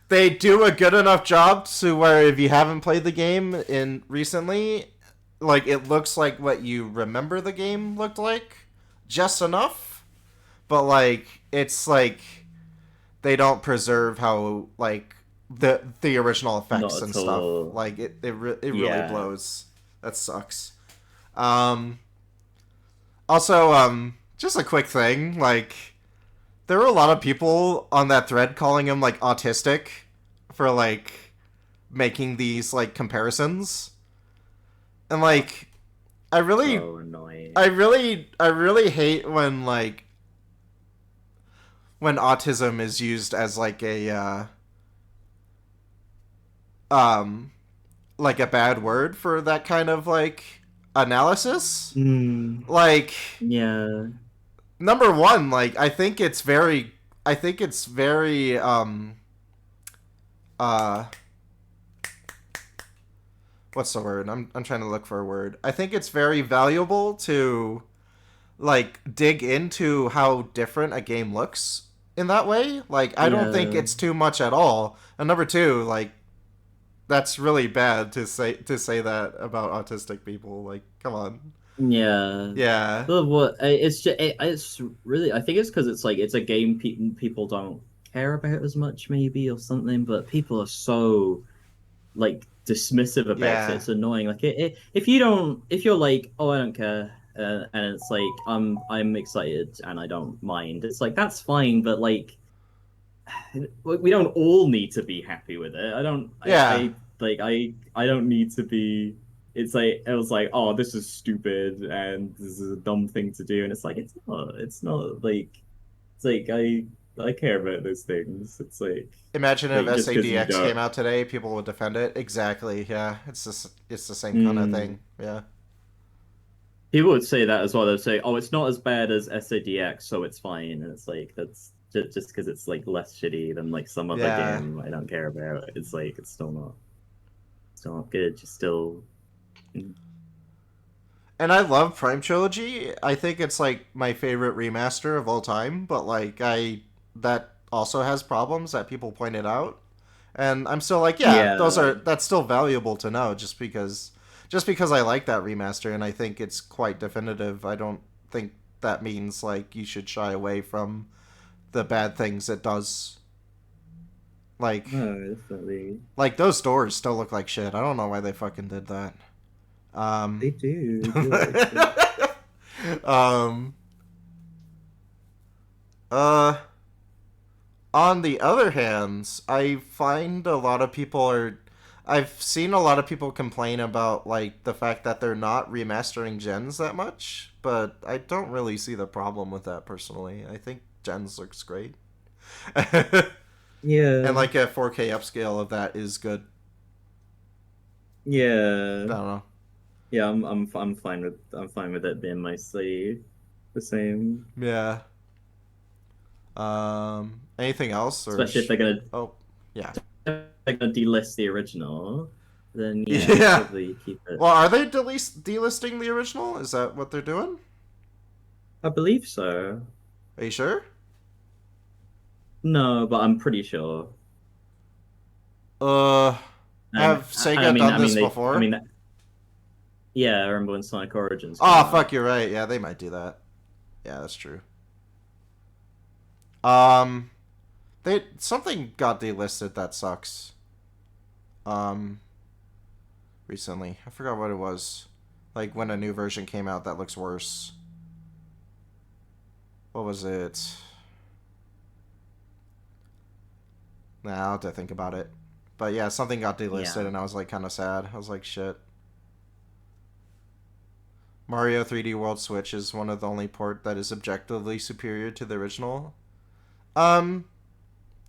They do a good enough job to where if you haven't played the game in recently, like it looks like what you remember the game looked like, just enough. But like it's like they don't preserve how like the original effects Not and at stuff. all. Like it really Yeah. blows. That sucks. Um, Also, just a quick thing, like there were a lot of people on that thread calling him like autistic for like making these like comparisons. And like I really So annoying. I really hate when autism is used as um like a bad word for that kind of like analysis. Mm. Like Yeah. number one, like I think it's very uh what's the word? I'm trying to look for a word. I think it's very valuable to like dig into how different a game looks in that way. Like I don't think Yeah. it's too much at all. And number two, like that's really bad to say that about autistic people. Like come on. Yeah. Yeah. But what it's just it's really I think it's because it's like it's a game people don't care about as much maybe or something, but people are so like dismissive about it. Yeah. It's annoying. Like if you don't if you're like, oh, I don't care, and it's like I'm excited and I don't mind. It's like that's fine, but like we don't all need to be happy with it. I don't. Yeah. I don't need to be. It's like it was like, oh, this is stupid and this is a dumb thing to do, and it's like it's not. It's not like it's like I care about those things. It's Imagine if just because you SADX came don't. out today, people would defend it. Exactly. Yeah. It's the same kind of Mm. thing. Yeah. People would say that as well. They'd say, "Oh, it's not as bad as SADX, so it's fine." And it's like that's just because it's like less shitty than like some other Yeah. game I don't care about. It's like it's still not good. Just still, And I love Prime Trilogy. I think it's like my favorite remaster of all time, but like I that also has problems that people pointed out. And I'm still like, yeah, yeah, that's still valuable to know just because I like that remaster and I think it's quite definitive. I don't think that means like you should shy away from the bad things it does. No, definitely. Like those doors still look like shit. I don't know why they fucking did that. Um, They do look like shit. um, uh, on the other hand, I find a lot of people are. I've seen a lot of people complain about like the fact that they're not remastering gens that much, but I don't really see the problem with that personally. I think gens looks great. And Yeah, like a 4K upscale of that is good. I yeah, don't know. yeah. I'm fine with it being mostly the same. Yeah. Anything else or Especially oh, yeah. if they're gonna delist the original, then yeah, Yeah. probably keep it. Well, are they delisting the original? Is that what they're doing? I believe so. Are you sure? No, but I'm pretty sure. Uh, And have Sega done this before? yeah. I remember when Sonic Origins came Oh, out. fuck, you're right. Yeah, they might do that. Yeah, that's true. They something got delisted that sucks. Um, recently, I forgot what it was. Like when a new version came out that looks worse. What was it? Nah, I'll have to think about it. But yeah, something got delisted, Yeah, and I was like kind of sad. I was like, shit. Mario 3D World Switch is one of the only port that is objectively superior to the original. Um,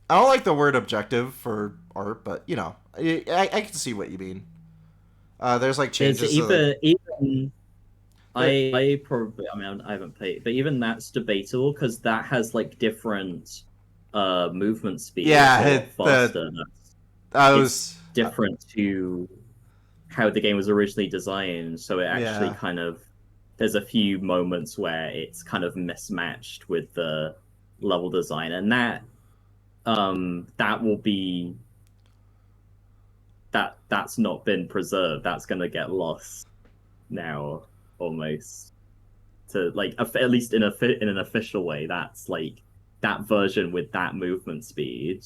I don't like the word objective for art, but you know, I can see what you mean. There's like it's changes to like even there. I probably I mean I haven't played, but even that's debatable because that has like different movement speed. It's a Yeah, lot the faster. I It's was different to how the game was originally designed, so it actually yeah, kind of there's a few moments where it's kind of mismatched with the level design, and that will be that's not been preserved. That's gonna get lost now almost to like at least in an official way. That's like that version with that movement speed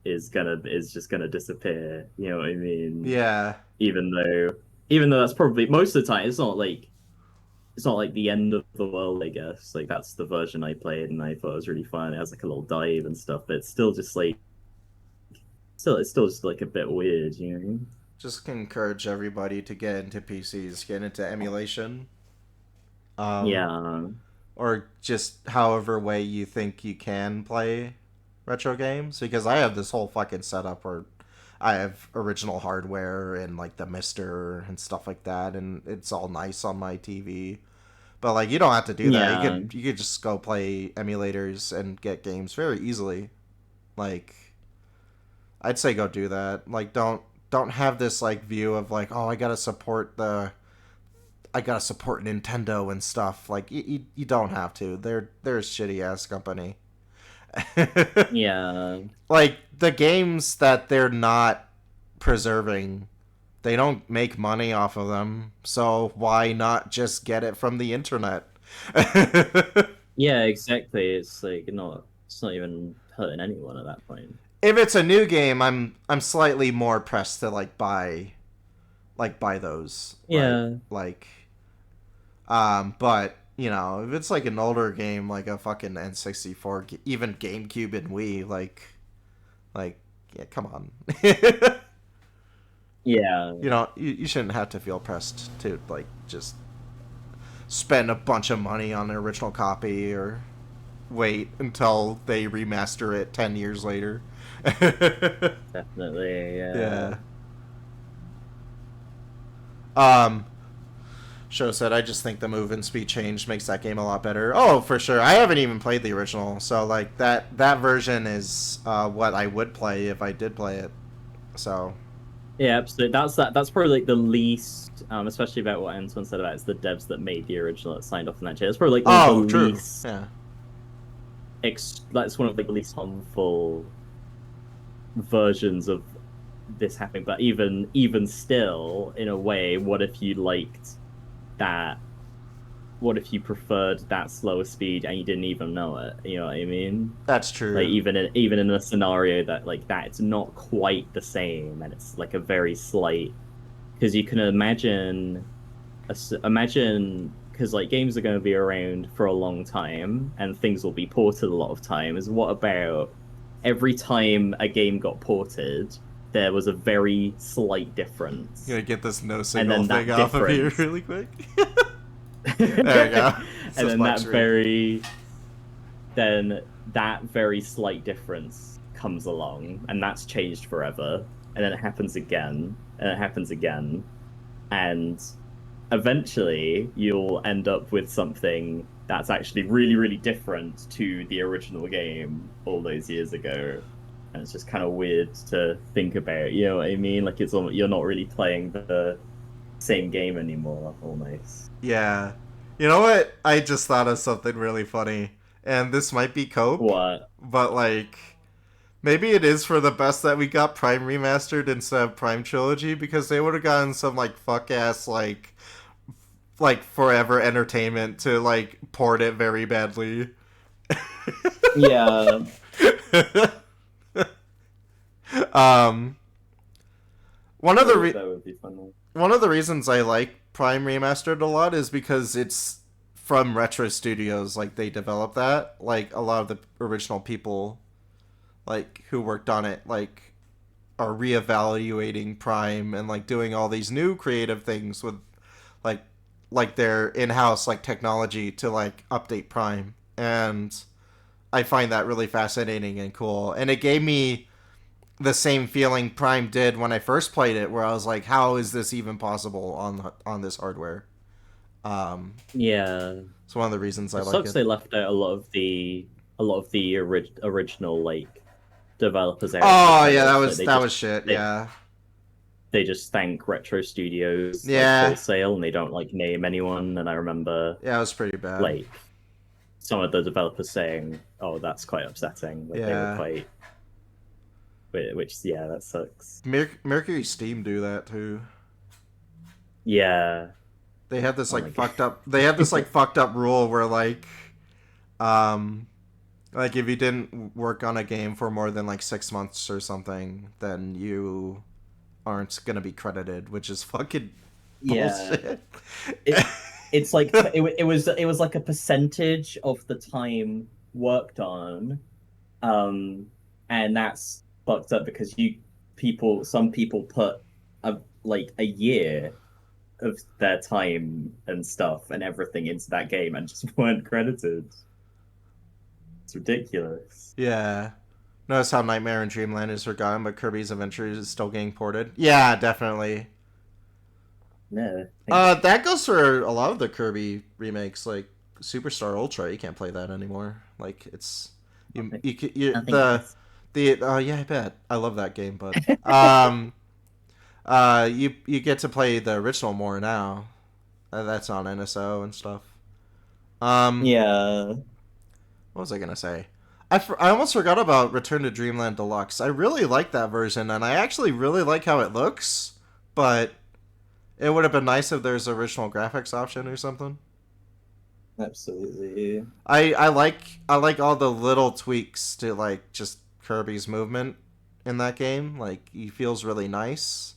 is just gonna disappear. You know what I mean? yeah, Even though even though that's probably most of the time it's not like the end of the world, I guess. Like that's the version I played and I thought it was really fun. It has like a little dive and stuff, but it's still just like it's still just like a bit weird, you know? just encourage everybody to get into PCs, get into emulation. Um, Yeah. or just however way you think you can play retro games because I have this whole fucking setup where I have original hardware and like the Mister and stuff like that and it's all nice on my TV. But like you don't have to do that. Yeah. You could just go play emulators and get games very easily. Like I'd say go do that. Like don't have this like view of like oh I gotta support Nintendo and stuff. Like you don't have to. They're a shitty ass company. Yeah. Like the games that they're not preserving, they don't make money off of them. So why not just get it from the internet? Yeah, exactly. It's not even hurting anyone at that point. If it's a new game, I'm slightly more pressed to buy those. Yeah. But you know, if it's like an older game, like a fucking N64, even GameCube and Wii, like, yeah, come on. Yeah. You know, you shouldn't have to feel pressed to like just spend a bunch of money on an original copy or wait until they remaster it 10 years later. Definitely. Yeah. Yeah. Um, Show said, I just think the move and speed change makes that game a lot better. Oh, for sure. I haven't even played the original, so like that version is what I would play if I did play it. So Yeah, absolutely. That's probably like the least, especially about what Antoine said about it's the devs that made the original that signed off on that shit. It's probably like one of the oh, true. least Yeah. that's one of like, the least harmful versions of this happening. But even still, in a way, what if you liked that what if you preferred that slower speed and you didn't even know it? You know what I mean? That's Like true. even in a scenario that like that, it's not quite the same, and it's like a very slight because you can imagine because like games are going to be around for a long time and things will be ported a lot of times. What about every time a game got ported, there was a very slight Gonna difference, get this no and signal then thing that off of here difference, really quick. and There we go. It's this then black screen. that very slight difference comes along, and that's changed forever, and then it happens again, and it happens again, and eventually you'll end up with something that's actually really, really different to the original game all those years ago. And it's just kind of weird to think about, you know what I mean? Like you're not really playing the same game anymore, almost. Yeah. You know what? I just thought of something really funny. And this might be cope, What? but like maybe it is for the best that we got Prime remastered instead of Prime Trilogy because they would have gotten some like fuck ass like forever entertainment to like port it very badly. Yeah, um one of the that would be funny. one of the reasons I like Prime Remastered a lot is because it's from Retro Studios. Like they developed that. Like a lot of the original people, like who worked on it, like are reevaluating Prime and like doing all these new creative things with like their in-house like technology to like update Prime. And I find that really fascinating and cool. And it gave me the same feeling Prime did when I first played it, where I was like, "How is this even possible on this hardware?" Um, Yeah. it's one of the reasons I It like sucks it. they left out a lot of the original like developers out of the Oh yeah, credits. Like that was shit. they Yeah, they just thank Retro Studios like yeah, wholesale and they don't like name anyone. And I remember yeah. It was pretty bad. like some of the developers saying, "Oh, that's quite upsetting." Like they were Yeah, quite, which yeah, that sucks. Mercury Steam do that too. Yeah. They had this Oh like my god. fucked up. They had this like fucked up rule where um, like if you didn't work on a game for more than like 6 months or something, then you aren't gonna be credited, which is fucking Yeah. bullshit. It it's like it was like a percentage of the time worked on. Um, and that's fucked up because some people put like a year of their time and stuff and everything into that game and just weren't credited. It's ridiculous. Yeah. Notice how Nightmare and Dreamland is forgotten, but Kirby's Adventure is still getting ported. Yeah, definitely. No, thank That goes for a lot of the Kirby remakes, like Superstar Ultra. You can't play that anymore. Like it's nothing, you nothing nice. the yeah, I bet I love that game, but you get to play the original more now. That's on NSO and stuff. Um, Yeah, what was I gonna say? I almost forgot about Return to Dreamland Deluxe. I really like that version, and I actually really like how it looks. But it would have been nice if there's original graphics option or something. absolutely. I like all the little tweaks to like just Kirby's movement in that game. Like he feels really nice.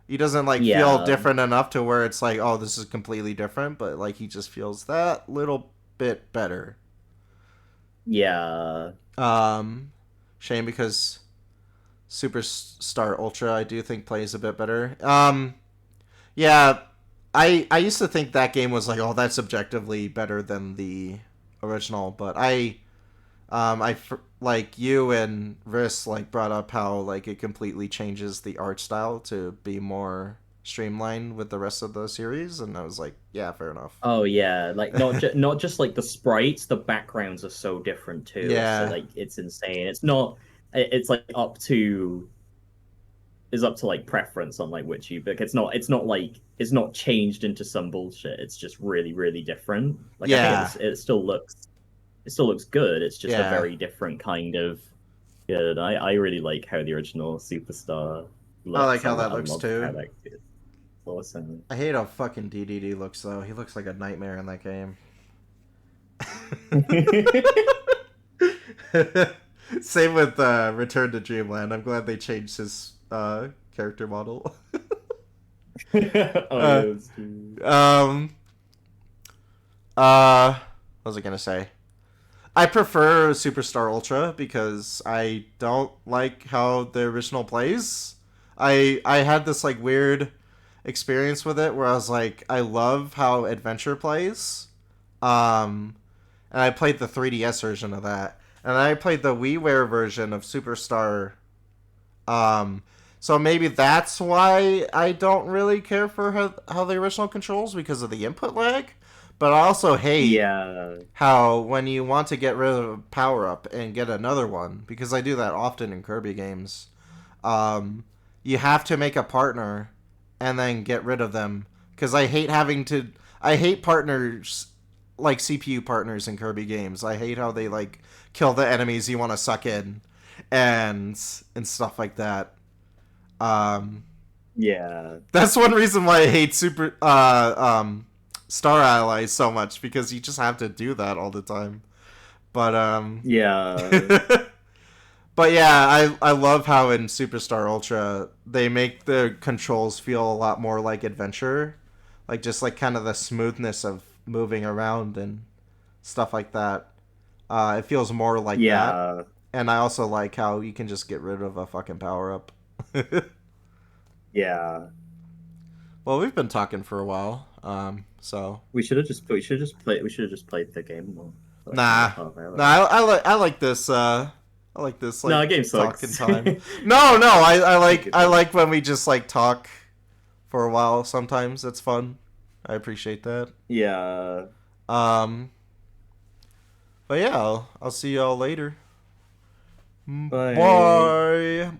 He doesn't like feel Yeah, different enough to where it's like, oh, this is completely different, but like he just feels that little bit better. yeah, Um, shame because Superstar Ultra I do think plays a bit better. Yeah, I used to think that game was like, oh, that's objectively better than the original, but like you and Riss like brought up how like it completely changes the art style to be more streamlined with the rest of the series, and I was like, yeah, fair enough. Oh yeah, like not just like the sprites, the backgrounds are so different too. Yeah, It's insane. It's not it's like up to like preference on like which you book. It's not changed into some bullshit. It's just really really different. Like I think yeah, it still looks good. It's just a yeah. very different kind of good. I really like how the original Superstar I like looks. how that I looks love how too. that Listen. I hate how fucking DDD looks though. He looks like a nightmare in that game. Same with Return to Dreamland. I'm glad they changed his character model. Oh uh, yeah, that's true. what was I gonna say? I prefer Superstar Ultra because I don't like how the original plays. I had this like weird experience with it where I was like, I love how Adventure plays. And I played the 3DS version of that. And I played the WiiWare version of Superstar. So maybe that's why I don't really care for how the original controls because of the input lag. But I also hate Yeah. how when you want to get rid of a power up and get another one, because I do that often in Kirby games, you have to make a partner and then get rid of them. Because I hate having to. I hate partners like CPU partners in Kirby games. I hate how they like kill the enemies you want to suck in, and stuff like that. Yeah. That's one reason why I hate Star Allies so much because you just have to do that all the time. But Yeah. but yeah, I love how in Superstar Ultra they make the controls feel a lot more like adventure, like just like kind of the smoothness of moving around and stuff like that. It feels more like that, Yeah. and I also like how you can just get rid of a fucking power up. Yeah. Well, we've been talking for a while, so We should have just played the game more. Like, nah, half hour. nah. I like this. I like this like No, the game talking sucks. time. No, no. I like when we just like talk for a while. Sometimes it's fun. I appreciate that. Yeah. Um, but yeah, I'll see y'all later. Bye. Bye.